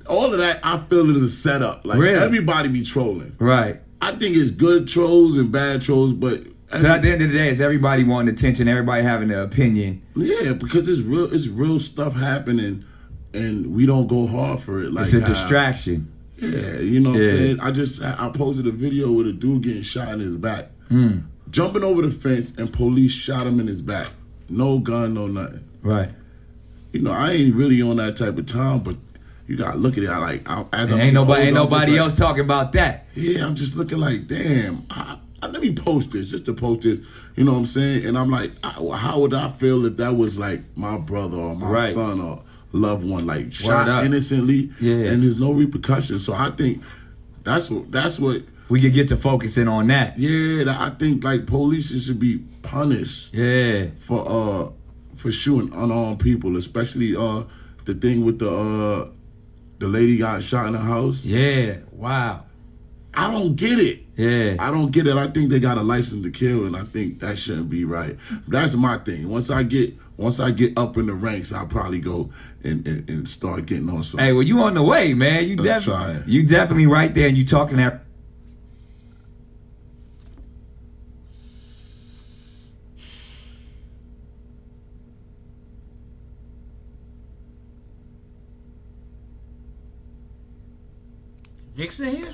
All of that, I feel is a setup. Like everybody be trolling. Right. I think it's good trolls and bad trolls, but so at the end of the day, it's everybody wanting attention, everybody having an opinion. Yeah, because it's real stuff happening, and we don't go hard for it. Like it's a distraction. Yeah, you know what I'm saying? I posted a video with a dude getting shot in his back. Jumping over the fence, and police shot him in his back. No gun, no nothing. Right. You know, I ain't really on that type of time, but you gotta look at it. Ain't nobody else talking about that. Yeah, I'm just looking like, damn. Let me post this, just to post this, you know what I'm saying? And I'm like, how would I feel if that was like my brother or my son or loved one, like shot innocently, and there's no repercussions. So I think that's what we could get to focusing on that. Yeah, I think like police should be punished. Yeah, for shooting unarmed people, especially the thing with the lady got shot in the house. Yeah, wow. I don't get it. Yeah. I don't get it. I think they got a license to kill, and I think that shouldn't be right. That's my thing. Once I get up in the ranks, I'll probably go and start getting on something. Hey, well, you on the way, man. You definitely right there, and you talking that. Vixen here?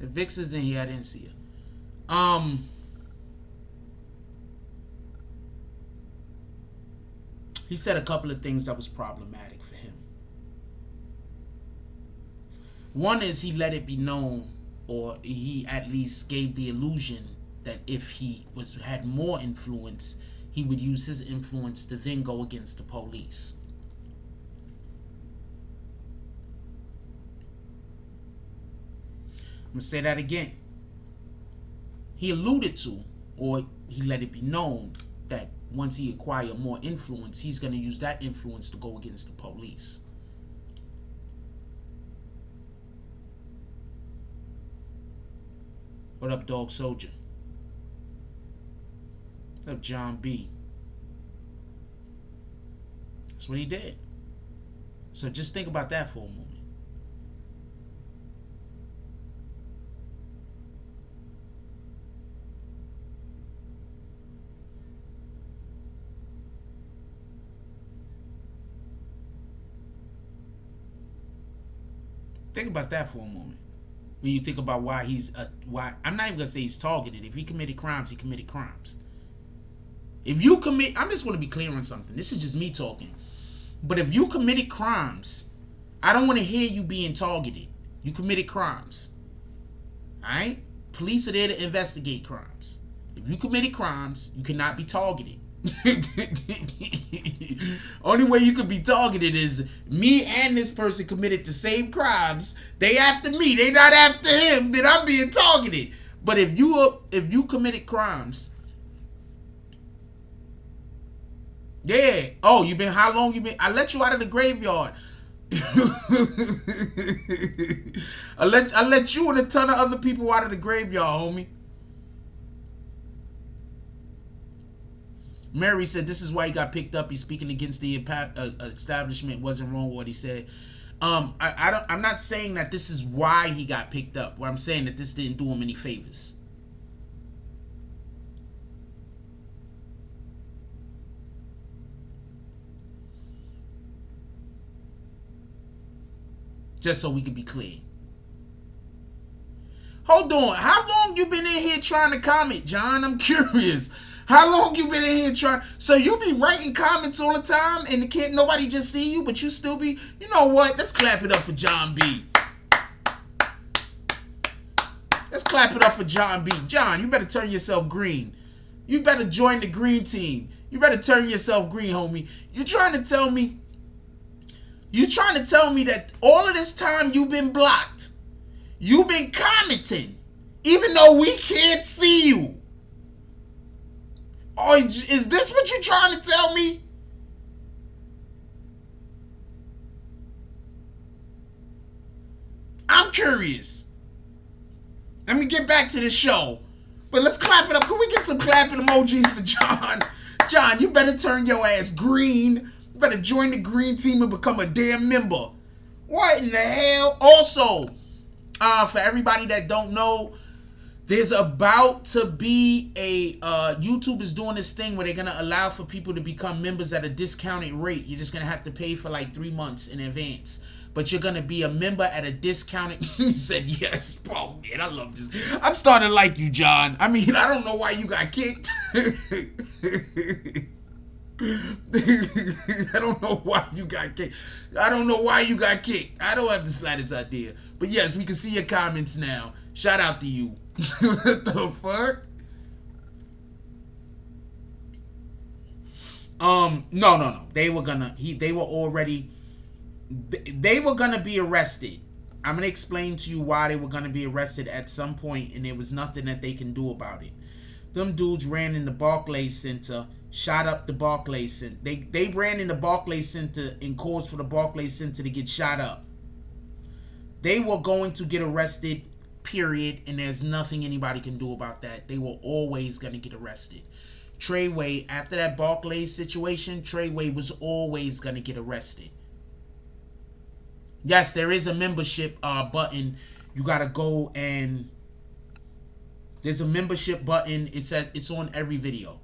If Vixen's in here, I didn't see her. He said a couple of things that was problematic for him. One is he let it be known, or he at least gave the illusion that if he had more influence, he would use his influence to then go against the police. I'm going to say that again. He alluded to, or he let it be known, that once he acquires more influence, he's going to use that influence to go against the police. What up, Dog Soldier? What up, John B? That's what he did. So just think about that for a moment. Think about that for a moment. When you think about why I'm not even gonna say he's targeted. If he committed crimes, he committed crimes. If you commit, I just want to be clear on something. This is just me talking. But if you committed crimes, I don't want to hear you being targeted. You committed crimes. Alright? Police are there to investigate crimes. If you committed crimes, you cannot be targeted. Only way you could be targeted is me and this person committed the same crimes. They after me, they not after him. Then I'm being targeted. But if you committed crimes, yeah. Oh, how long you been? I let you out of the graveyard. I let you and a ton of other people out of the graveyard, homie. Mary said this is why he got picked up. He's speaking against the establishment. Wasn't wrong what he said. I'm not saying that this is why he got picked up. What I'm saying that this didn't do him any favors. Just so we can be clear. Hold Hold on. How long you been in here trying to comment, John? I'm curious. How long you been in here trying? So you be writing comments all the time and can't nobody just see you, but you still be, you know what? Let's clap it up for John B. Let's clap it up for John B. John, you better turn yourself green. You better join the green team. You better turn yourself green, homie. You trying to tell me that all of this time you've been blocked, you've been commenting, even though we can't see you. Oh, is this what you're trying to tell me? I'm curious. Let me get back to the show. But let's clap it up. Can we get some clapping emojis for John? John, you better turn your ass green. You better join the green team and become a damn member. What in the hell? Also, for everybody that don't know, there's about to be a YouTube is doing this thing where they're gonna allow for people to become members at a discounted rate. You're just gonna have to pay for like 3 months in advance, but you're gonna be a member at a discounted. He said yes. Oh man, I love this. I'm starting to like you, John. I mean, I don't know why you got kicked. I don't know why you got kicked. I don't know why you got kicked. I don't have the slightest idea. But yes, we can see your comments now. Shout out to you. What the fuck? No. They were gonna be arrested. I'm gonna explain to you why they were gonna be arrested at some point, and there was nothing that they can do about it. Them dudes ran in the Barclays Center, shot up the Barclays Center. They ran in the Barclays Center and caused for the Barclays Center to get shot up. They were going to get arrested, period, and there's nothing anybody can do about that. They were always going to get arrested. Treyway, after that Barclays situation, Treyway was always going to get arrested. Yes, there is a membership button. You got to go and there's a membership button. It's on every video.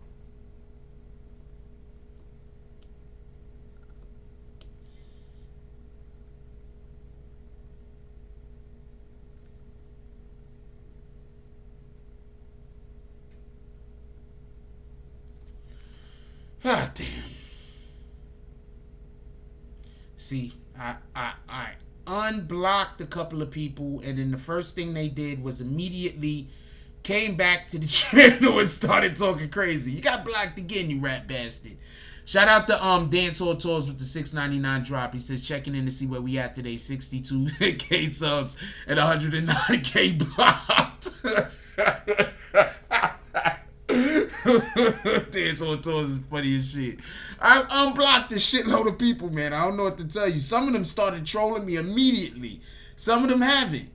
Ah, damn. See, I unblocked a couple of people, and then the first thing they did was immediately came back to the channel and started talking crazy. You got blocked again, you rat bastard. Shout out to Dancehall Tours with the $6.99 drop. He says checking in to see where we at today. 62K subs and 109K blocked. Dancehall Tours is funny as shit. I unblocked a shitload of people, man. I don't know what to tell you. Some of them started trolling me immediately. Some of them haven't.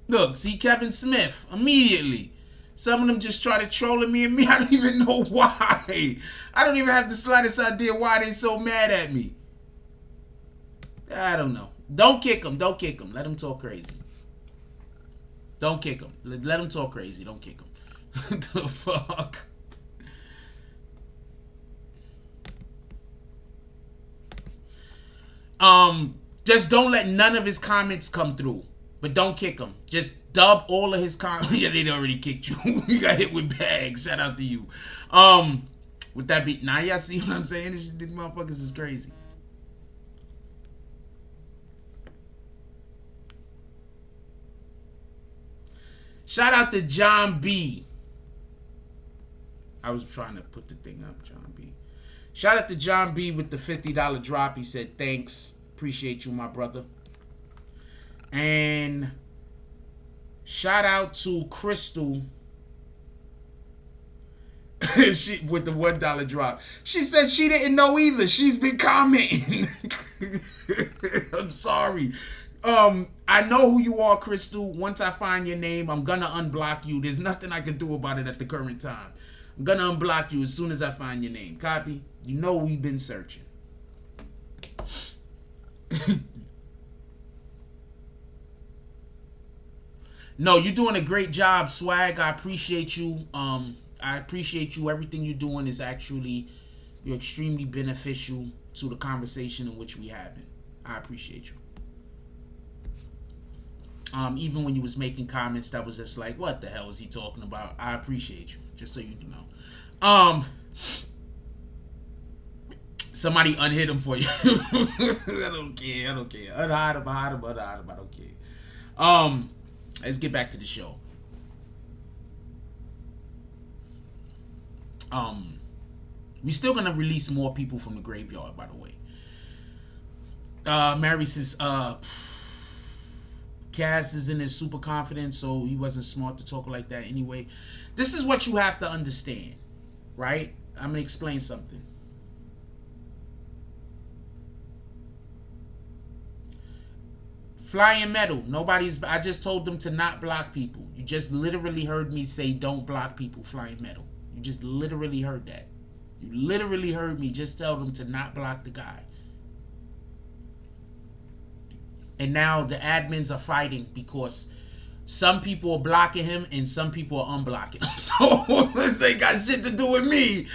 Look, see Kevin Smith immediately. Some of them just try to troll at me and me. I don't even know why. I don't even have the slightest idea why they so mad at me. I don't know. Don't kick them. Don't kick them. Let them talk crazy. Don't kick them. Let them talk crazy. Don't kick them. What the fuck? Just don't let none of his comments come through. But don't kick him. Just dub all of his comments. Yeah, they already kicked you. You got hit with bags. Shout out to you. With that beat, now y'all see what I'm saying? These motherfuckers is crazy. Shout out to John B. I was trying to put the thing up, John B. Shout out to John B with the $50 drop. He said, thanks. Appreciate you, my brother. And shout out to Crystal she with the $1 drop. She said she didn't know either. She's been commenting. I'm sorry. I know who you are, Crystal. Once I find your name, I'm gonna unblock you. There's nothing I can do about it at the current time. I'm gonna unblock you as soon as I find your name. Copy? You know we've been searching. No, you're doing a great job, Swag. I appreciate you. I appreciate you. Everything you're doing is actually You're extremely beneficial to the conversation in which we having. I appreciate you. Even when you was making comments that was just like, what the hell is he talking about? I appreciate you, just so you know. Somebody unhit him for you. I don't care. Unhide him. I don't care. Let's get back to the show. We still gonna release more people from the graveyard, by the way. Mary says, Cass is in his super confidence, so he wasn't smart to talk like that anyway. This is what you have to understand, right? I'm gonna explain something. Flying metal. I just told them to not block people. You just literally heard me say don't block people, Flying metal. You just literally heard that. You literally heard me just tell them to not block the guy. And now the admins are fighting because some people are blocking him and some people are unblocking him. So this ain't got shit to do with me.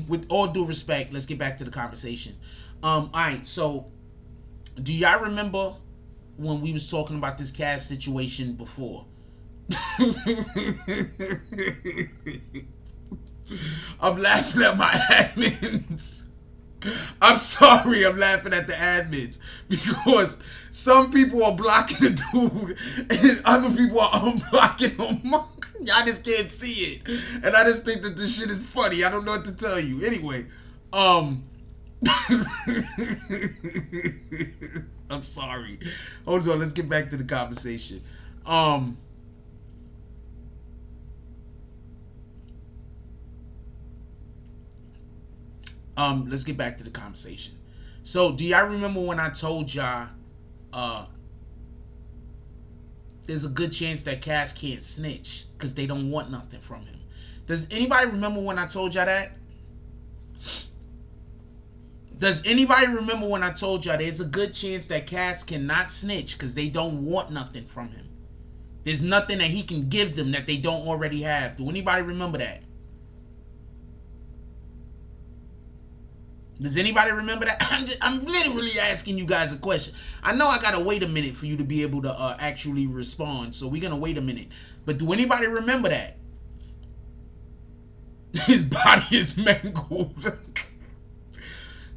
With all due respect, let's get back to the conversation. Alright, so do y'all remember when we was talking about this Cass situation before? I'm laughing at my admins. I'm sorry, I'm laughing at the admins because some people are blocking the dude and other people are unblocking him. Y'all just can't see it. And I just think that this shit is funny. I don't know what to tell you. Anyway, I'm sorry. Hold on, let's get back to the conversation. Let's get back to the conversation. So, do y'all remember when I told y'all there's a good chance that Cass can't snitch because they don't want nothing from him? Does anybody remember when I told y'all that? Does anybody remember when I told y'all there's a good chance that Cass cannot snitch because they don't want nothing from him? There's nothing that he can give them that they don't already have. Do anybody remember that? Does anybody remember that? I'm literally asking you guys a question. I know I gotta wait a minute for you to be able to actually respond, so we're gonna wait a minute. But do anybody remember that? His body is mangled.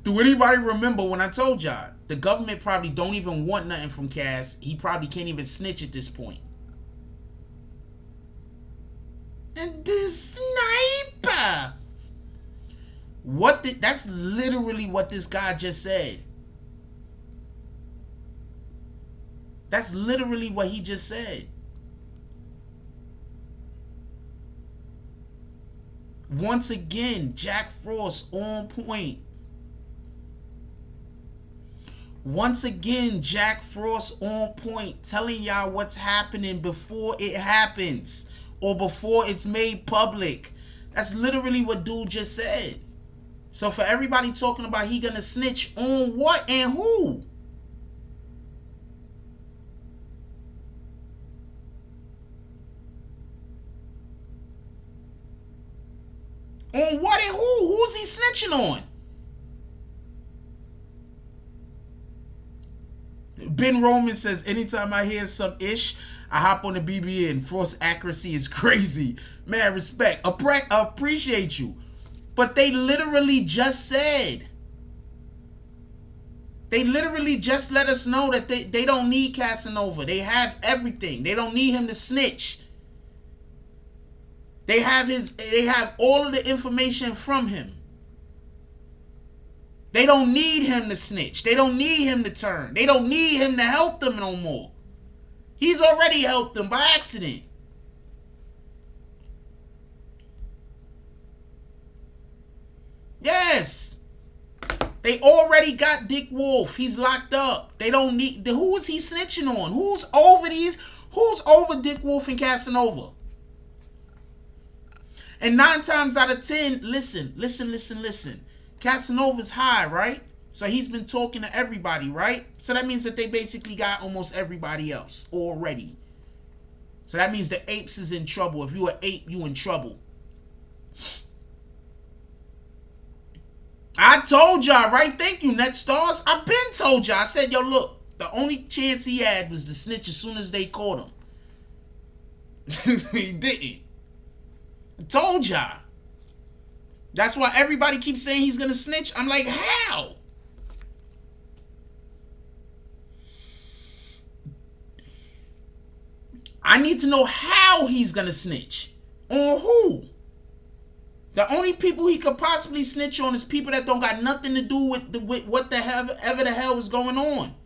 Do anybody remember when I told y'all the government probably don't even want nothing from Cass? He probably can't even snitch at this point. And this sniper. That's literally what this guy just said. That's literally what he just said. Once again, Jack Frost on point. Once again, Jack Frost on point, telling y'all what's happening before it happens or before it's made public. That's literally what dude just said. So for everybody talking about he gonna snitch on what and who? On what and who? Who's he snitching on? Ben Roman says, anytime I hear some ish, I hop on the BBN. Force accuracy is crazy. Man, respect. Appreciate you. But they literally just said. They literally just let us know that they don't need Casanova. They have everything. They don't need him to snitch. They have all of the information from him. They don't need him to snitch. They don't need him to turn. They don't need him to help them no more. He's already helped them by accident. Yes. They already got Dick Wolf. He's locked up. They don't need... Who is he snitching on? Who's over these? Who's over Dick Wolf and Casanova? And 9 times out of 10, listen. Casanova's high, right? So he's been talking to everybody, right? So that means that they basically got almost everybody else already. So that means the apes is in trouble. If you an ape, you in trouble. I told y'all, right? Thank you, Net Stars. I've been told y'all. I said, yo, look, the only chance he had was to snitch as soon as they caught him. He didn't. I told y'all. That's why everybody keeps saying he's gonna snitch. I'm like, how? I need to know how he's gonna snitch. On who? The only people he could possibly snitch on is people that don't got nothing to do with what the hell ever the hell is going on.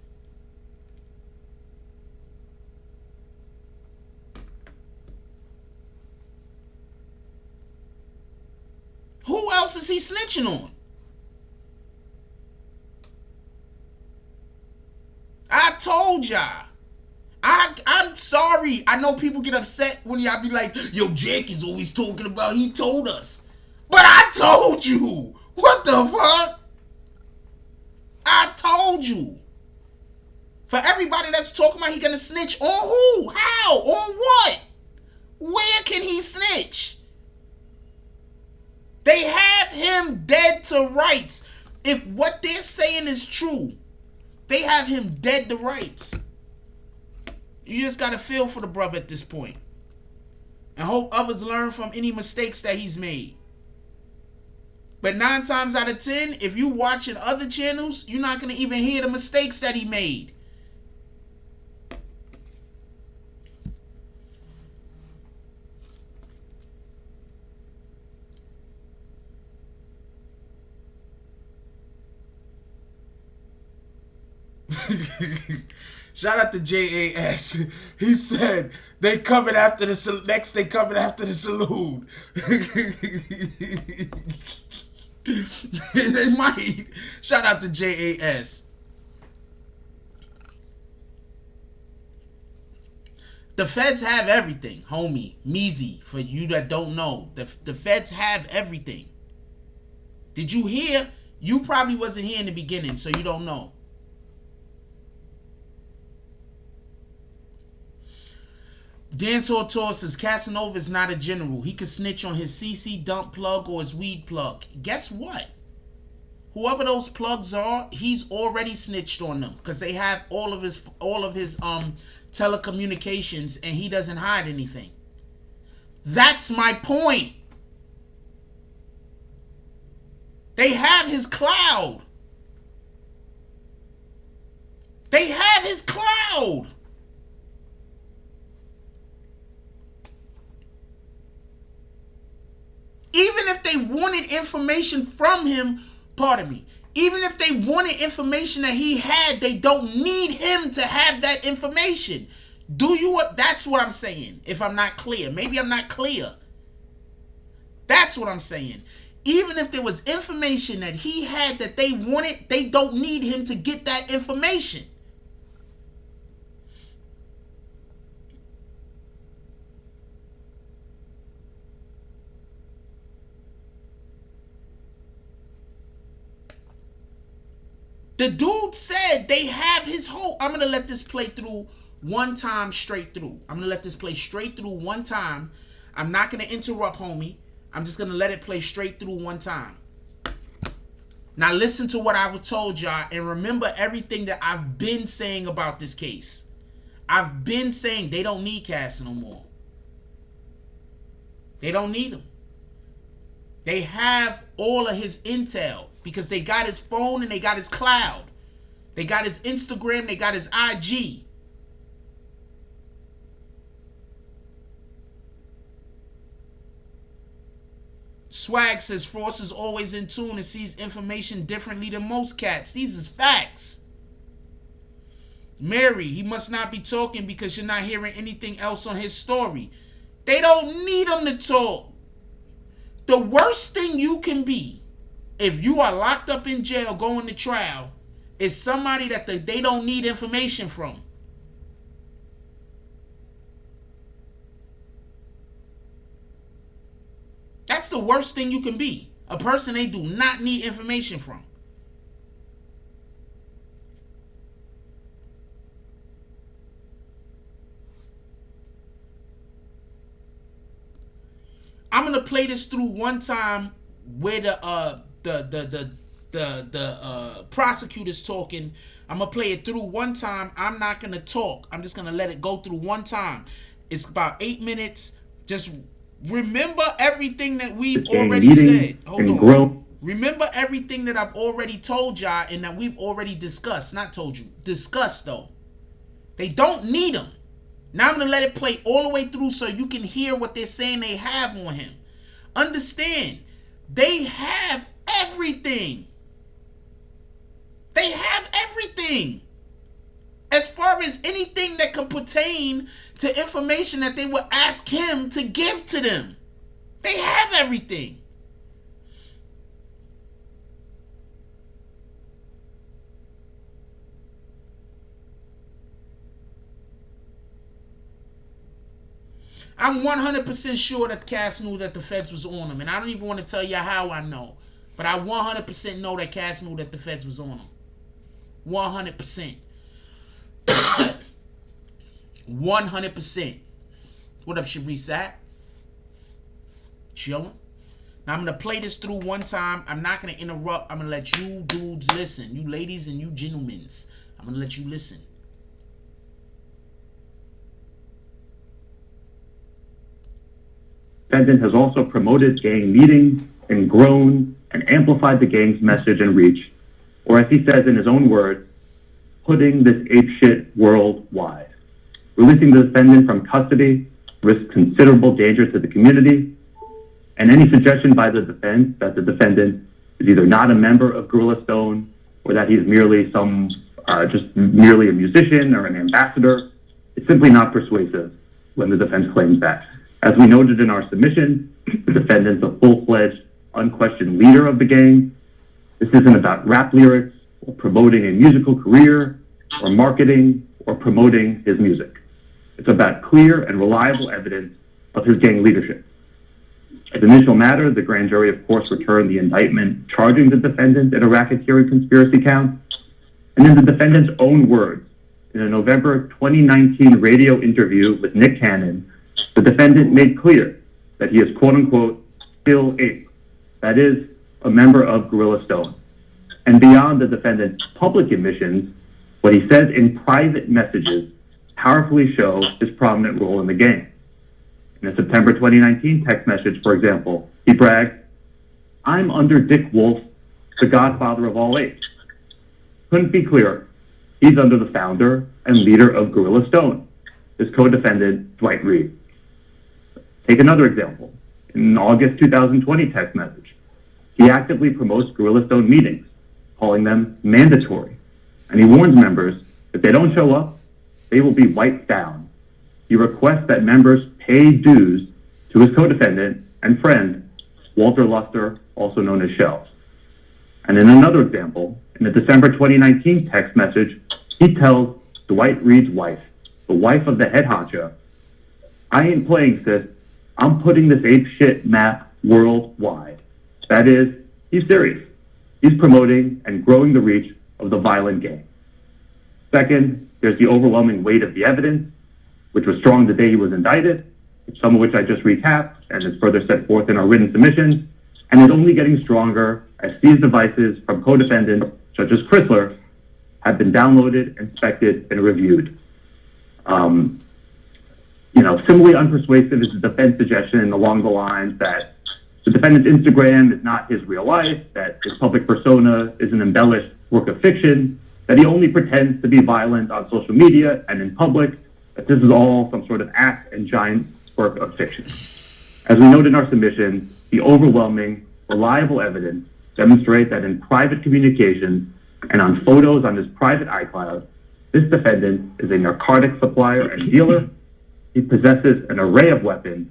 Who else is he snitching on? I told y'all. I'm sorry. I know people get upset when y'all be like, yo, Jack is always talking about he told us. But I told you. What the fuck? I told you. For everybody that's talking about he gonna snitch, on who? How? On what? Where can he snitch? They have him dead to rights. If what they're saying is true, they have him dead to rights. You just gotta feel for the brother at this point. And hope others learn from any mistakes that he's made. But 9 times out of 10, if you watching other channels, you're not gonna even hear the mistakes that he made. Shout out to JAS. He said they coming after the next. They coming after the saloon. They might. Shout out to JAS. The feds have everything, homie. Meezy, for you that don't know, the feds have everything. Did you hear? You probably wasn't here in the beginning, so you don't know. Dancehall Tour says Casanova is not a general. He could snitch on his CC dump plug or his weed plug. Guess what? Whoever those plugs are, he's already snitched on them because they have all of his telecommunications and he doesn't hide anything. That's my point. They have his cloud. They have his cloud. Even if they wanted information from him, pardon me, even if they wanted information that he had, they don't need him to have that information. Do you? That's what I'm saying. If I'm not clear, maybe I'm not clear. That's what I'm saying. Even if there was information that he had that they wanted, they don't need him to get that information. The dude said they have his whole... I'm going to let this play through one time straight through. I'm going to let this play straight through one time. I'm not going to interrupt, homie. I'm just going to let it play straight through one time. Now listen to what I was told y'all and remember everything that I've been saying about this case. I've been saying they don't need Cass no more. They don't need him. They have all of his intel because they got his phone and they got his cloud. They got his Instagram, they got his IG. Swag says Frost is always in tune and sees information differently than most cats. These is facts. Mary, he must not be talking because you're not hearing anything else on his story. They don't need him to talk. The worst thing you can be, if you are locked up in jail going to trial, is somebody that they don't need information from. That's the worst thing you can be. A person they do not need information from. I'm gonna play this through one time where the the prosecutor's talking. I'm gonna play it through one time. I'm not gonna talk. I'm just gonna let it go through one time. It's about 8 minutes. Just remember everything that we've already said. Hold on. Remember everything that I've already told y'all and that we've already discussed. Not told you. Discussed, though. They don't need them. Now I'm going to let it play all the way through so you can hear what they're saying they have on him. Understand, they have everything. They have everything. As far as anything that could pertain to information that they would ask him to give to them. They have everything. I'm 100% sure that Cass knew that the feds was on him. And I don't even want to tell you how I know. But I 100% know that Cass knew that the feds was on him. 100%. 100%. What up, Sharice? Chilling. Now I'm going to play this through one time. I'm not going to interrupt. I'm going to let you dudes listen. You ladies and you gentlemen. I'm going to let you listen. Defendant has also promoted gang meetings and grown and amplified the gang's message and reach, or as he says in his own words, putting this apeshit worldwide. Releasing the defendant from custody risks considerable danger to the community, and any suggestion by the defense that the defendant is either not a member of Gorilla Stone or that he's merely just merely a musician or an ambassador is simply not persuasive when the defense claims that. As we noted in our submission, the defendant's a full-fledged, unquestioned leader of the gang. This isn't about rap lyrics or promoting a musical career or marketing or promoting his music. It's about clear and reliable evidence of his gang leadership. As initial matter, the grand jury, of course, returned the indictment charging the defendant in a racketeering conspiracy count. And in the defendant's own words, in a November 2019 radio interview with Nick Cannon, the defendant made clear that he is, quote-unquote, still ape, that is, a member of Gorilla Stone. And beyond the defendant's public admissions, what he says in private messages powerfully show his prominent role in the gang. In a September 2019 text message, for example, he bragged, "I'm under Dick Wolf, the godfather of all apes." Couldn't be clearer. He's under the founder and leader of Gorilla Stone, his co-defendant, Dwight Reed. Take another example. In an August 2020 text message, he actively promotes Gorilla Stone meetings, calling them mandatory. And he warns members if they don't show up, they will be wiped down. He requests that members pay dues to his co-defendant and friend, Walter Luster, also known as Shells. And in another example, in a December 2019 text message, he tells Dwight Reed's wife, the wife of the head honcho, "I ain't playing, sis. I'm putting this ape shit map worldwide." That is, he's serious. He's promoting and growing the reach of the violent gang. Second, there's the overwhelming weight of the evidence, which was strong the day he was indicted, some of which I just recapped and is further set forth in our written submissions, and is only getting stronger as these devices from co-defendants such as Chrysler have been downloaded, inspected, and reviewed. Similarly unpersuasive is the defense suggestion along the lines that the defendant's Instagram is not his real life, that his public persona is an embellished work of fiction, that he only pretends to be violent on social media and in public, that this is all some sort of act and giant work of fiction. As we note in our submission, the overwhelming, reliable evidence demonstrates that in private communications and on photos on his private iCloud, this defendant is a narcotic supplier and dealer. He possesses an array of weapons,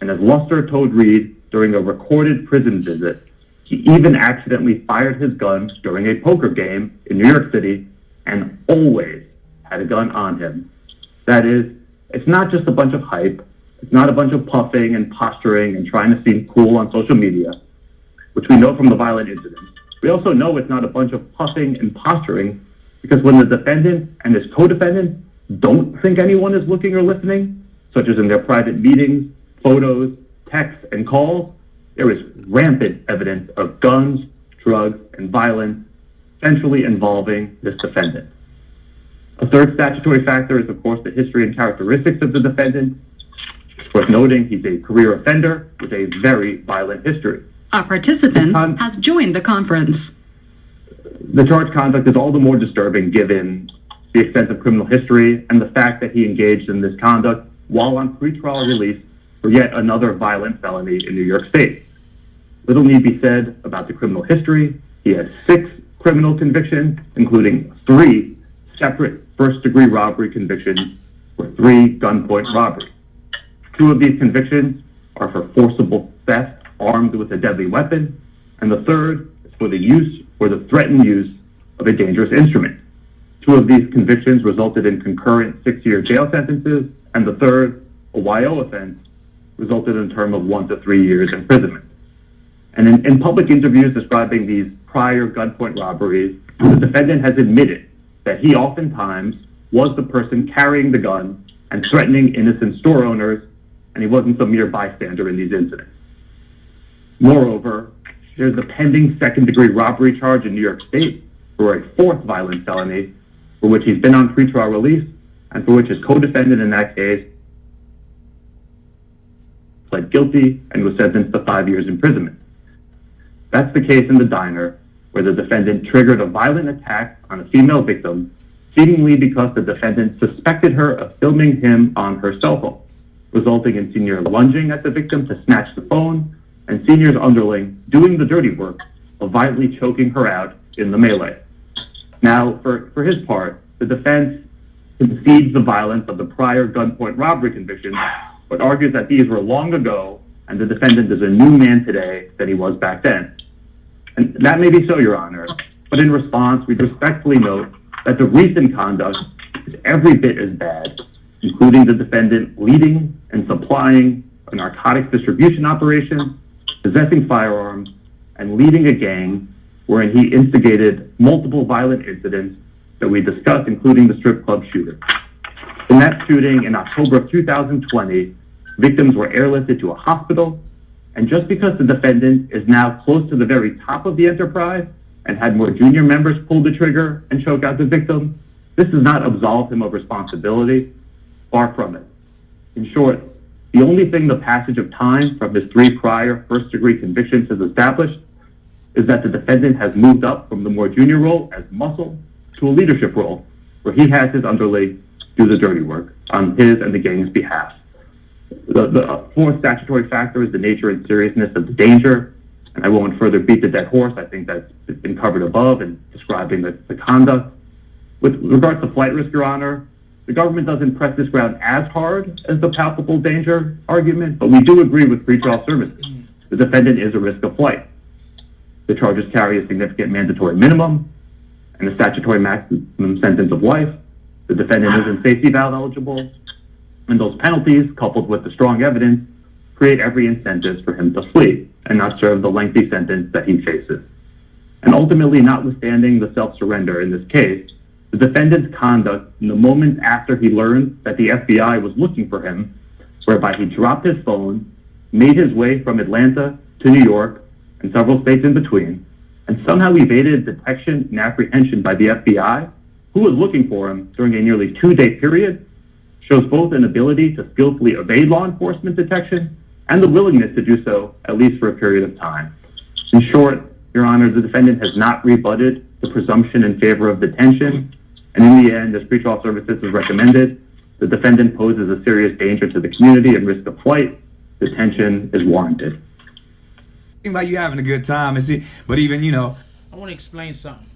and as Luster told Reed during a recorded prison visit, he even accidentally fired his gun during a poker game in New York City and always had a gun on him. That is, it's not just a bunch of hype. It's not a bunch of puffing and posturing and trying to seem cool on social media, which we know from the violent incident. We also know it's not a bunch of puffing and posturing because when the defendant and his co-defendant don't think anyone is looking or listening, such as in their private meetings, photos, texts, and calls, there is rampant evidence of guns, drugs, and violence, centrally involving this defendant. A third statutory factor is, of course, the history and characteristics of the defendant. It's worth noting he's a career offender with a very violent history. A participant has joined the conference. The charged conduct is all the more disturbing given the extensive criminal history and the fact that he engaged in this conduct while on pretrial release for yet another violent felony in New York State. Little need be said about the criminal history. He has 6 criminal convictions, including 3 separate first-degree robbery convictions for 3 gunpoint robberies. 2 of these convictions are for forcible theft armed with a deadly weapon, and the third is for the use or the threatened use of a dangerous instrument. 2 of these convictions resulted in concurrent 6-year jail sentences, and the third, a YO offense, resulted in a term of 1 to 3 years imprisonment. And in public interviews describing these prior gunpoint robberies, the defendant has admitted that he oftentimes was the person carrying the gun and threatening innocent store owners, and he wasn't some mere bystander in these incidents. Moreover, there's a pending second-degree robbery charge in New York State for a 4th violent felony for which he's been on pretrial release and for which his co-defendant in that case pled guilty and was sentenced to 5 years imprisonment. That's the case in the diner where the defendant triggered a violent attack on a female victim, seemingly because the defendant suspected her of filming him on her cell phone, resulting in Senior lunging at the victim to snatch the phone and Senior's underling doing the dirty work of violently choking her out in the melee. Now, for his part, the defense concedes the violence of the prior gunpoint robbery convictions, but argues that these were long ago and the defendant is a new man today than he was back then. And that may be so, Your Honor, but in response, we respectfully note that the recent conduct is every bit as bad, including the defendant leading and supplying a narcotics distribution operation, possessing firearms, and leading a gang wherein he instigated multiple violent incidents that we discussed, including the strip club shooter. In that shooting in October of 2020, victims were airlifted to a hospital, and just because the defendant is now close to the very top of the enterprise and had more junior members pull the trigger and choke out the victim, this does not absolve him of responsibility. Far from it. In short, the only thing the passage of time from his 3 prior first-degree convictions has established is that the defendant has moved up from the more junior role as muscle to a leadership role, where he has his underling do the dirty work on his and the gang's behalf. The 4th statutory factor is the nature and seriousness of the danger, and I won't further beat the dead horse. I think that's been covered above in describing the conduct. With regards to flight risk, Your Honor, the government doesn't press this ground as hard as the palpable danger argument, but we do agree with pretrial services. The defendant is a risk of flight. The charges carry a significant mandatory minimum and a statutory maximum sentence of life. The defendant isn't safety valve eligible, and those penalties, coupled with the strong evidence, create every incentive for him to flee and not serve the lengthy sentence that he faces. And ultimately, notwithstanding the self-surrender in this case, the defendant's conduct in the moments after he learned that the FBI was looking for him, whereby he dropped his phone, made his way from Atlanta to New York and several states in between, and somehow evaded detection and apprehension by the FBI, who was looking for him during a nearly 2-day period, shows both an ability to skillfully evade law enforcement detection and the willingness to do so, at least for a period of time. In short, Your Honor, the defendant has not rebutted the presumption in favor of detention, and in the end, as pretrial services has recommended, the defendant poses a serious danger to the community and risk of flight. Detention is warranted. Seems like you having a good time, and see, but even, you know, I want to explain something.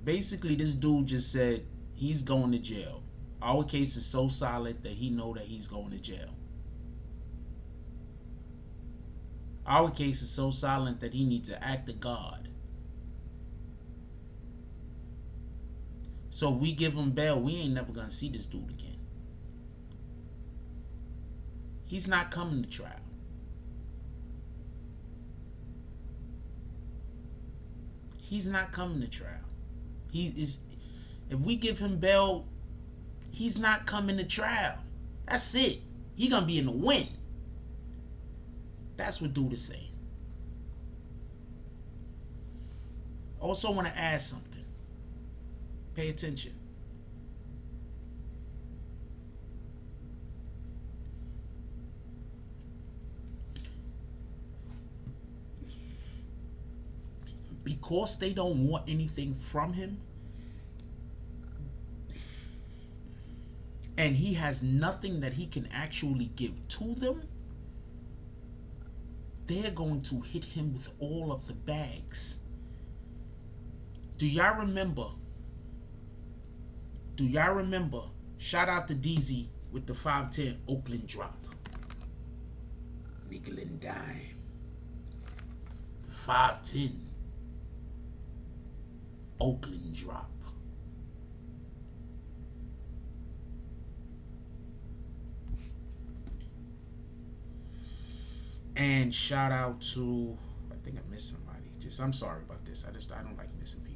Basically, this dude just said he's going to jail. Our case is so solid that he know that he's going to jail. Our case is so silent that he needs to act of God. So if we give him bail, we ain't never gonna see this dude again. He's not coming to trial. He's not coming to trial. If we give him bail, he's not coming to trial. That's it. He gonna be in the win. That's what dude is saying. Also want to add something. Pay attention. Because they don't want anything from him, and he has nothing that he can actually give to them, they're going to hit him with all of the bags. Do y'all remember? Shout out to DZ with the 510 Oakland drop. Nickel and dime. The 510 Oakland drop. And shout out to, I think I missed somebody. I'm sorry about this. I don't like missing people.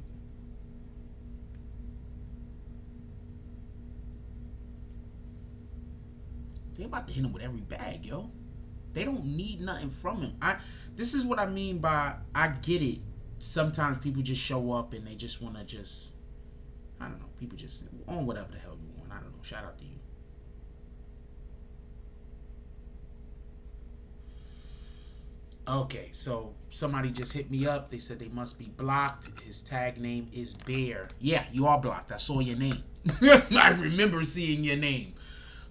They about to hit him with every bag, yo. They don't need nothing from him. This is what I mean by, I get it. Sometimes people just show up and they just want to just, I don't know, people just on whatever the hell you want. I don't know. Shout out to you. Okay, so somebody just hit me up. They said they must be blocked. His tag name is Bear. Yeah, you are blocked. I saw your name. I remember seeing your name.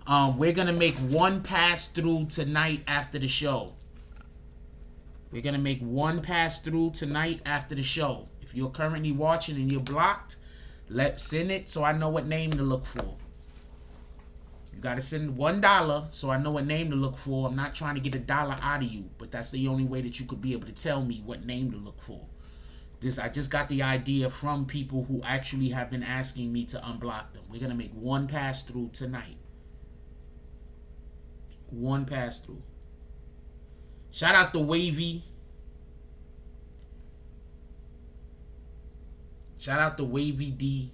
We're going to make one pass through tonight after the show. We're going to make one pass through tonight after the show. If you're currently watching and you're blocked, send it so I know what name to look for. You got to send $1 so I know what name to look for. I'm not trying to get $1 out of you, but that's the only way that you could be able to tell me what name to look for. I just got the idea from people who actually have been asking me to unblock them. We're going to make one pass through tonight. One pass through. Shout out to Wavy. Shout out to Wavy D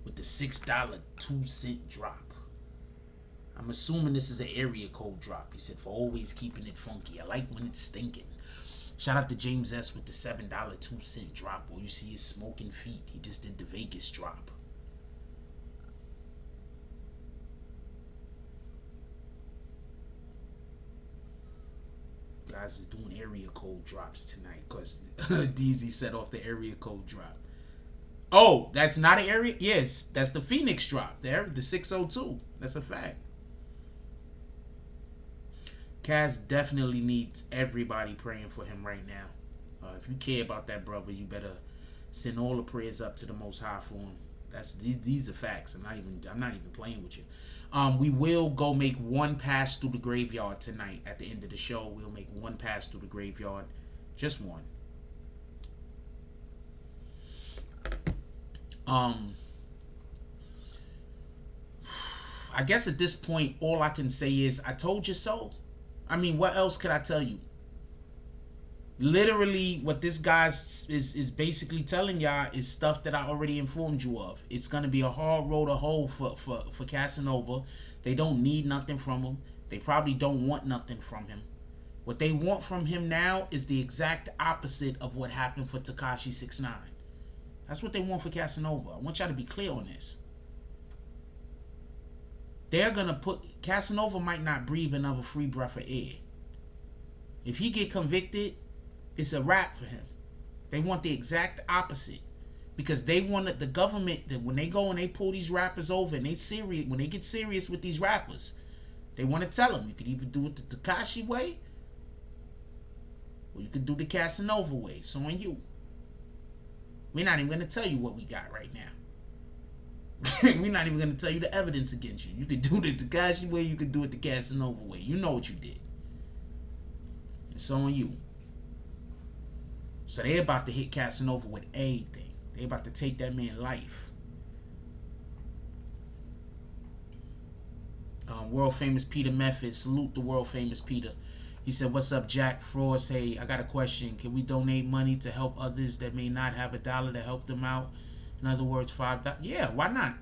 with the $6 2-cent drop. I'm assuming this is an area code drop. He said, for always keeping it funky. I like when it's stinking. Shout out to James S with the $7 2-cent drop. Well, you see his smoking feet. He just did the Vegas drop. Guys is doing area code drops tonight because DZ set off the area code drop. Oh, that's not an area? Yes, that's the Phoenix drop there, the 602. That's a fact. Cass definitely needs everybody praying for him right now. If you care about that brother, you better send all the prayers up to the Most High for him. These are facts. I'm not even playing with you. We will go make one pass through the graveyard tonight at the end of the show. We'll make one pass through the graveyard. Just one. I guess at this point, all I can say is, I told you so. I mean, what else could I tell you? Literally, what this guy is basically telling y'all is stuff that I already informed you of. It's going to be a hard road to hoe for Casanova. They don't need nothing from him. They probably don't want nothing from him. What they want from him now is the exact opposite of what happened for Tekashi 6ix9ine. That's what they want for Casanova. I want y'all to be clear on this. They're going to put... Casanova might not breathe another free breath of air. If he get convicted, it's a wrap for him. They want the exact opposite. Because they wanted the government, that when they go and they pull these rappers over and when they get serious with these rappers, they want to tell them, you could either do it the Tekashi way, or you could do the Casanova way. It's on you. We're not even going to tell you what we got right now. We're not even going to tell you the evidence against you. You could do it the Tekashi way, you could do it the Casanova way. You know what you did. It's on you. So they're about to hit Casanova with everything. They're about to take that man's life. World famous Peter Method. Salute the world famous Peter. He said, what's up, Jack Frost? Hey, I got a question. Can we donate money to help others that may not have $1 to help them out? In other words, $5. Yeah, why not?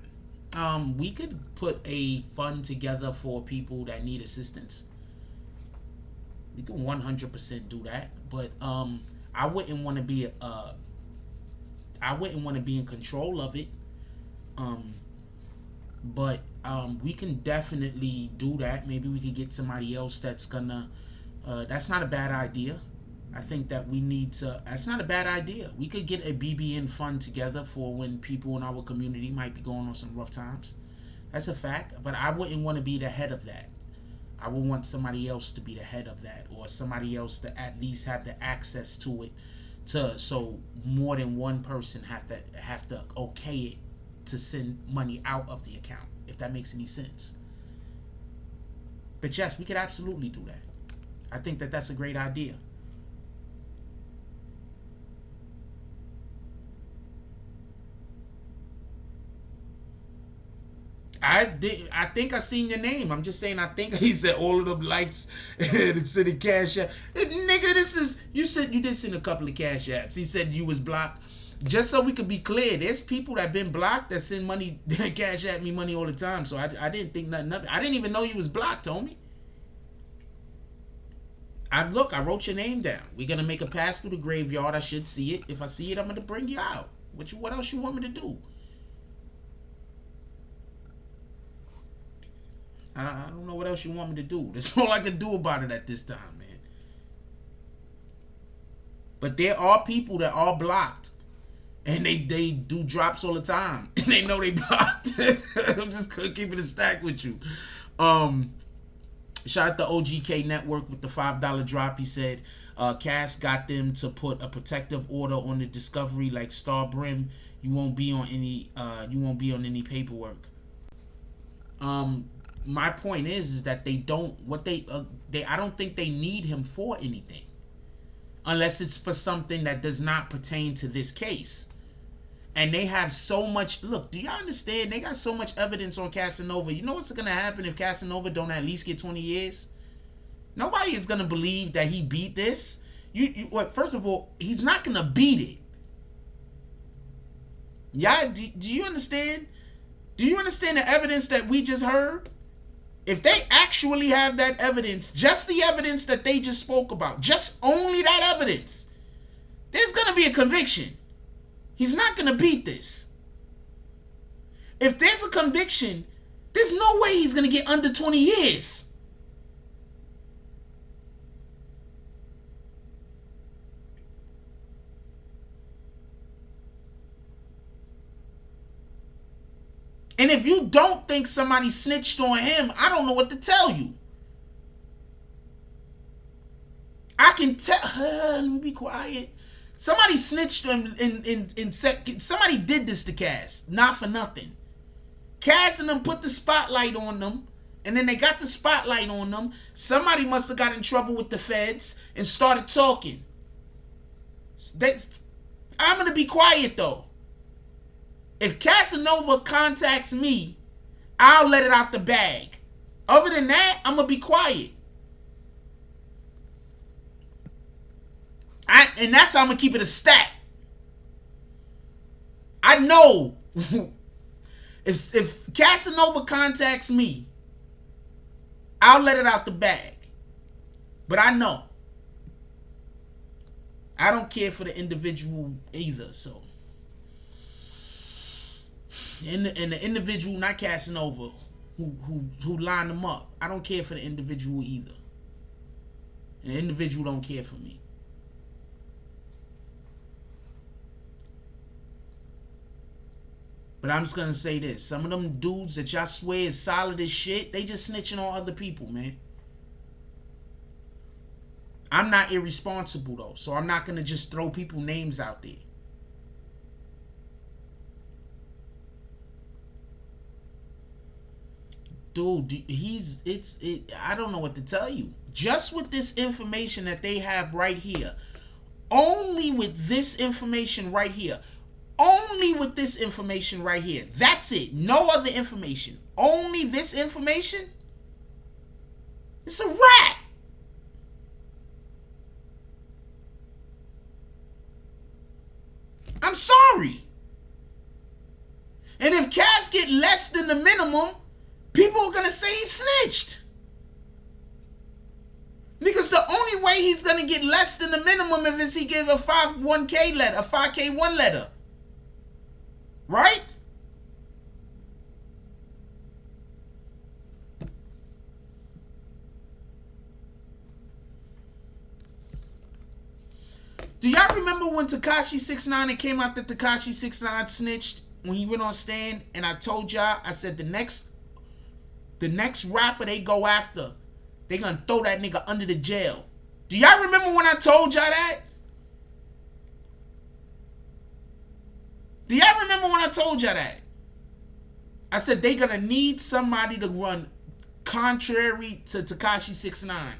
We could put a fund together for people that need assistance. We can 100% do that, but I wouldn't want to be in control of it. But we can definitely do that. Maybe we could get somebody else that's gonna. That's not a bad idea. I think that we need to. That's not a bad idea. We could get a BBN fund together for when people in our community might be going on some rough times. That's a fact. But I wouldn't want to be the head of that. I would want somebody else to be the head of that, or somebody else to at least have the access to it, so more than one person have to okay it to send money out of the account, if that makes any sense. But yes, we could absolutely do that. I think that that's a great idea. I think I seen your name. I'm just saying I think he said all of them lights and sending cash app. Nigga, this is, you said you did send a couple of cash apps. He said you was blocked. Just so we could be clear, there's people that been blocked that send money, cash at me money all the time. So I didn't think nothing of it. I didn't even know you was blocked, homie. I wrote your name down. We're gonna make a pass through the graveyard. I should see it. If I see it, I'm gonna bring you out. What else you want me to do? I don't know what else you want me to do. That's all I can do about it at this time, man. But there are people that are blocked. And they do drops all the time. And they know they blocked. I'm just keeping it stacked with you. Shout out to OGK Network with the $5 drop. He said, Cass got them to put a protective order on the Discovery like Star Brim. You won't be on any paperwork. My point is that they don't I don't think they need him for anything. Unless it's for something that does not pertain to this case. And they have so much, look, do y'all understand? They got so much evidence on Casanova. You know what's going to happen if Casanova don't at least get 20 years? Nobody is going to believe that he beat this. First of all, he's not going to beat it. Y'all, do you understand? Do you understand the evidence that we just heard? If they actually have that evidence, just the evidence that they just spoke about, just only that evidence, there's going to be a conviction. He's not going to beat this. If there's a conviction, there's no way he's going to get under 20 years. And if you don't think somebody snitched on him, I don't know what to tell you. I can tell. Let me be quiet. Somebody snitched him somebody did this to Cass. Not for nothing. Cass and them put the spotlight on them. And then they got the spotlight on them. Somebody must have got in trouble with the feds and started talking. I'm going to be quiet though. If Casanova contacts me, I'll let it out the bag. Other than that, I'm going to be quiet. And that's how I'm going to keep it a stack. I know if Casanova contacts me, I'll let it out the bag. But I know. I don't care for the individual either, so. And the individual, not Casanova, who lined them up. I don't care for the individual either. And the individual don't care for me. But I'm just gonna say this. Some of them dudes that y'all swear is solid as shit, they just snitching on other people, man. I'm not irresponsible though, so I'm not gonna just throw people names out there. Dude, I don't know what to tell you. Just with this information that they have right here, only with this information right here, only with this information right here, that's it. No other information. Only this information. It's a wrap. I'm sorry. And if Cass get less than the minimum, people are gonna say he snitched. Because the only way he's gonna get less than the minimum is he give a 5K letter, a 5K1 letter. Right? Do y'all remember when Tekashi 6ix9ine, it came out that Tekashi 6ix9ine snitched when he went on stand? And I told y'all, I said the next rapper they go after, they gonna throw that nigga under the jail. Do y'all remember when I told y'all that? Do y'all remember when I told y'all that? I said they gonna need somebody to run contrary to Tekashi 6ix9ine,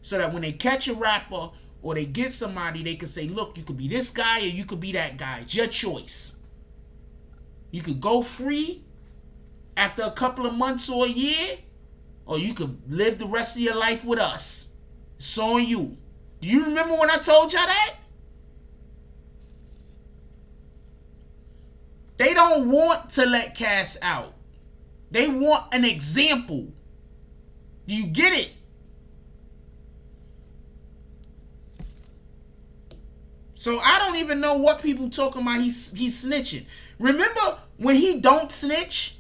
so that when they catch a rapper or they get somebody, they can say, look, you could be this guy or you could be that guy. It's your choice. You could go free after a couple of months or a year, or you could live the rest of your life with us. It's on you. Do you remember when I told y'all that? They don't want to let Cass out. They want an example. Do you get it? So I don't even know what people talking about he's snitching. Remember when he don't snitch?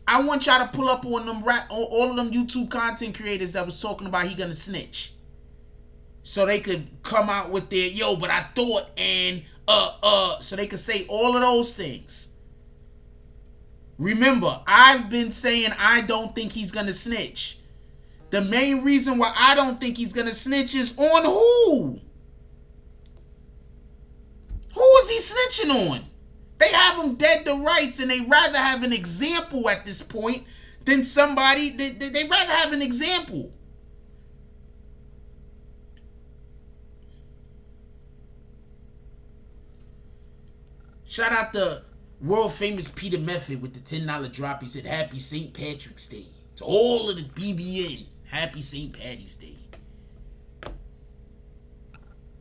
I want y'all to pull up on them all of them YouTube content creators that was talking about he gonna snitch. So they could come out with their, yo, but I thought, and so they could say all of those things. Remember, I've been saying I don't think he's gonna snitch. The main reason why I don't think he's gonna snitch is on who? Who is he snitching on? They have him dead to rights, and they rather have an example at this point than somebody. They rather have an example. Shout out to world famous Peter Method with the $10 drop. He said, "Happy St. Patrick's Day to all of the BBN. Happy St. Patty's Day."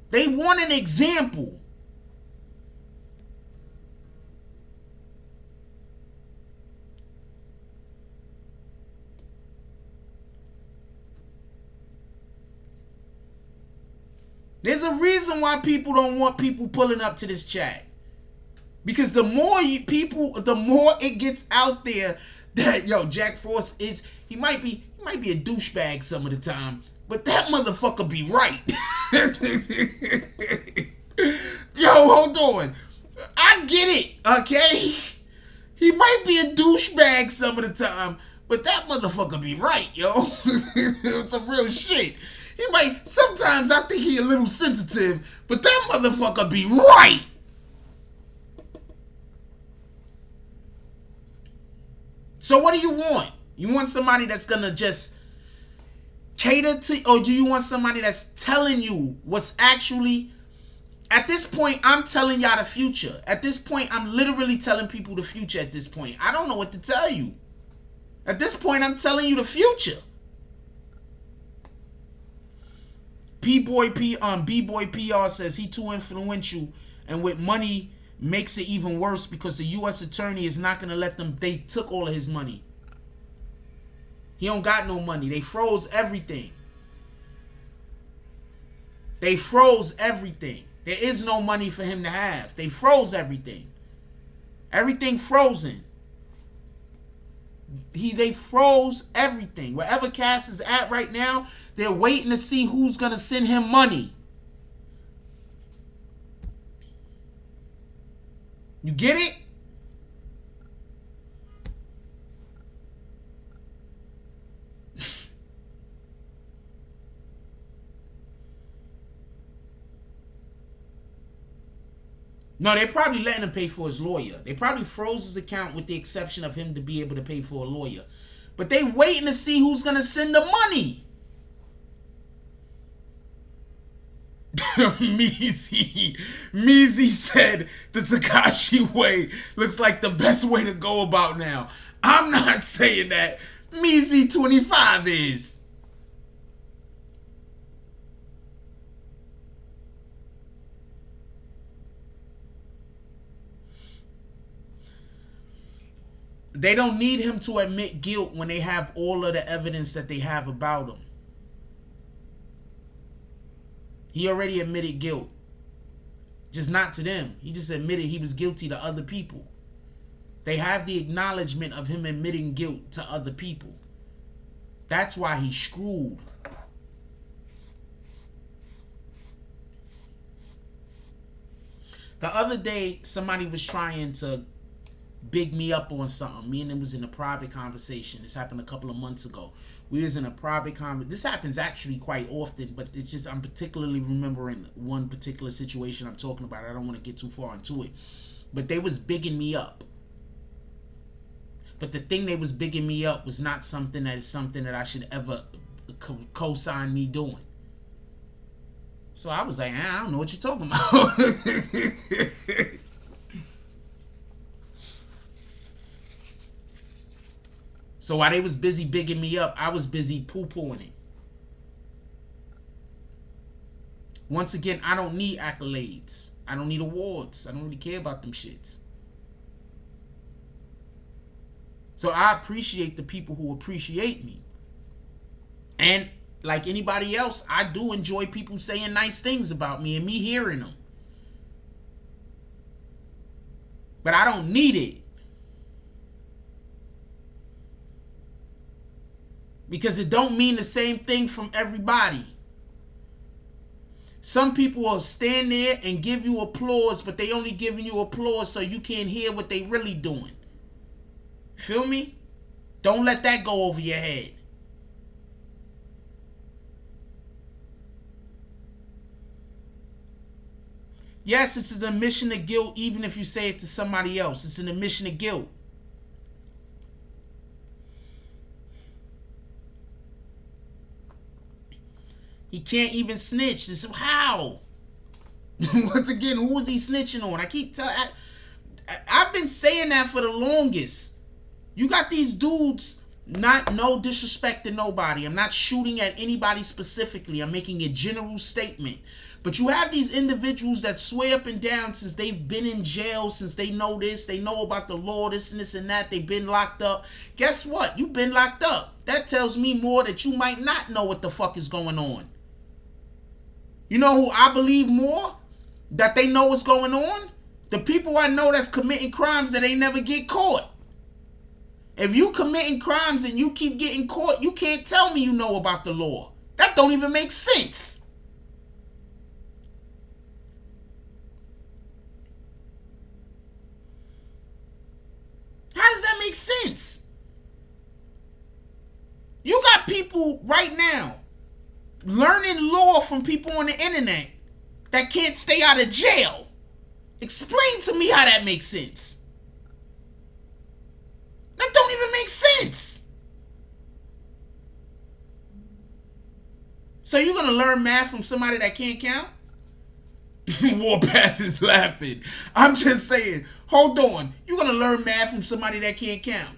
They want an example. There's a reason why people don't want people pulling up to this chat. Because the more the more it gets out there that, yo, Jack Frost is, he might be a douchebag some of the time, but that motherfucker be right. Yo, hold on. I get it, okay? He might be a douchebag some of the time, but that motherfucker be right, yo. It's some real shit. He might, sometimes I think he a little sensitive, but that motherfucker be right. So what do you want? You want somebody that's gonna just cater to, or do you want somebody that's telling you what's actually, at this point, I'm telling y'all the future. At this point, I'm literally telling people the future at this point. I don't know what to tell you. At this point, I'm telling you the future. B-Boy PR says he too influential, and with money makes it even worse because the U.S. attorney is not going to let them. They took all of his money. He don't got no money. They froze everything. They froze everything. There is no money for him to have. They froze everything. Everything frozen. They froze everything. Wherever Cass is at right now, they're waiting to see who's going to send him money. You get it? No, they're probably letting him pay for his lawyer. They probably froze his account with the exception of him to be able to pay for a lawyer. But they waiting to see who's going to send the money. Meezy said the Tekashi way looks like the best way to go about now. I'm not saying that. Meezy 25 is. They don't need him to admit guilt when they have all of the evidence that they have about him. He already admitted guilt. Just not to them. He just admitted he was guilty to other people. They have the acknowledgement of him admitting guilt to other people. That's why he's screwed. The other day, somebody was trying to big me up on something. Me and him was in a private conversation. This happened a couple of months ago. We was in a private conversation. This happens actually quite often, but it's just I'm particularly remembering one particular situation I'm talking about. I don't want to get too far into it. But they was bigging me up. But the thing they was bigging me up was not something that I should ever co-sign me doing. So I was like, I don't know what you're talking about. So while they was busy bigging me up, I was busy poo-pooing it. Once again, I don't need accolades. I don't need awards. I don't really care about them shits. So I appreciate the people who appreciate me. And like anybody else, I do enjoy people saying nice things about me and me hearing them. But I don't need it. Because it don't mean the same thing from everybody. Some people will stand there and give you applause, but they only giving you applause so you can't hear what they really doing. Feel me? Don't let that go over your head. Yes, it's an admission of guilt even if you say it to somebody else. It's an admission of guilt. He can't even snitch. This is how? Once again, who is he snitching on? I keep telling... I've been saying that for the longest. You got these dudes, no disrespect to nobody. I'm not shooting at anybody specifically. I'm making a general statement. But you have these individuals that swear up and down since they've been in jail, since they know this, they know about the law, this and this and that, they've been locked up. Guess what? You've been locked up. That tells me more that you might not know what the fuck is going on. You know who I believe more that they know what's going on? The people I know that's committing crimes that they never get caught. If you committing crimes and you keep getting caught, you can't tell me you know about the law. That don't even make sense. How does that make sense? You got people right now learning law from people on the internet that can't stay out of jail. Explain to me how that makes sense. That don't even make sense. So you're going to learn math from somebody that can't count? Warpath is laughing. I'm just saying, hold on. You're going to learn math from somebody that can't count.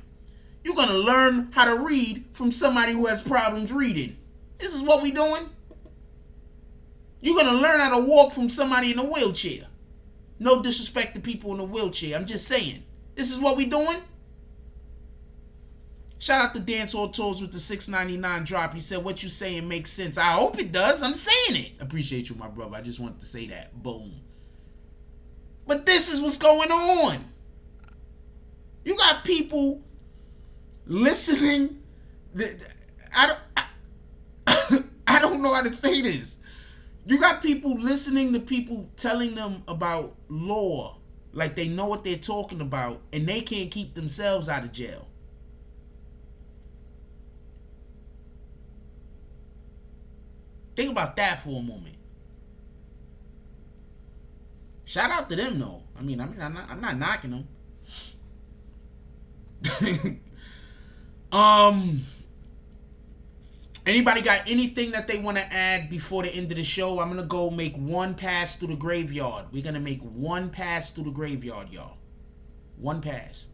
You're going to learn how to read from somebody who has problems reading. This is what we doing. You're going to learn how to walk from somebody in a wheelchair. No disrespect to people in a wheelchair. I'm just saying. This is what we doing. Shout out to Dancehall Tours with the $6.99 drop. He said, what you saying makes sense. I hope it does. I'm saying it. Appreciate you, my brother. I just wanted to say that. Boom. But this is what's going on. You got people listening. I don't know how to say this. You got people listening to people telling them about law like they know what they're talking about, and they can't keep themselves out of jail. Think about that for a moment. Shout out to them though. I'm not knocking them. Anybody got anything that they want to add before the end of the show? I'm going to go make one pass through the graveyard. We're going to make one pass through the graveyard, y'all. One pass.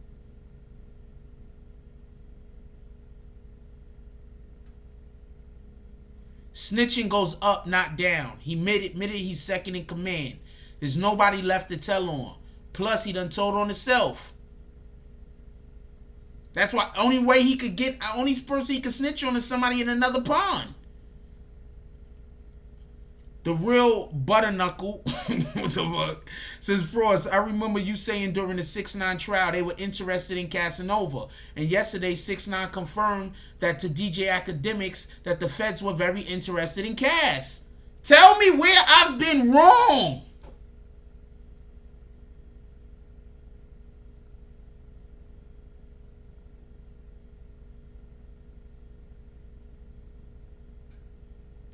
Snitching goes up, not down. He admitted he's second in command. There's nobody left to tell on. Plus, he done told on himself. That's why only way he could get, only person he could snitch on is somebody in another pond. The real butter knuckle, what the fuck? Says Frost, I remember you saying during the 6ix9ine trial they were interested in Casanova. And yesterday 6ix9ine confirmed that to DJ Academics that the feds were very interested in Cass. Tell me where I've been wrong.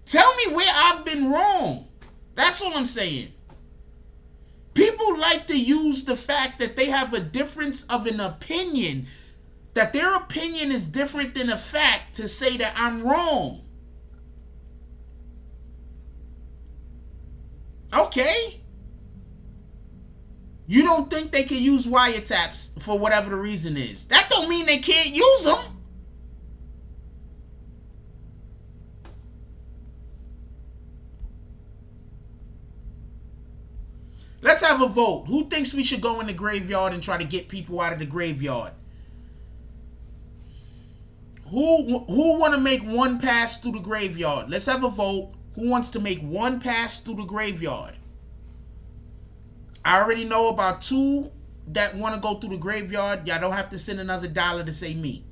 Tell me where I've been wrong. That's all I'm saying. People like to use the fact that they have a difference of an opinion, that their opinion is different than a fact, to say that I'm wrong. Okay. You don't think they can use wiretaps for whatever the reason is. That don't mean they can't use them. Let's have a vote. Who thinks we should go in the graveyard and try to get people out of the graveyard? Who want to make one pass through the graveyard? Let's have a vote. Who wants to make one pass through the graveyard? I already know about 2 that want to go through the graveyard. Y'all don't have to send another $1 to say me.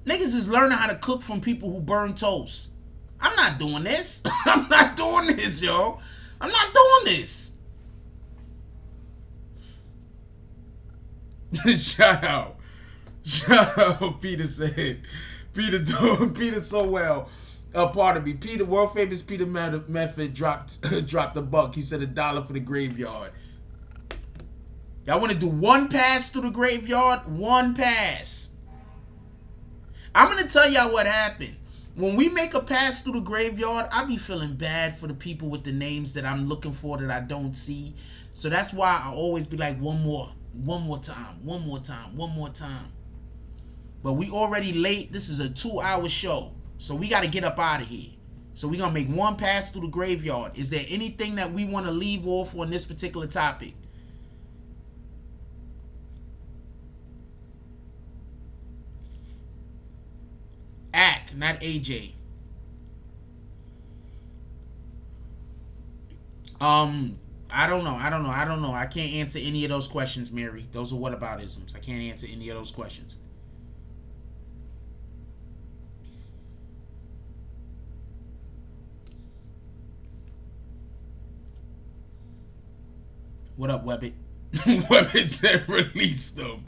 Niggas is learning how to cook from people who burn toast. I'm not doing this. I'm not doing this, yo. I'm not doing this. Shout out. Shout out, Peter said. Peter so well. Pardon me. Peter, world famous Peter Method dropped the buck. He said $1 for the graveyard. Y'all want to do one pass through the graveyard? One pass. I'm going to tell y'all what happened. When we make a pass through the graveyard, I be feeling bad for the people with the names that I'm looking for that I don't see. So that's why I always be like, one more time. But we already late. This is a 2-hour show. So we got to get up out of here. So we're going to make one pass through the graveyard. Is there anything that we want to leave off on this particular topic? Ack, not AJ. I don't know. I can't answer any of those questions, Mary. Those are whataboutisms. I can't answer any of those questions. What up, Webbit? Webbit said release them.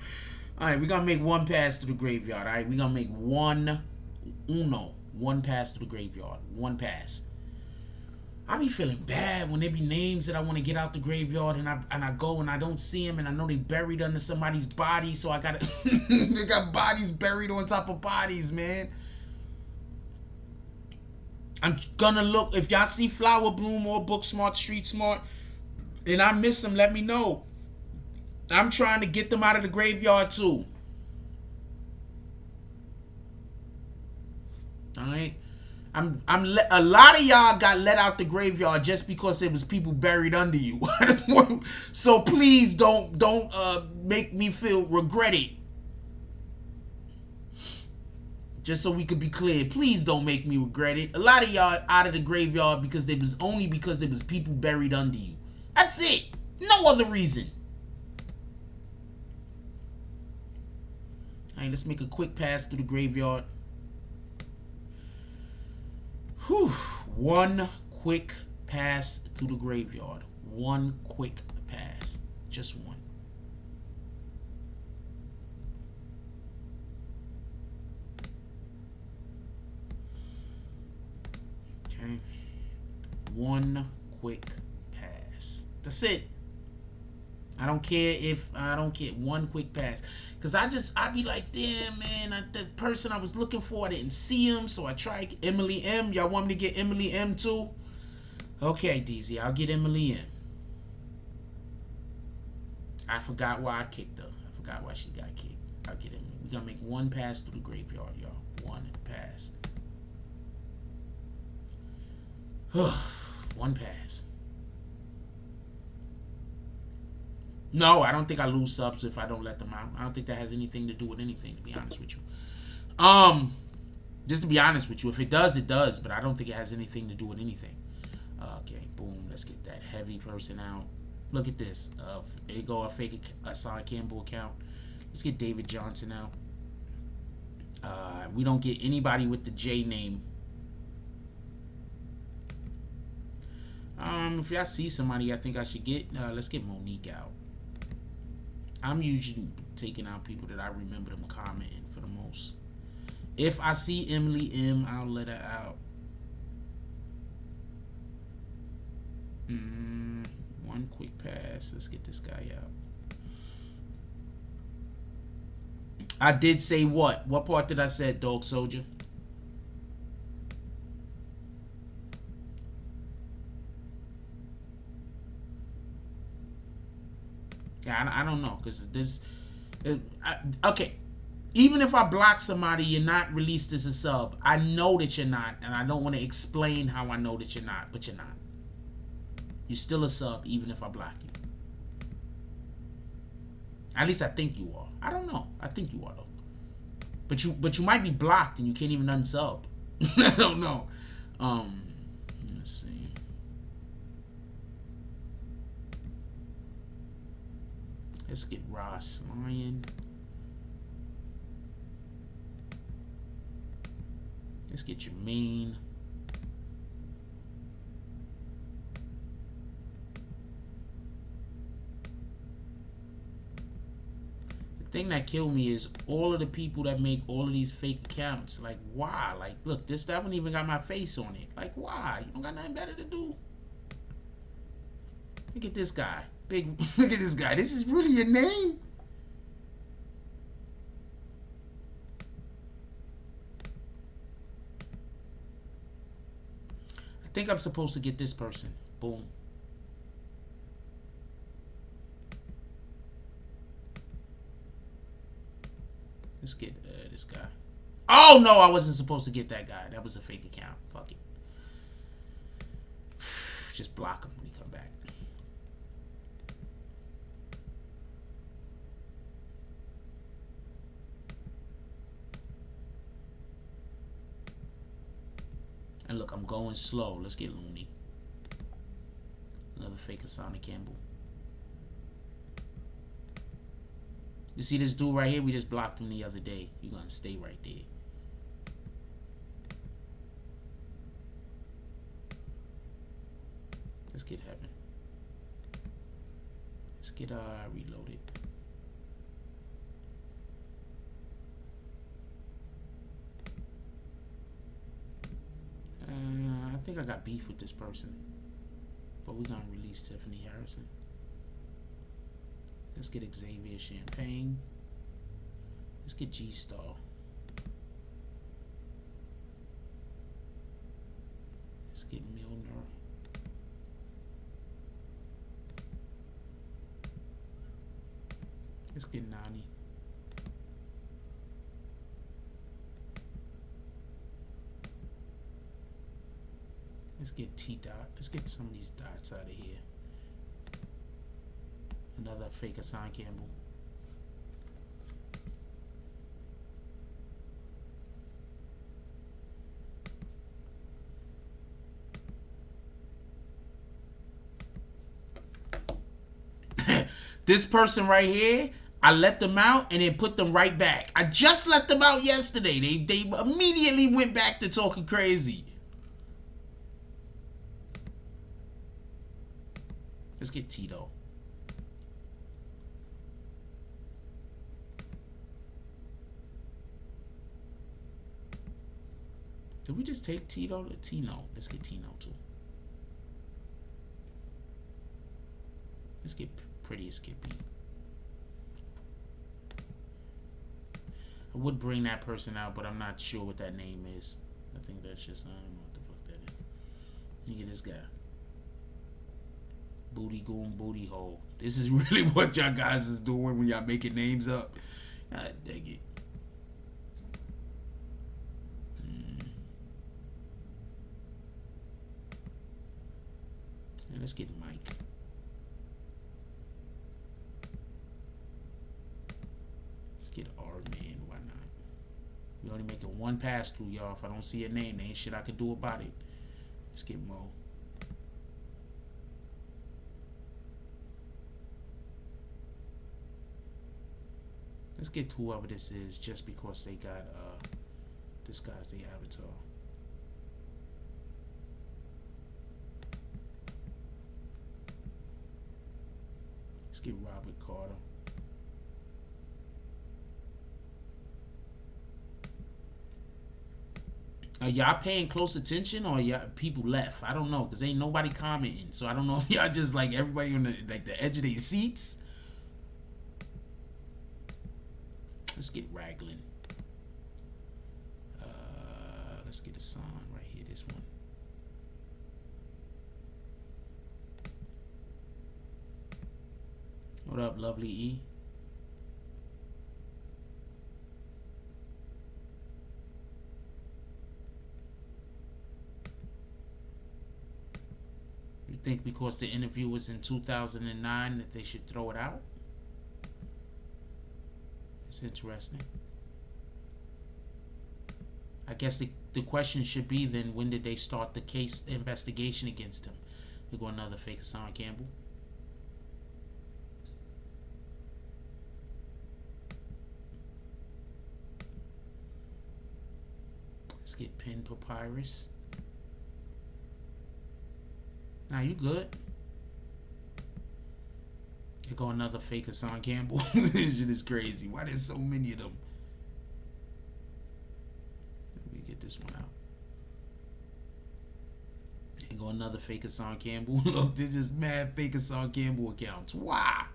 Alright, we're gonna make one pass to the graveyard. Alright, we're gonna make one pass to the graveyard. One pass. I be feeling bad when there be names that I want to get out the graveyard and I go and I don't see them and I know they buried under somebody's body, so I gotta they got bodies buried on top of bodies, man. I'm gonna look. If y'all see Flower Bloom or Book Smart, Street Smart, and I miss them, let me know. I'm trying to get them out of the graveyard too. All right. A lot of y'all got let out the graveyard just because there was people buried under you. So please don't make me feel regretted. Just so we could be clear, please don't make me regret it. A lot of y'all out of the graveyard because there was people buried under you. That's it. No other reason. All right, let's make a quick pass through the graveyard. Whew. One quick pass through the graveyard. One quick pass. Just one. Okay. One quick pass. That's it. I don't care. One quick pass. Because I be like, damn, man, the person I was looking for, I didn't see him, so I tried Emily M. Y'all want me to get Emily M too? Okay, DZ, I'll get Emily M. I forgot why I kicked her. I forgot why she got kicked. I'll get Emily. We're going to make one pass through the graveyard, y'all. One pass. One pass. No, I don't think I lose subs if I don't let them out. I don't think that has anything to do with anything, to be honest with you. Just to be honest with you, if it does, it does, but I don't think it has anything to do with anything. Okay, boom. Let's get that heavy person out. Look at this. There you go, a fake Hassan Campbell account. Let's get David Johnson out. We don't get anybody with the J name. If y'all see somebody I think I should get, let's get Monique out. I'm usually taking out people that I remember them commenting for the most. If I see Emily M, I'll let her out. One quick pass. Let's get this guy out. I did say what? What part did I say, Dog Soldier? Yeah, I don't know, because this... okay. Even if I block somebody, you're not released as a sub. I know that you're not, and I don't want to explain how I know that you're not, but you're not. You're still a sub, even if I block you. At least I think you are. I don't know. I think you are, though. But you might be blocked, and you can't even unsub. I don't know. Let's see. Let's get Ross Lyon. Let's get Jermaine. The thing that killed me is all of the people that make all of these fake accounts. Like, why? Like, look, that one even got my face on it. Like, why? You don't got nothing better to do? Look at this guy. Look at this guy. This is really your name? I think I'm supposed to get this person. Boom. Let's get this guy. Oh, no, I wasn't supposed to get that guy. That was a fake account. Fuck it. Just block him when he come back. And look, I'm going slow. Let's get Looney. Another fake Hassan Campbell. You see this dude right here? We just blocked him the other day. You're going to stay right there. Let's get Heaven. Let's get Reloaded. I think I got beef with this person. But we're going to release Tiffany Harrison. Let's get Xavier Champagne. Let's get G-Star. Let's get Milner. Let's get Nani. Let's get T-Dot. Let's get some of these dots out of here. Another fake Hassan Campbell. This person right here, I let them out and then put them right back. I just let them out yesterday. They immediately went back to talking crazy. Let's get Tito. Did we just take Tito to Tino? Let's get Tino too. Let's get Pretty Skippy. I would bring that person out, but I'm not sure what that name is. I think that's just, I don't know what the fuck that is. Look at this guy. Booty goon, booty hole. This is really what y'all guys is doing when y'all making names up. God dang it. let's get Mike. Let's get R-Man. Why not? We only making one pass through, y'all. If I don't see a name, there ain't shit I can do about it. Let's get Mo. Let's get whoever this is just because they got this guy's the avatar. Let's get Robert Carter. Are y'all paying close attention or y'all people left? I don't know, because ain't nobody commenting. So I don't know if y'all just like everybody on the the edge of their seats. Let's get Raglan. Let's get a song right here, this one. What up, Lovely E? You think because the interview was in 2009 that they should throw it out? It's interesting. I guess the question should be then, when did they start the case investigation against him? We go another fake Hassan Campbell. Let's get Pen Papyrus. Nah, you good. Here go another fake Hassan Campbell. This shit is crazy. Why there's so many of them? Let me get this one out. Here go another fake Hassan Campbell. Look, there's just mad fake Hassan Campbell accounts. Why?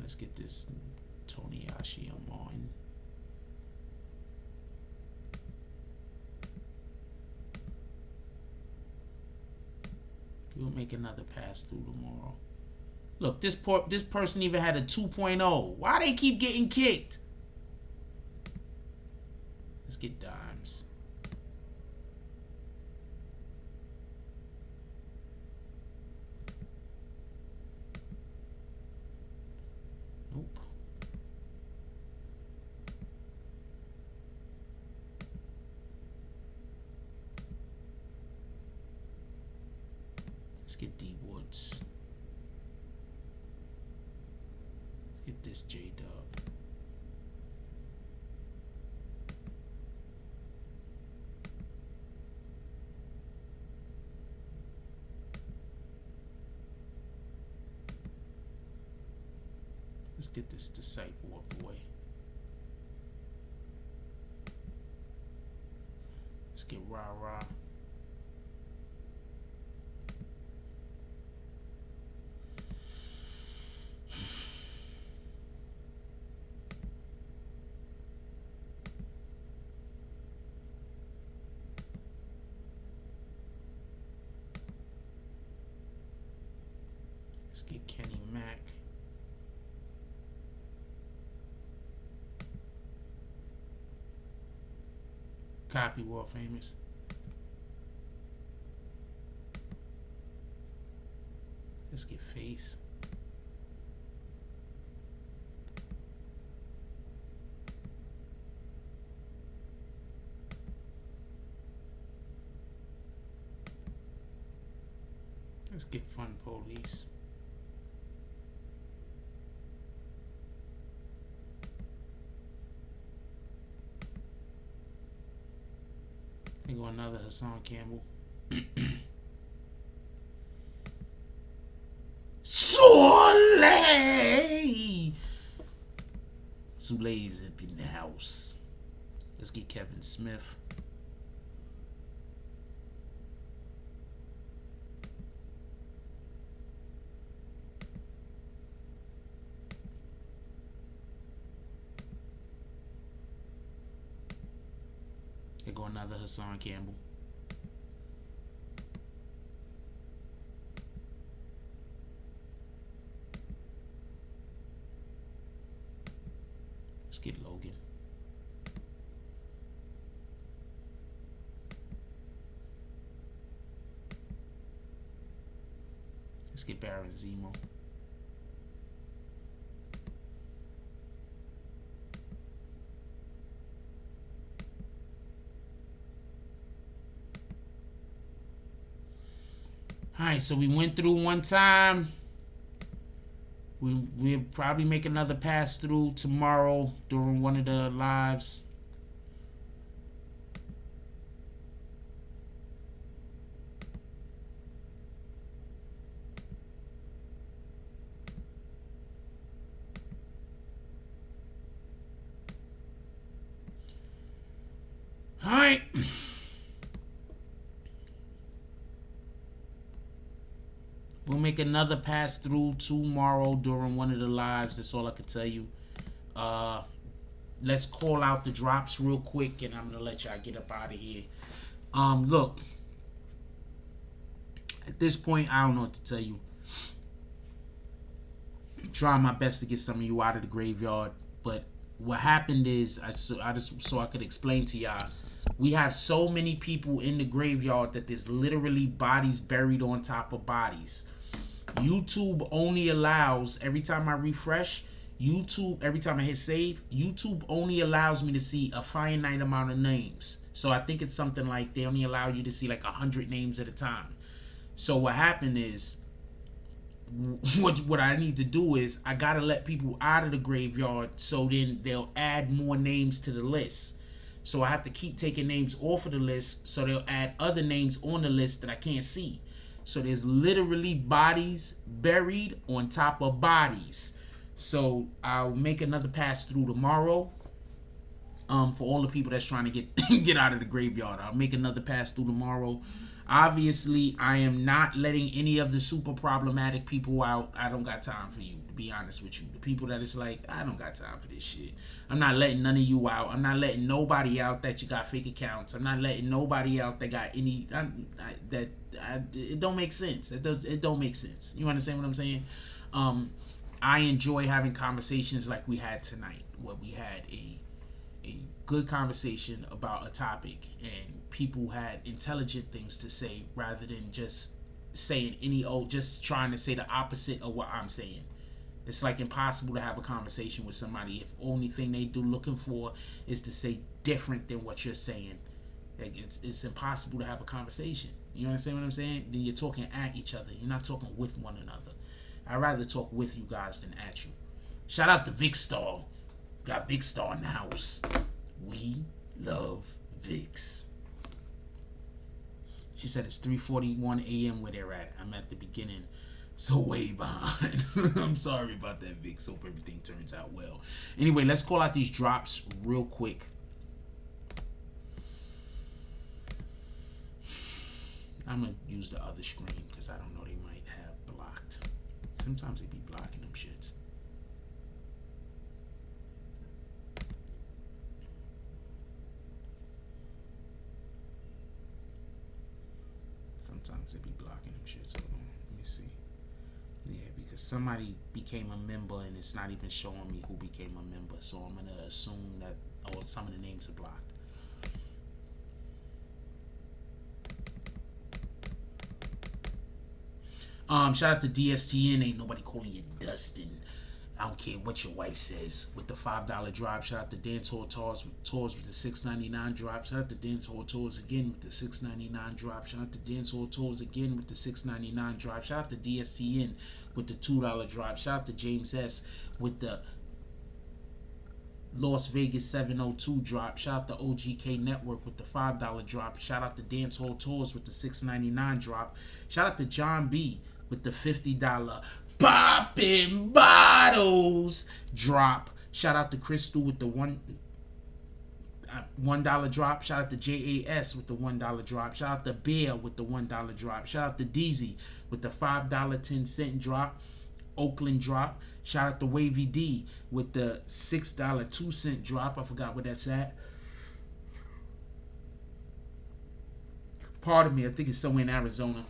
Let's get this Tony Ashi on. We'll make another pass through tomorrow. Look, this person even had a 2.0. Why they keep getting kicked? Let's get Dimes. Nope. Let's get D Woods. Get this J Dub. Let's get this Disciple off the way. Let's get Rah Rah. Let's get Kenny Mack. Copy World Famous. Let's get Face. Let's get Fun Police. Here go another Hassan Campbell. Soleil! Soleil's up in the house. Let's get Kevin Smith. Here go another Hassan Campbell. Let's get Logan. Let's get Baron Zemo. Alright, so we went through one time. We'll probably make another pass through tomorrow during one of the lives. Alright. We'll make another pass through tomorrow during one of the lives. That's all I can tell you. Let's call out the drops real quick, and I'm gonna let y'all get up out of here. Look, at this point, I don't know what to tell you. I'm trying my best to get some of you out of the graveyard, but what happened is, so I could explain to y'all. We have so many people in the graveyard that there's literally bodies buried on top of bodies. YouTube only allows, every time I refresh, every time I hit save, YouTube only allows me to see a finite amount of names. So I think it's something like they only allow you to see like 100 names at a time. So what happened is, what I need to do is, I gotta let people out of the graveyard so then they'll add more names to the list. So I have to keep taking names off of the list so they'll add other names on the list that I can't see. So there's literally bodies buried on top of bodies. So I'll make another pass through tomorrow. For all the people that's trying to get out of the graveyard, I'll make another pass through tomorrow. Obviously, I am not letting any of the super problematic people out. I don't got time for you, to be honest with you. The people that is like, I don't got time for this shit. I'm not letting none of you out. I'm not letting nobody out that you got fake accounts. I'm not letting nobody out that got any it don't make sense. It don't make sense. You understand what I'm saying? I enjoy having conversations like we had tonight, where we had a good conversation about a topic and people had intelligent things to say rather than just saying just trying to say the opposite of what I'm saying. It's like impossible to have a conversation with somebody if only thing they do looking for is to say different than what you're saying. Like it's impossible to have a conversation. You understand what I'm saying? Then you're talking at each other. You're not talking with one another. I'd rather talk with you guys than at you. Shout out to Vic Star. Got Vic Star in the house. We love Vicks. She said it's 3:41 a.m. where they're at. I'm at the beginning, so way behind. I'm sorry about that, Vic. Hope everything turns out well. Anyway, let's call out these drops real quick. I'm going to use the other screen because I don't know, they might have blocked. Sometimes they be blocking them shits. Sometimes they be blocking them shits. Hold on, let me see. Yeah, because somebody became a member and it's not even showing me who became a member. So I'm going to assume that some of the names are blocked. Shout out to DSTN. Ain't nobody calling you Dustin. I don't care what your wife says. With the $5 drop. Shout out to Dancehall Tours with the $6.99 drop. Shout out to Dancehall Tours again with the $6.99 drop. Shout out to Dancehall Tours again with the $6.99 drop. Shout out to DSTN with the $2 drop. Shout out to James S with the Las Vegas 702 drop. Shout out to OGK Network with the $5 drop. Shout out to Dancehall Tours with the $6.99 drop. Shout out to John B with the $50 popping bottles drop. Shout out to Crystal with the $1 drop. Shout out to JAS with the $1 drop. Shout out to Bear with the $1 drop. Shout out to Deezy with the $5.10 drop. Oakland drop. Shout out to Wavy D with the $6.02 drop. I forgot where that's at. Pardon me, I think it's somewhere in Arizona.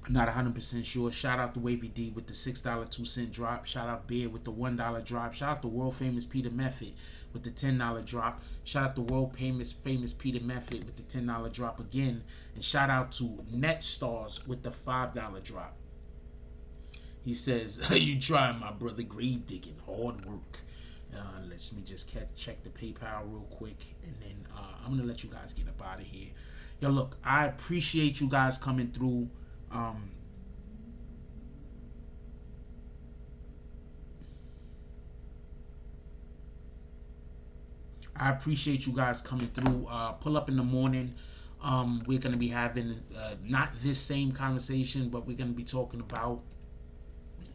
I'm not 100% sure. Shout out to Wavy D with the $6.02 drop. Shout out Bear with the $1 drop. Shout out to world famous Peter Method with the $10 drop. Shout out to world famous Peter Method with the $10 drop again. And shout out to Net Stars with the $5 drop. He says, "You trying, my brother? Grave digging, hard work." Let me just check the PayPal real quick, and then I'm gonna let you guys get up out of here. Yo, look, I appreciate you guys coming through. I appreciate you guys coming through. Pull up in the morning. We're going to be having not this same conversation, but we're going to be talking about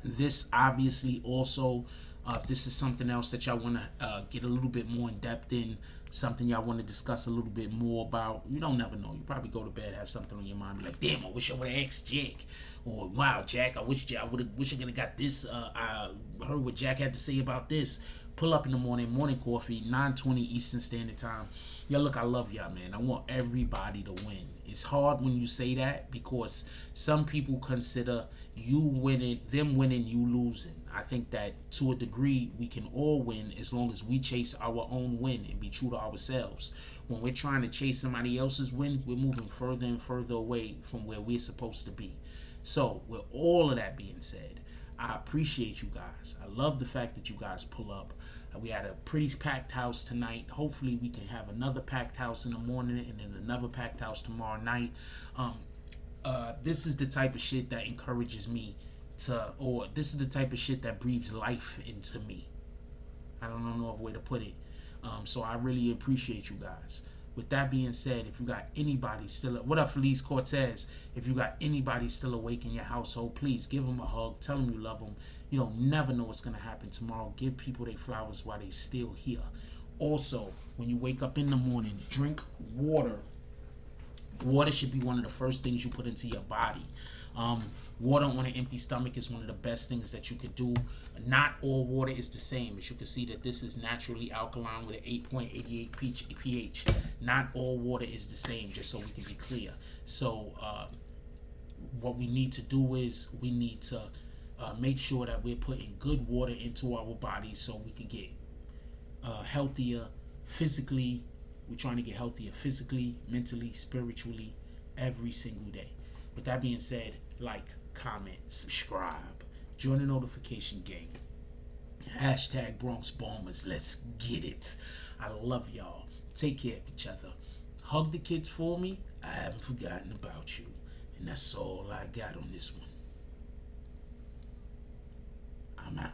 this obviously also. If this is something else that y'all want to get a little bit more in depth in, something y'all want to discuss a little bit more about, you don't never know. You probably go to bed, have something on your mind, be like, damn, I wish I would have asked Jack. Or, wow, Jack, I wish I could have got this. I heard what Jack had to say about this. Pull up in the morning coffee, 9:20 Eastern Standard Time. Yo, look, I love y'all, man. I want everybody to win. It's hard when you say that because some people consider you winning, them winning, you losing. I think that to a degree we can all win as long as we chase our own win and be true to ourselves. When we're trying to chase somebody else's win, we're moving further and further away from where we're supposed to be. So with all of that being said, I appreciate you guys. I love the fact that you guys pull up. We had a pretty packed house tonight. Hopefully we can have another packed house in the morning and then another packed house tomorrow night. This is the type of shit that encourages me or this is the type of shit that breathes life into me. I don't know no other way to put it. So I really appreciate you guys. With that being said, if you got anybody still, what up, Felice Cortez? If you got anybody still awake in your household, please give them a hug. Tell them you love them. You don't never know what's going to happen tomorrow. Give people their flowers while they still here. Also, when you wake up in the morning, drink water. Water should be one of the first things you put into your body. Water on an empty stomach is one of the best things that you could do. Not all water is the same. As you can see that this is naturally alkaline with an 8.88 pH. Not all water is the same, just so we can be clear. So what we need to do is we need to make sure that we're putting good water into our bodies so we can get healthier physically. We're trying to get healthier physically, mentally, spiritually, every single day. With that being said, like, comment, subscribe, join the notification gang. Hashtag Bronx Bombers. Let's get it. I love y'all. Take care of each other. Hug the kids for me. I haven't forgotten about you. And that's all I got on this one. I'm out.